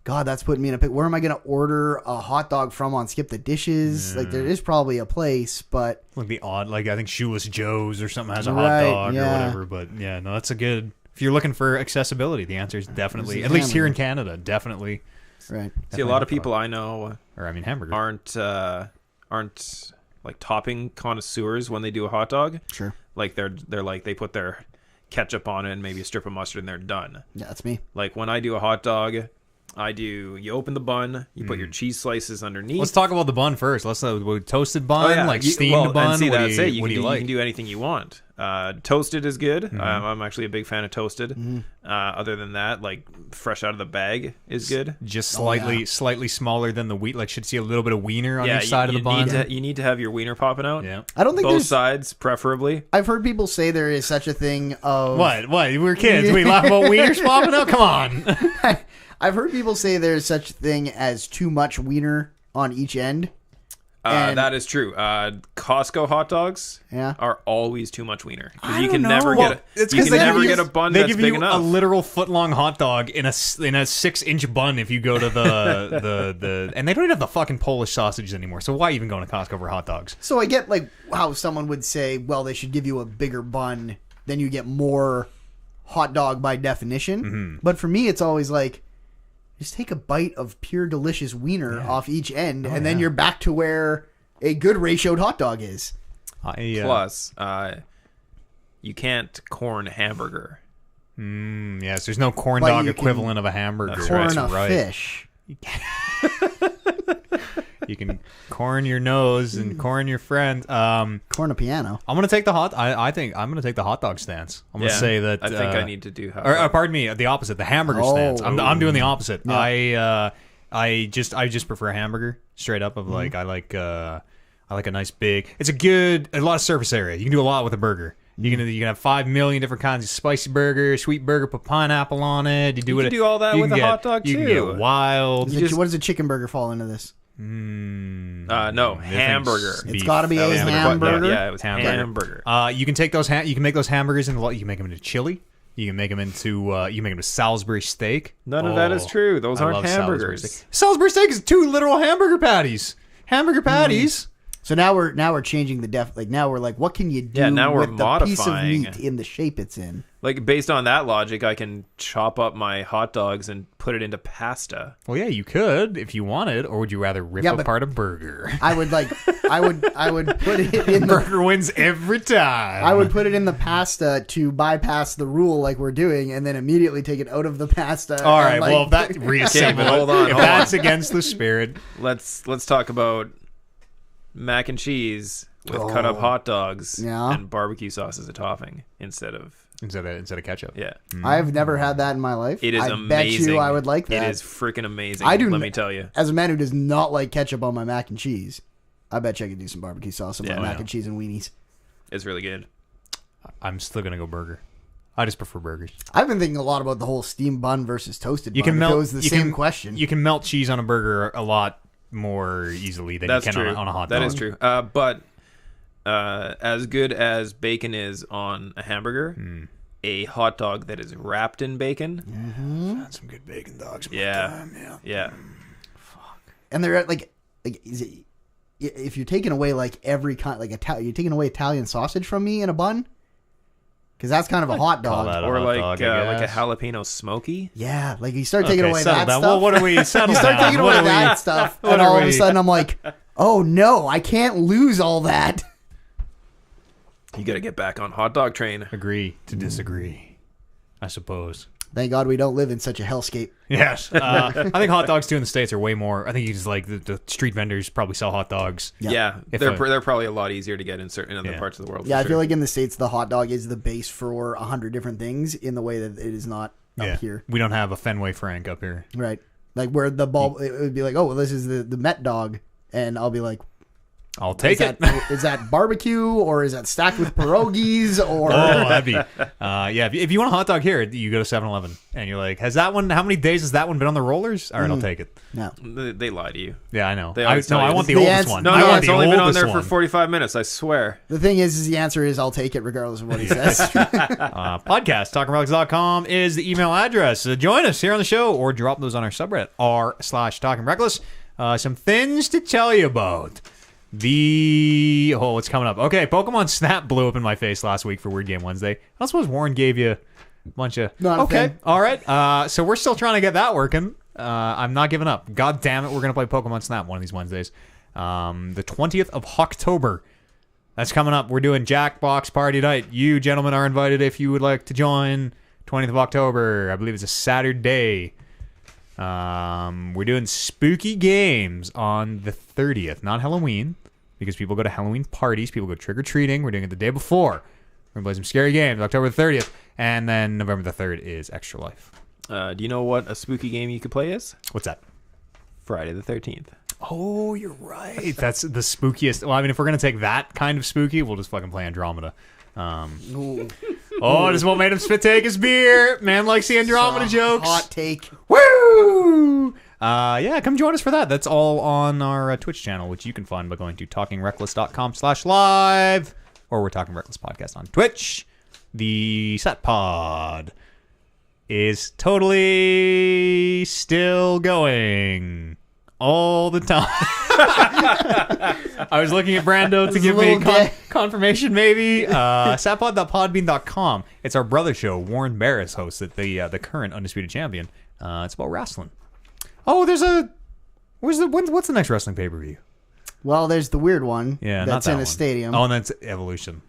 S3: God, that's putting me in a pit. Where am I going to order a hot dog from on Skip the Dishes? Like, there is probably a place, but
S1: Like the odd, like I think Shoeless Joe's or something has a
S3: Right,
S1: hot dog or
S3: yeah.
S1: whatever. But yeah, no, that's a good. If you're looking for accessibility, the answer is definitely,
S3: This
S1: at
S3: is
S1: least here in
S3: hamburger.
S1: Canada, definitely.
S3: right.
S2: See, a lot of people I know
S1: Or I mean, hamburger.
S2: aren't like topping connoisseurs when they do a hot dog.
S3: Sure.
S2: Like they're like, they put their ketchup on it and maybe a strip of mustard and they're done.
S3: Yeah, that's me.
S2: Like when I do a hot dog, you open the bun, you put your cheese slices underneath.
S1: Let's talk about the bun first. Let's toasted bun, like steamed bun.
S2: And see,
S1: what do
S2: that's
S1: you,
S2: it. You
S1: what
S2: can
S1: do you
S2: do,
S1: like?
S2: you can do anything you want. Toasted is good. I'm actually a big fan of toasted. Other than that, like fresh out of the bag is good.
S1: Just slightly smaller than the wheat. Like should see a little bit of wiener on
S2: Yeah,
S1: each side of the bun.
S2: you need to have your wiener popping out.
S1: Yeah.
S3: I don't think
S2: Both
S3: there's.
S2: sides, preferably.
S3: I've heard people say there is such a thing of
S1: What? We're kids. We laugh about wieners popping out. Come on.
S3: I've heard people say there's such a thing as too much wiener on each end. And-
S2: That is true. Costco hot dogs
S3: Yeah.
S2: are always too much wiener. 'Cause
S3: I
S2: you
S3: don't
S2: can never
S3: know.
S2: get
S1: It's
S2: you
S1: 'cause
S2: can
S1: they
S2: never
S1: give
S2: get
S1: you-
S2: a bun
S1: They
S2: that's
S1: give
S2: big
S1: you
S2: enough.
S1: a literal foot long hot dog in a 6-inch bun if you go to the and they don't even have the fucking Polish sausages anymore. So why even go to Costco for hot dogs?
S3: So I get like how someone would say, well, they should give you a bigger bun, then you get more hot dog by definition. But for me, it's always like, just take a bite of pure delicious wiener off each end, and then you're back to where a good ratioed hot dog is.
S2: Plus, you can't corn hamburger.
S1: Yes, there's no corn
S3: But
S1: dog
S3: you can
S1: equivalent of a hamburger.
S2: That's
S3: Corn
S1: That's
S3: a
S1: right.
S3: fish.
S1: You can corn your nose and corn your friends.
S3: Corn a piano.
S1: I'm gonna take the I think I'm gonna take the hot dog stance. I'm gonna say that.
S2: I think I need to do.
S1: Or pardon me, the opposite, the hamburger stance. I'm doing the opposite.
S3: Yeah.
S1: I just prefer hamburger straight up. Of like I like a nice big. It's a lot of surface area. You can do a lot with a burger. You can have 5 million different kinds of spicy burger, sweet burger, put pineapple on it. You
S2: can do all that
S1: you
S2: with
S1: can
S2: a hot dog,
S1: You can
S2: too.
S1: get wild.
S3: What does a chicken burger fall into this?
S2: No, hamburger.
S3: It's got to be
S2: That
S3: a
S2: was the
S3: hamburger.
S2: Yeah, it was hamburger.
S1: You can take those. You can make those hamburgers into. You can make them into chili. You can make them into. You can make them to Salisbury steak.
S2: None of that is true. Those
S1: I
S2: aren't
S1: love Salisbury
S2: hamburgers.
S1: steak. Salisbury steak is 2 literal hamburger patties. Hamburger patties.
S3: So now we're changing the now we're like, what can you do
S2: now we're
S3: with the piece of
S2: modifying.
S3: meat in the shape it's in?
S2: Like based on that logic, I can chop up my hot dogs and put it into pasta.
S1: Well, yeah, you could if you wanted, or would you rather rip
S3: Yeah, but-
S1: apart a burger?
S3: I would put it in the
S1: Burger wins every time.
S3: I would put it in the pasta to bypass the rule like we're doing, and then immediately take it out of the pasta.
S1: All
S3: and,
S1: right,
S3: like,
S1: well, that reassemble.
S2: but hold on,
S1: If
S2: hold
S1: that's against the spirit,
S2: Let's talk about mac and cheese with cut up hot dogs
S3: Yeah.
S2: and barbecue sauce as a topping instead of
S1: instead of ketchup.
S2: yeah.
S3: I've never had that in my life.
S2: It is
S3: I
S2: amazing.
S3: bet you I would like that.
S2: It is freaking amazing.
S3: I do
S2: Let
S3: n-
S2: me tell you.
S3: As a man who does not like ketchup on my mac and cheese, I bet you I could do some barbecue sauce on
S2: Yeah,
S3: my mac
S2: yeah.
S3: and cheese and weenies.
S2: It's really good.
S1: I'm still gonna go burger. I just prefer burgers.
S3: I've been thinking a lot about the whole steamed bun versus toasted
S1: You
S3: bun.
S1: can melt.
S3: It was the same question.
S1: You can melt cheese on a burger a lot more easily than
S2: That's
S1: you can
S2: true.
S1: on a hot dog.
S2: That is true. But as good as bacon is on a hamburger, a hot dog that is wrapped in bacon.
S1: Had some good bacon dogs.
S2: Yeah.
S3: And they're like is it, if you're taking away like every kind, like you're taking away Italian sausage from me in a bun, because that's kind of a hot
S1: call
S3: dog.
S1: that a
S2: Or
S1: hot
S2: like
S1: dog, I
S2: like a
S1: guess.
S2: jalapeno smoky.
S3: Yeah, like you start taking
S1: Okay,
S3: away
S1: settle
S3: that
S1: down.
S3: stuff.
S1: Well, what are we settle
S3: You start
S1: down?
S3: taking
S1: What
S3: away
S1: are we-
S3: that stuff,
S1: what
S3: and
S1: are
S3: all of
S1: we-
S3: a sudden I'm like, oh no, I can't lose all that.
S2: You got to get back on hot dog train.
S1: Agree to disagree, I suppose.
S3: Thank God we don't live in such a hellscape.
S1: Yes, I think hot dogs too in the States are way more. I think you just like the street vendors probably sell hot dogs.
S2: Yeah,
S1: If
S2: they're probably a lot easier to get in certain other
S1: Yeah.
S2: parts of the world.
S3: Yeah,
S2: for
S3: I
S2: sure.
S3: feel like in the States the hot dog is the base for 100 different things in the way that it is not up here.
S1: We don't have a Fenway Frank up here.
S3: Right. Like where the bulb, it would be like, oh, well, this is the Met dog. And I'll be like,
S1: I'll take it.
S3: is that barbecue or is that stacked with pierogies or?
S1: Oh, that'd be yeah. If you want a hot dog here, you go to 7-Eleven and you're like, has that one? How many days has that one been on the rollers? All right, I'll take it.
S3: No.
S2: They lie to you.
S1: Yeah, I know.
S2: They always tell
S1: I
S2: you
S1: want the
S3: the
S1: oldest
S3: answer-
S1: one.
S2: No,
S1: I want
S2: it's
S1: the
S2: only been on
S1: oldest
S2: there for
S1: one.
S2: 45 minutes. I swear.
S3: The thing is the answer is I'll take it regardless of what he says.
S1: Podcast, talkingrelics.com is the email address. Join us here on the show or drop those on our subreddit, r/talkingreckless. Some things to tell you about. What's coming up? Okay, Pokemon Snap blew up in my face last week for Weird Game Wednesday. I don't suppose Warren gave you a bunch of...
S3: Not a
S1: okay,
S3: thing.
S1: all right. So we're still trying to get that working. I'm not giving up. God damn it, we're going to play Pokemon Snap one of these Wednesdays. The 20th of October. That's coming up. We're doing Jackbox Party Night. You gentlemen are invited if you would like to join. 20th of October. I believe it's a Saturday. We're doing spooky games on the 30th, not Halloween, because people go to Halloween parties, people go trick-or-treating. We're doing it the day before. We're going to play some scary games, October the 30th, and then November the 3rd is Extra Life.
S2: Do you know what a spooky game you could play is?
S1: What's that?
S2: Friday the 13th.
S1: Oh, you're right. That's the spookiest. Well, I mean, if we're going to take that kind of spooky, we'll just fucking play Andromeda.
S3: Ooh.
S1: Oh, this is what made him spit take his beer. Man likes the Andromeda jokes.
S3: Hot take.
S1: Woo! Yeah, come join us for that. That's all on our Twitch channel, which you can find by going to talkingreckless.com/live, or we're Talking Reckless Podcast on Twitch. The set pod is totally still going all the time. I was looking at Brando to give me confirmation, maybe. Satpod.podbean.com. It's our brother show. Warren Barris hosts it, the current undisputed champion. It's about wrestling. Oh, what's the next wrestling pay-per-view?
S3: Well, there's the weird one.
S1: Yeah,
S3: that's
S1: not that
S3: in a
S1: one.
S3: stadium.
S1: Oh, and that's Evolution.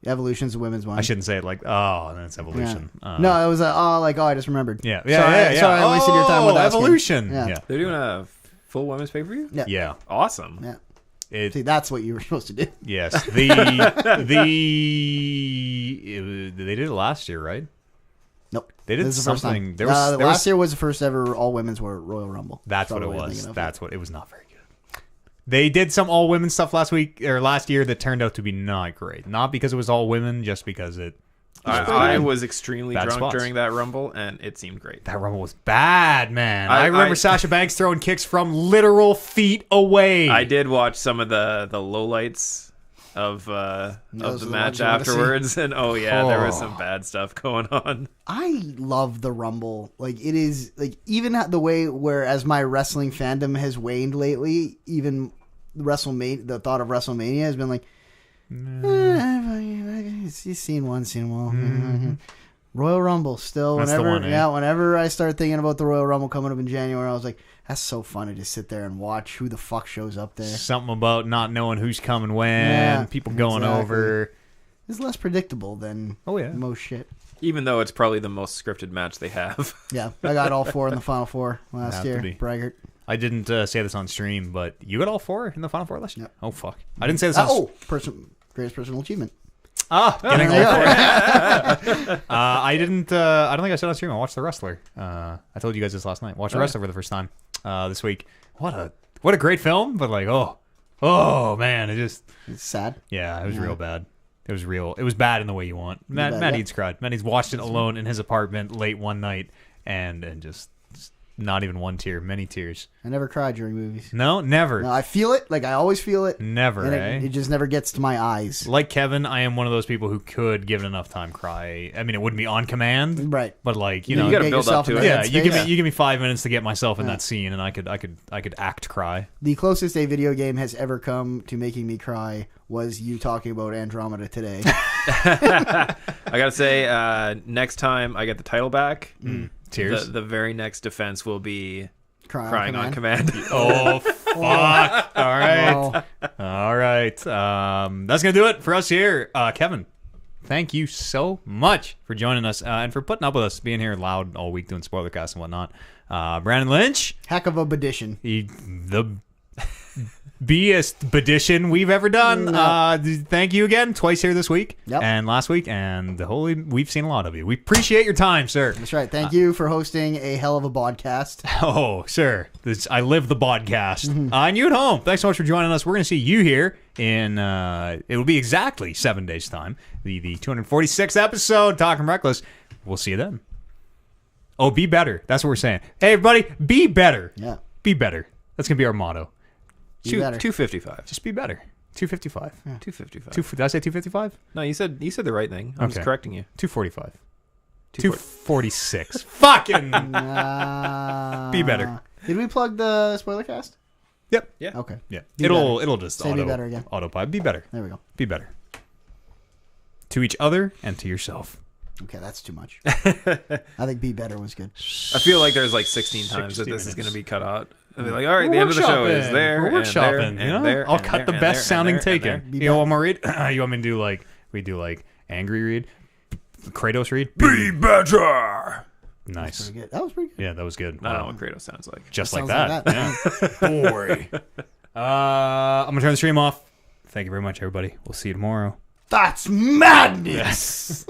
S3: Evolution's the women's one.
S1: I shouldn't say it like, oh, and then it's
S3: Yeah.
S1: Evolution.
S3: No, it was I just remembered.
S1: Yeah.
S3: Sorry, I wasted your time with asking.
S1: Evolution.
S3: Yeah.
S1: Yeah.
S2: They're doing a full women's pay-per-view?
S3: Yeah.
S1: Yeah.
S2: Awesome.
S3: Yeah.
S1: It,
S3: See, that's what you were supposed to do.
S1: yes. They did it last year, right?
S3: Nope.
S1: They did
S3: This is the first
S1: something.
S3: time.
S1: There was, there
S3: last
S1: was
S3: year was the first ever all women's Royal Rumble.
S1: That's what it
S3: Probably
S1: was.
S3: thinking of.
S1: That's what it was. Not very good. They did some all women stuff last year that turned out to be not great. Not because it was all women, just because it.
S2: I was extremely
S1: Bad
S2: drunk
S1: spots.
S2: during that Rumble, and it seemed great.
S1: That Rumble was bad, man. I remember
S2: I-
S1: Sasha Banks throwing kicks from literal feet away.
S2: I did watch some of the lowlights of the
S3: Those are the
S2: match
S3: ones you wanna see.
S2: afterwards, and there was
S1: Oh.
S2: some bad stuff going on.
S3: I love the Rumble. Like, it is, like, even the way where, as my wrestling fandom has waned lately, even the thought of WrestleMania has been like, you've seen one, seen well. Royal Rumble still.
S1: That's the
S3: Whenever,
S1: one, eh?
S3: whenever I start thinking about the Royal Rumble coming up in January, I was like, that's so funny to sit there and watch who the fuck shows up there.
S1: Something about not knowing who's coming when,
S3: Yeah,
S1: people going
S3: exactly.
S1: over.
S3: It's less predictable than most shit.
S2: Even though it's probably the most scripted match they have.
S3: Yeah, I got all 4 in the Final 4 last
S1: Have to
S3: year.
S1: be.
S3: Braggart.
S1: I didn't say this on stream, but you got all 4 in the Final 4 last year?
S3: Yep.
S1: Oh, fuck. I didn't say this on
S3: Greatest personal achievement.
S1: getting
S3: There
S1: all
S3: you
S1: 4. I didn't, I don't think I said on stream. I watched The Wrestler. I told you guys this last night. Watched The Wrestler for the first time this week. What a great film, but like, oh man, it just,
S3: It's sad.
S1: yeah, it was real bad. It was real. It was bad in the way you want. Matt Eads cried. Matt Eads watched it alone in his apartment late one night and just not even one tear, many tears.
S3: I never cried during movies.
S1: No, never.
S3: No, I feel it. Like, I always feel it.
S1: Never,
S3: and it just never gets to my eyes.
S1: Like Kevin, I am one of those people who could, given enough time, cry. I mean, it wouldn't be on command,
S3: Right.
S1: but like
S2: You gotta build up to it.
S1: Yeah, you give me 5 minutes to get myself in that scene, and I could act cry.
S3: The closest a video game has ever come to making me cry was you talking about Andromeda today.
S2: I gotta say, next time I get the title back,
S1: Tears.
S2: The very next defense will be
S3: Crying
S2: on command.
S1: Oh fuck! All right,
S3: Oh.
S1: all right. That's gonna do it for us here. Kevin, thank you so much for joining us and for putting up with us, being here loud all week doing Spoilercast and whatnot. Brandon Lynch,
S3: Heck of a edition.
S1: the biggest edition we've ever done. Thank you again, twice here this week and last week, and we've seen a lot of you. We appreciate your time, sir.
S3: That's right. Thank you for hosting a hell of a podcast.
S1: Oh, sir. I live the podcast. And you at home, thanks so much for joining us. We're going to see you here in, it will be exactly 7 days' time. The 246th episode, Talking Reckless. We'll see you then. Oh, be better. That's what we're saying. Hey, everybody, be better.
S3: Yeah.
S1: Be better. That's going to be our motto.
S3: Be better.
S2: 255.
S1: Just be better. 255.
S2: 255.
S1: Did I say 255?
S2: No, you said the right thing. I'm just
S1: Okay.
S2: correcting you.
S1: 245.
S2: 240.
S1: 246. Fucking. Be better.
S3: Did we plug the spoiler cast?
S1: Yep.
S2: Yeah.
S3: Okay.
S1: Yeah.
S3: Be
S1: It'll just
S3: Say be better again.
S1: autopilot. Be better.
S3: There we go.
S1: Be better. To each other and to yourself.
S3: Okay, that's too much. I think be better was good.
S2: I feel like there's like 16 times that
S1: 60
S2: this is
S1: minutes.
S2: going to be cut out. They'll be like, all right, the
S1: We're
S2: end of the show is
S1: workshopping.
S2: there.
S1: We're
S2: and there,
S1: workshopping.
S2: and
S1: You know?
S2: there,
S1: I'll
S2: and
S1: cut
S2: there,
S1: the
S2: and
S1: best
S2: there, and
S1: sounding
S2: there, and
S1: taken.
S3: Be
S1: You know what
S3: better.
S1: I'm gonna read? You want me to do like we do like angry read, Kratos read?
S2: Be better.
S1: Nice.
S3: Pretty good. That was pretty good.
S1: Yeah, that was good.
S2: I don't know what Kratos sounds like.
S1: Just like
S3: Sounds
S1: that. Yeah. Boy. I'm gonna turn the stream off. Thank you very much, everybody. We'll see you tomorrow.
S3: That's madness.